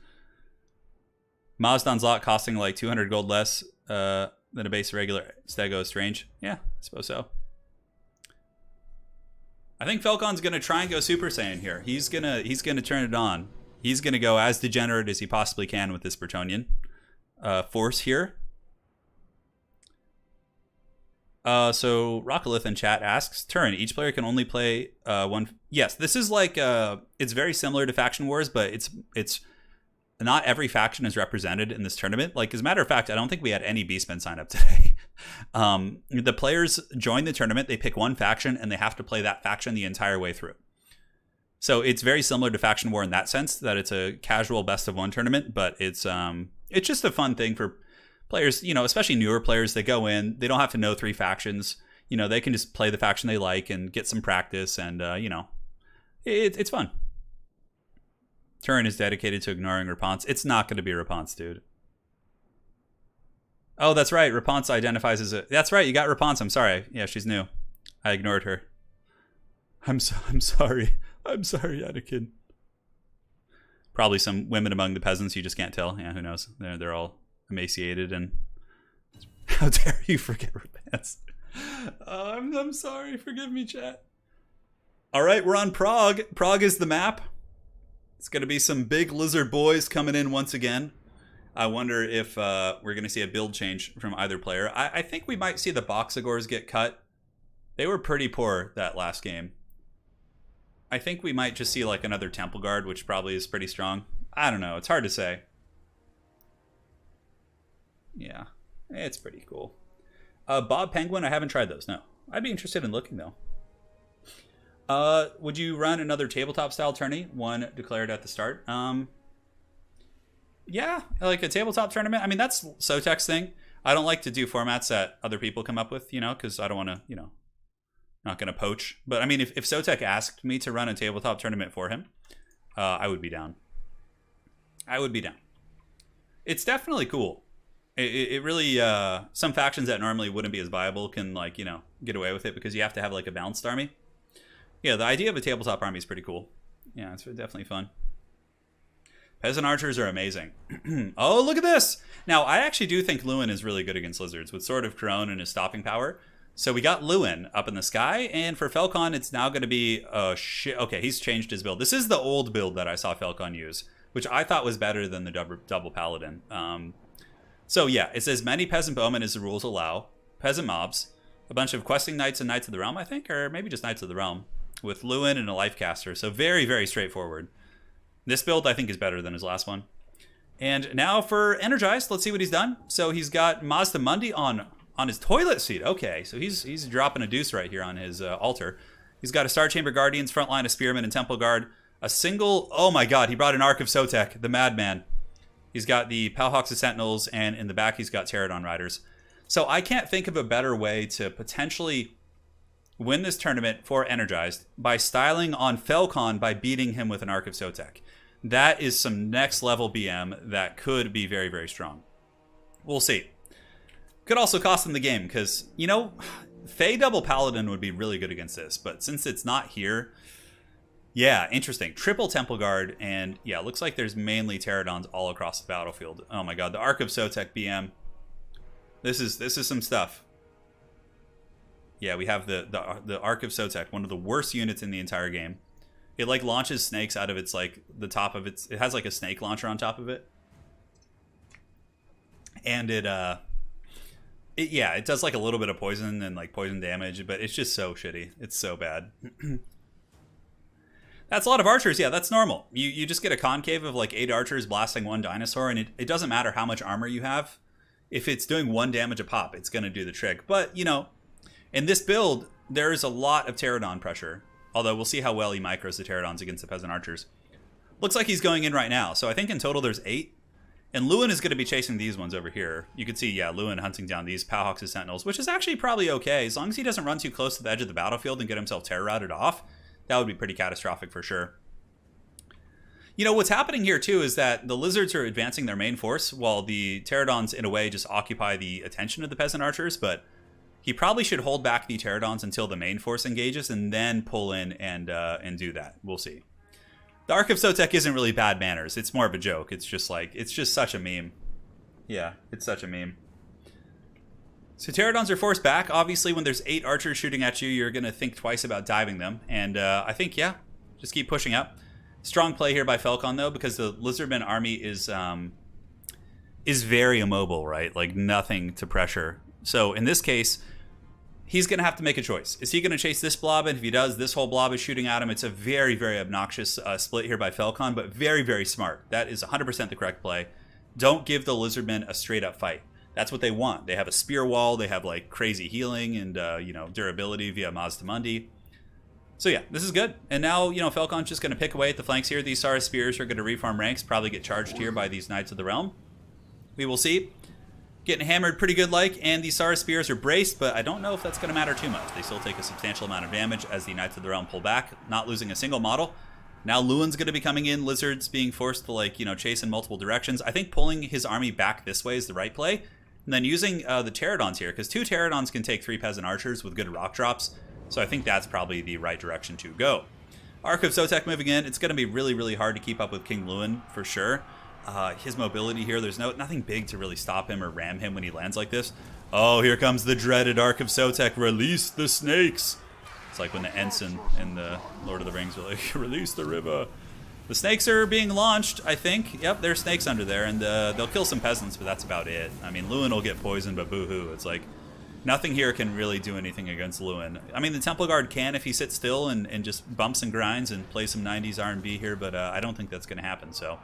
Mazdan's lot costing like 200 gold less than a base regular Stego is strange. Yeah, I suppose so. I think Falcon's gonna try and go Super Saiyan here. He's gonna turn it on. He's gonna go as degenerate as he possibly can with this Bretonnian force here. So Rockalith in chat asks, Turin, each player can only play one. Yes, this is like it's very similar to Faction Wars, but it's not every faction is represented in this tournament. Like, as a matter of fact, I don't think we had any Beastmen sign up today. The players join the tournament, they pick one faction, and they have to play that faction the entire way through. So it's very similar to Faction War in that sense, that it's a casual best of one tournament, but it's just a fun thing for players, you know, especially newer players. They go in, they don't have to know 3 factions. You know, they can just play the faction they like and get some practice, and you know, it's fun. Turin is dedicated to ignoring Rapunzel. It's not going to be Rapunzel, dude. Oh, that's right. Rapunzel identifies as a... That's right. You got Rapunzel. I'm sorry. Yeah, she's new. I ignored her. I'm sorry. I'm sorry, Anakin. Probably some women among the peasants. You just can't tell. Yeah, who knows? They're all emaciated and... How dare you forget Rapunzel? I'm sorry. Forgive me, chat. All right, we're on Prague. Prague is the map. It's going to be some big lizard boys coming in once again. I wonder if we're going to see a build change from either player. I think we might see the Boxagors get cut. They were pretty poor that last game. I think we might just see like another Temple Guard, which probably is pretty strong. I don't know. It's hard to say. Yeah, it's pretty cool. Bob Penguin, I haven't tried those, no. I'd be interested in looking, though. Would you run another tabletop-style tourney? One declared at the start. Yeah, like a tabletop tournament. I mean, that's Sotek's thing. I don't like to do formats that other people come up with, you know, because I don't want to, you know, not going to poach. But, I mean, if Sotek asked me to run a tabletop tournament for him, I would be down. I would be down. It's definitely cool. It really, some factions that normally wouldn't be as viable can, like, you know, get away with it because you have to have, like, a balanced army. Yeah, the idea of a tabletop army is pretty cool. Yeah, it's definitely fun. Peasant archers are amazing. Oh, look at this! Now, I actually do think Lewin is really good against lizards with Sword of Crone and his stopping power. So we got Lewin up in the sky, and for Felcon, it's now going to be okay, he's changed his build. This is the old build that I saw Felcon use, which I thought was better than the double paladin. So yeah, it says many peasant bowmen as the rules allow, peasant mobs, a bunch of questing knights and knights of the realm, I think, or maybe just knights of the realm, with Lewin and a life caster. So very, very straightforward. This build, I think, is better than his last one. And now for Energized, let's see what he's done. So he's got Mazda Mundi on his toilet seat. Okay, so he's dropping a deuce right here on his altar. He's got a Star Chamber Guardians, front line of Spearmen and Temple Guard. A single, oh my god, he brought an Ark of Sotek, the Madman. He's got the Palhawks of Sentinels, and in the back he's got Pterodon Riders. So I can't think of a better way to potentially win this tournament for Energized by styling on Felcon by beating him with an Ark of Sotek. That is some next level BM that could be very, very strong. We'll see. Could also cost him the game because, you know, Fey Double Paladin would be really good against this, but since it's not here, yeah, interesting. Triple Temple Guard, and yeah, looks like there's mainly Pterodons all across the battlefield. Oh my god, the Ark of Sotek BM. This is some stuff. Yeah, we have the Ark of Sotek, one of the worst units in the entire game. It like launches snakes out of its like the top of its. It has like a snake launcher on top of it, and it does like a little bit of poison and like poison damage, but it's just so shitty. It's so bad. That's a lot of archers. Yeah, that's normal. You just get a concave of like 8 archers blasting one dinosaur, and it doesn't matter how much armor you have. If it's doing 1 damage a pop, it's going to do the trick. But, you know, in this build, there's a lot of Pterodon pressure. Although we'll see how well he micros the Pterodons against the peasant archers. Looks like he's going in right now. So I think in total there's 8. And Lewin is going to be chasing these ones over here. You can see, yeah, Lewin hunting down these Palhawks of Sentinels, which is actually probably okay. As long as he doesn't run too close to the edge of the battlefield and get himself terror routed off, that would be pretty catastrophic for sure. You know, what's happening here too is that the lizards are advancing their main force while the Pterodons in a way just occupy the attention of the peasant archers, but he probably should hold back the Pterodons until the main force engages and then pull in and do that. We'll see. The Ark of Sotek isn't really bad manners. It's more of a joke. It's just like, it's just such a meme. Yeah, it's such a meme. So Pterodons are forced back. Obviously, when there's 8 archers shooting at you, you're going to think twice about diving them. And I think, yeah, just keep pushing up. Strong play here by Felcon, though, because the Lizardmen army is very immobile, right? Like, nothing to pressure. So in this case, he's going to have to make a choice. Is he going to chase this blob? And if he does, this whole blob is shooting at him. It's a very, very obnoxious split here by Felcon, but very, very smart. That is 100% the correct play. Don't give the Lizardmen a straight-up fight. That's what they want. They have a spear wall. They have, like, crazy healing and, you know, durability via Mazda Mundi. So, yeah, this is good. And now, you know, Felcon's just going to pick away at the flanks here. These Saurus Spears are going to reform ranks, probably get charged here by these Knights of the Realm. We will see. Getting hammered pretty good like, and these Saurus Spears are braced, but I don't know if that's going to matter too much. They still take a substantial amount of damage as the Knights of the Realm pull back, not losing a single model. Now Lewin's going to be coming in. Lizards being forced to, like, you know, chase in multiple directions. I think pulling his army back this way is the right play. And then using the Pterodons here, because 2 Pterodons can take 3 peasant archers with good rock drops. So I think that's probably the right direction to go. Ark of Sotek moving in. It's going to be really, really hard to keep up with King Lewin for sure. His mobility here, there's nothing big to really stop him or ram him when he lands like this. Oh, here comes the dreaded Ark of Sotek. Release the snakes. It's like when the ensign in the Lord of the Rings were like, release the river. The snakes are being launched, I think. Yep, there's snakes under there, and they'll kill some peasants, but that's about it. I mean, Lewin will get poisoned, but boo-hoo. It's like, nothing here can really do anything against Lewin. I mean, the Temple Guard can if he sits still and just bumps and grinds and plays some 90s R&B here, but I don't think that's going to happen, so.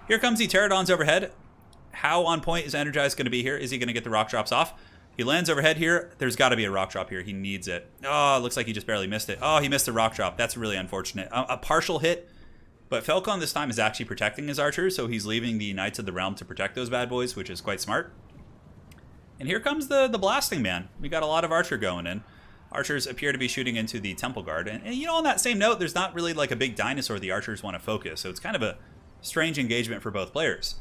Here comes the Pterodons overhead. How on point is Energized going to be here? Is he going to get the rock drops off? He lands overhead here. There's got to be a rock drop here. He needs it. Oh, it looks like he just barely missed it. Oh, he missed the rock drop. That's really unfortunate. A partial hit, but Falcon this time is actually protecting his archers, so he's leaving the Knights of the Realm to protect those bad boys, which is quite smart. And here comes the blasting man. We got a lot of archer going in. Archers appear to be shooting into the Temple Guard. And you know, on that same note, there's not really like a big dinosaur the archers want to focus, so it's kind of a strange engagement for both players.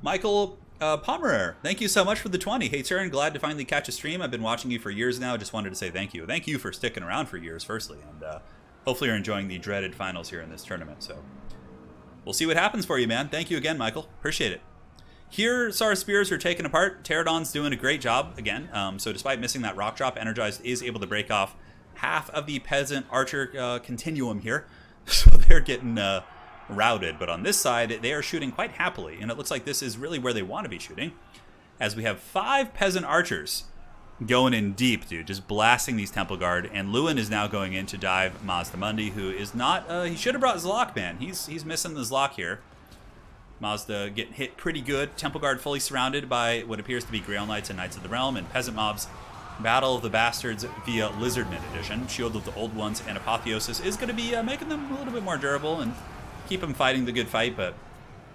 Michael Pomerer, thank you so much for the 20. Hey, Turin, glad to finally catch a stream. I've been watching you for years now. Just wanted to say thank you. Thank you for sticking around for years, firstly. And hopefully you're enjoying the dreaded finals here in this tournament. So we'll see what happens for you, man. Thank you again, Michael. Appreciate it. Here, Sar Spears are taken apart. Pterodon's doing a great job again. So despite missing that rock drop, Energized is able to break off half of the peasant archer continuum here. So they're getting routed, but on this side they are shooting quite happily, and it looks like this is really where they want to be shooting, as we have 5 peasant archers going in deep, dude, just blasting these Temple Guard, and Lewin is now going in to dive Mazda Mundi, who is not, he should have brought Zlok, man. He's missing the Zlok here. Mazda getting hit pretty good. Temple Guard fully surrounded by what appears to be Grail Knights and Knights of the Realm, and Peasant Mobs. Battle of the Bastards via Lizardmen edition. Shield of the Old Ones and Apotheosis is going to be making them a little bit more durable and keep them fighting the good fight, but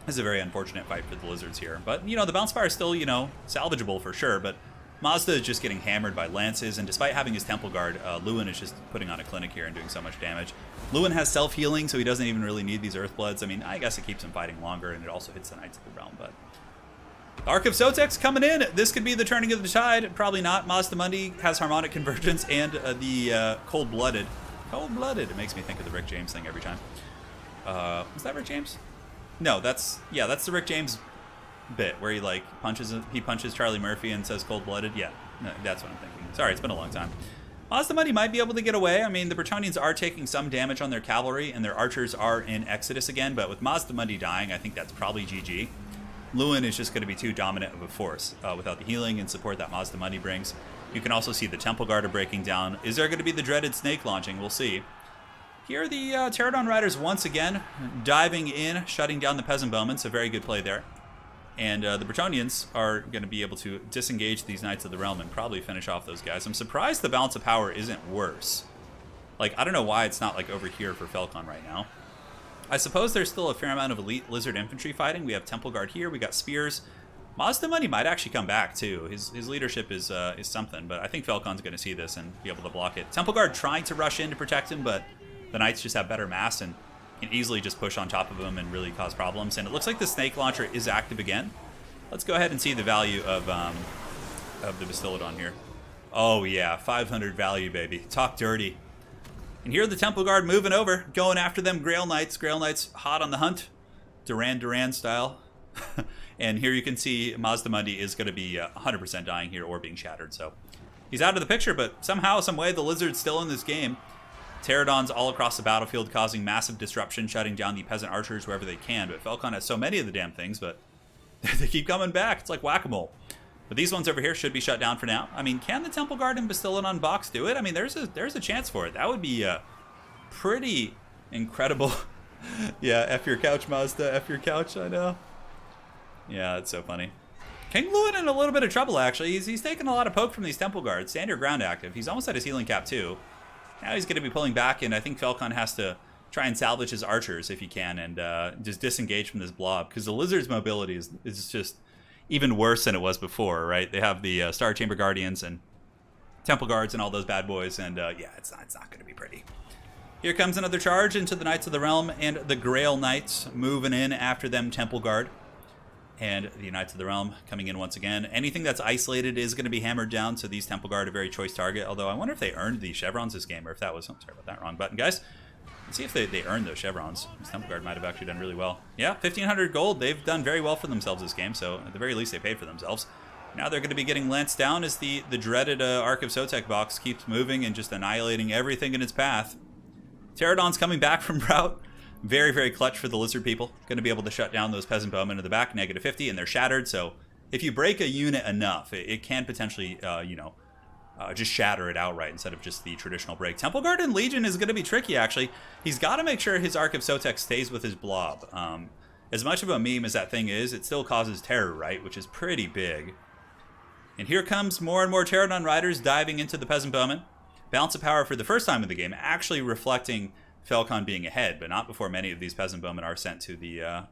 this is a very unfortunate fight for the Lizards here. But, you know, the Bounce Fire is still, you know, salvageable for sure, but Mazda is just getting hammered by lances, and despite having his Temple Guard, Lewin is just putting on a clinic here and doing so much damage. Lewin has self-healing, so he doesn't even really need these Earthbloods. I mean, I guess it keeps him fighting longer, and it also hits the Knights of the Realm, but the Ark of Sotek's coming in. This could be the turning of the tide. Probably not. Mazda Mundi has Harmonic Convergence and the Cold-Blooded. Cold-Blooded. It makes me think of the Rick James thing every time. Was that Rick James? No, that's the Rick James bit where he like punches Charlie Murphy and says cold-blooded. Yeah, no, that's what I'm thinking. Sorry, it's been a long time. Mazda Mundi might be able to get away. I mean, the Bretonnians are taking some damage on their cavalry, and their archers are in Exodus again, but with Mazda Mundi dying, I think that's probably GG. Lewin is just going to be too dominant of a force without the healing and support that Mazda Mundi brings. You can also see the Temple Guard are breaking down. Is there going to be the dreaded snake launching? We'll see. Here are the Pterodon Riders once again diving in, shutting down the Peasant Bowmen, so very good play there. And the Bretonnians are going to be able to disengage these Knights of the Realm and probably finish off those guys. I'm surprised the balance of power isn't worse. Like, I don't know why it's not like over here for Falcon right now. I suppose there's still a fair amount of elite Lizard infantry fighting. We have Temple Guard here, we got Spears. Mazda Mundi might actually come back too. His leadership is something, but I think Falcon's going to see this and be able to block it. Temple Guard trying to rush in to protect him, but the Knights just have better mass and can easily just push on top of him and really cause problems. And it looks like the Snake Launcher is active again. Let's go ahead and see the value of the Bastillodon here. Oh yeah, 500 value, baby. Talk dirty. And here are the Temple Guard moving over, going after them Grail Knights. Grail Knights hot on the hunt, Duran style. And here you can see Mazda Mundi is going to be 100% dying here or being shattered. So he's out of the picture, but somehow, some way, the Lizard's still in this game. Pterodons all across the battlefield causing massive disruption, shutting down the peasant archers wherever they can. But Falcon has so many of the damn things, but they keep coming back. It's like whack-a-mole. But these ones over here should be shut down for now. I mean, can the Temple Guard and Bastillodon box do it? I mean, there's a chance for it. That would be pretty incredible. Yeah, F your couch, Mazda. F your couch, I know. Yeah, it's so funny. King Lewin in a little bit of trouble, actually. He's taking a lot of poke from these Temple Guards. Stand your ground active. He's almost at his healing cap, too. Now he's going to be pulling back, and I think Falcon has to try and salvage his archers if he can and just disengage from this blob, because the Lizard's mobility is just even worse than it was before, right? They have the Star Chamber Guardians and Temple Guards and all those bad boys, and yeah, it's not going to be pretty. Here comes another charge into the Knights of the Realm and the Grail Knights moving in after them Temple Guard. And the Knights of the Realm coming in once again. Anything that's isolated is going to be hammered down, so these Temple Guard are a very choice target. Although I wonder if they earned these chevrons this game, or if that was... Oh, sorry about that, wrong button, guys. Let's see if they earned those chevrons. This Temple Guard might have actually done really well. Yeah, 1,500 gold. They've done very well for themselves this game, so at the very least they paid for themselves. Now they're going to be getting lanced down as the dreaded Ark of Sotek box keeps moving and just annihilating everything in its path. Pterodon's coming back from route. Very, very clutch for the lizard people. Going to be able to shut down those peasant bowmen in the back, negative 50, and they're shattered. So if you break a unit enough, it can potentially, just shatter it outright instead of just the traditional break. Temple Guard and Legion is going to be tricky, actually. He's got to make sure his Ark of Sotek stays with his blob. As much of a meme as that thing is, it still causes terror, right? Which is pretty big. And here comes more and more Pterodon riders diving into the peasant bowmen. Balance of power for the first time in the game, actually reflecting Falcon being ahead, but not before many of these peasant bowmen are sent to the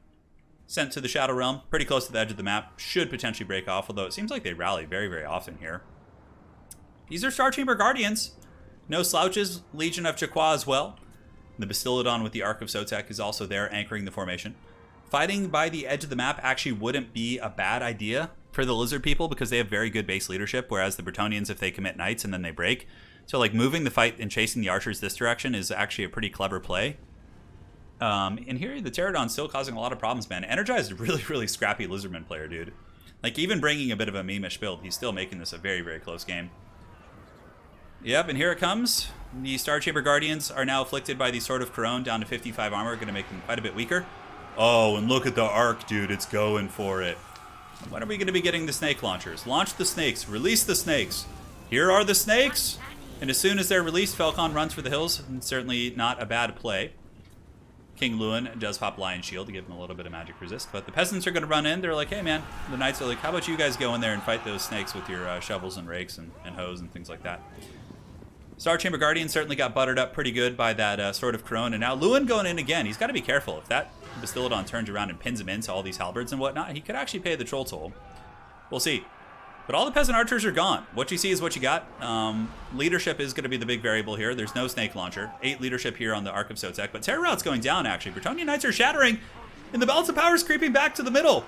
Shadow Realm. Pretty close to the edge of the map. Should potentially break off, although it seems like they rally very, very often here. These are Star Chamber Guardians. No slouches. Legion of Chaqua as well. The Bastillodon with the Ark of Sotek is also there, anchoring the formation. Fighting by the edge of the map actually wouldn't be a bad idea for the lizard people, because they have very good base leadership, whereas the Bretonnians, if they commit knights and then they break... So, like, moving the fight and chasing the archers this direction is actually a pretty clever play. And here, the Pterodon's still causing a lot of problems, man. Energized, really, really scrappy Lizardman player, dude. Like, even bringing a bit of a meme-ish build, he's still making this a very, very close game. Yep, and here it comes. The Star Chamber Guardians are now afflicted by the Sword of Corone, down to 55 armor, going to make them quite a bit weaker. Oh, and look at the Ark, dude. It's going for it. When are we going to be getting the snake launchers? Launch the snakes. Release the snakes. Here are the snakes. And as soon as they're released, Falcon runs for the hills. And certainly not a bad play. King Lewin does pop Lion Shield to give him a little bit of magic resist. But the peasants are going to run in. They're like, hey, man. The knights are like, how about you guys go in there and fight those snakes with your shovels and rakes and hoes and things like that. Star Chamber Guardian certainly got buttered up pretty good by that Sword of Corone. And now Lewin going in again. He's got to be careful. If that Bastillodon turns around and pins him into all these halberds and whatnot, he could actually pay the troll toll. We'll see. But all the peasant archers are gone. What you see is what you got. Leadership is going to be the big variable here. There's no snake launcher. 8 leadership here on the Ark of Sotek. But Terror Route's going down, actually. Bretonnia Knights are shattering. And the balance of power is creeping back to the middle.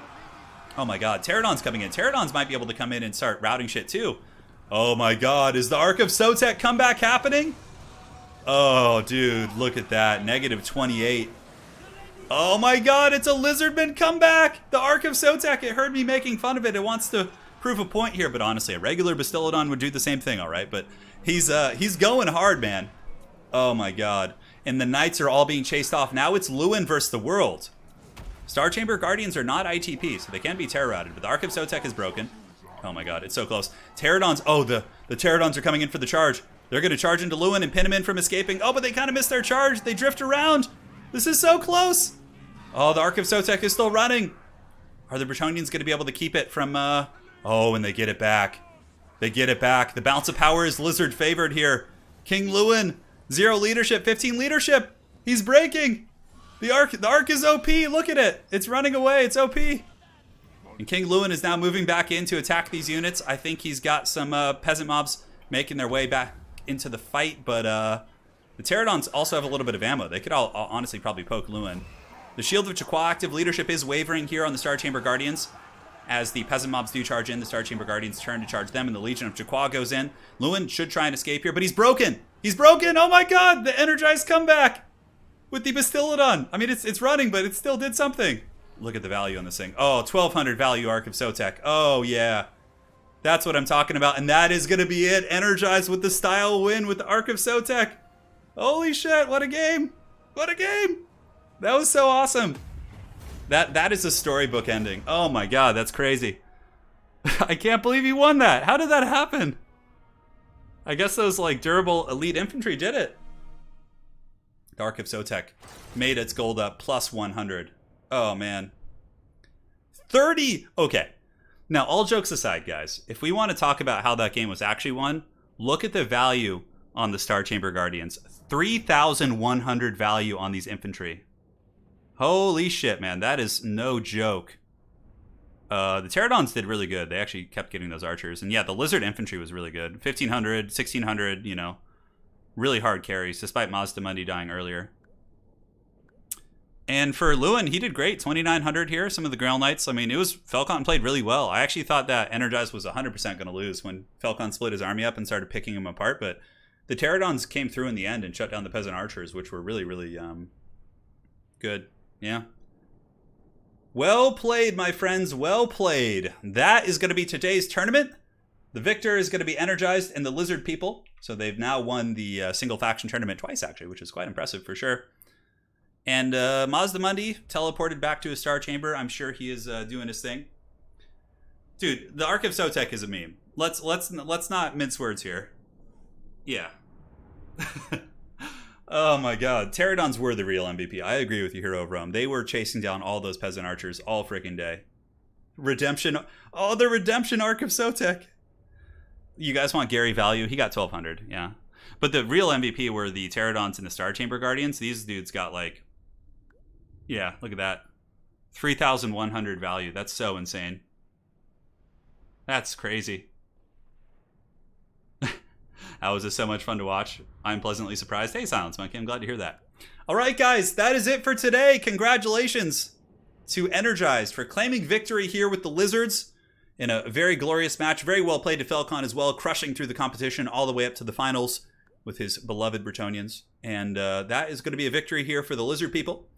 Oh my god. Pterodon's coming in. Pterodons might be able to come in and start routing shit too. Oh my god. Is the Ark of Sotek comeback happening? Oh, dude. Look at that. Negative 28. Oh my god. It's a Lizardman comeback. The Ark of Sotek. It heard me making fun of it. It wants to prove a point here, but honestly, a regular Bastillodon would do the same thing, all right? But he's going hard, man. Oh my god. And the knights are all being chased off. Now it's Lewin versus the world. Star Chamber Guardians are not ITP, so they can be terror routed, but the Ark of Sotek is broken. Oh my god, it's so close. Pterodons, oh, the Pterodons are coming in for the charge. They're going to charge into Lewin and pin him in from escaping. Oh, but they kind of missed their charge. They drift around. This is so close. Oh, the Ark of Sotek is still running. Are the Bretonnians going to be able to keep it from... Oh, and they get it back. They get it back. The balance of power is Lizard favored here. King Lewin, 0 leadership, 15 leadership. He's breaking. The Ark is OP. Look at it. It's running away. It's OP. And King Lewin is now moving back in to attack these units. I think he's got some peasant mobs making their way back into the fight. But the Pterodons also have a little bit of ammo. They could all honestly probably poke Lewin. The Shield of Chaqua active leadership is wavering here on the Star Chamber Guardians. As the peasant mobs do charge in, the Star Chamber Guardians turn to charge them, and the Legion of Chaqua goes in. Lewin should try and escape here, but he's broken! He's broken! Oh my god! The energized comeback! With the Bastillodon! I mean, it's running, but it still did something. Look at the value on this thing. Oh, 1,200 value Ark of Sotek. Oh, yeah. That's what I'm talking about, and that is going to be it. Energized with the style win with the Ark of Sotek. Holy shit, what a game! What a game! That was so awesome. That is a storybook ending. Oh my god, that's crazy. I can't believe he won that. How did that happen? I guess those like durable elite infantry did it. The Ark of Sotek made its gold up plus 100. Oh man. 30. Okay. Now, all jokes aside, guys, if we want to talk about how that game was actually won, look at the value on the Star Chamber Guardians. 3,100 value on these infantry. Holy shit, man. That is no joke. The Pterodons did really good. They actually kept getting those archers. And yeah, the Lizard infantry was really good. 1,500, 1,600, you know. really hard carries, despite Mazda Mundi dying earlier. And for Lewin, he did great. 2,900 here. Some of the Grail Knights. I mean, Felcon played really well. I actually thought that Energized was 100% going to lose when Felcon split his army up and started picking him apart. But the Pterodons came through in the end and shut down the Peasant Archers, which were really, really good. Yeah. Well played, my friends. Well played. That is going to be today's tournament. The victor is going to be Energized and the Lizard People. So they've now won the single faction tournament twice, actually, which is quite impressive for sure. And Mazda Mundi teleported back to his Star Chamber. I'm sure he is doing his thing. Dude, the Ark of Sotek is a meme. Let's not mince words here. Yeah. Oh my god. Pterodons were the real MVP. I agree with you, Hero of Rome. They were chasing down all those Peasant Archers all freaking day. Redemption. Oh, the Redemption Ark of Sotek. You guys want Gary value? He got 1,200, yeah. But the real MVP were the Pterodons and the Star Chamber Guardians. These dudes got like... Yeah, look at that. 3,100 value. That's so insane. That's crazy. That was just so much fun to watch. I'm pleasantly surprised. Hey, Silence Monkey, I'm glad to hear that. All right, guys, that is it for today. Congratulations to Energized for claiming victory here with the Lizards in a very glorious match. Very well played to Felcon as well, crushing through the competition all the way up to the finals with his beloved Bretonnians. And that is going to be a victory here for the Lizard People.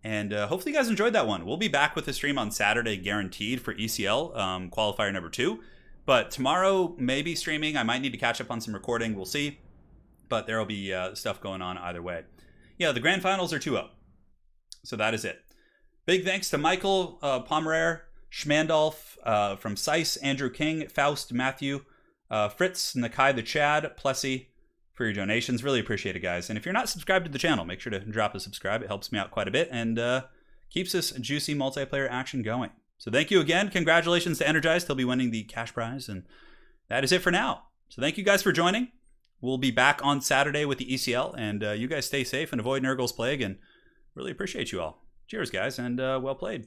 And hopefully you guys enjoyed that one. We'll be back with the stream on Saturday, guaranteed, for ECL qualifier number 2. But tomorrow, maybe streaming. I might need to catch up on some recording. We'll see. But there will be stuff going on either way. Yeah, the grand finals are 2-0. So that is it. Big thanks to Michael, Pomerer, Schmandolf, from Seiss, Andrew King, Faust, Matthew, Fritz, Nakai the Chad, Plessy, for your donations. Really appreciate it, guys. And if you're not subscribed to the channel, make sure to drop a subscribe. It helps me out quite a bit and keeps this juicy multiplayer action going. So thank you again. Congratulations to Energized. He'll be winning the cash prize. And that is it for now. So thank you guys for joining. We'll be back on Saturday with the ECL. And you guys stay safe and avoid Nurgle's Plague. And really appreciate you all. Cheers, guys, and well played.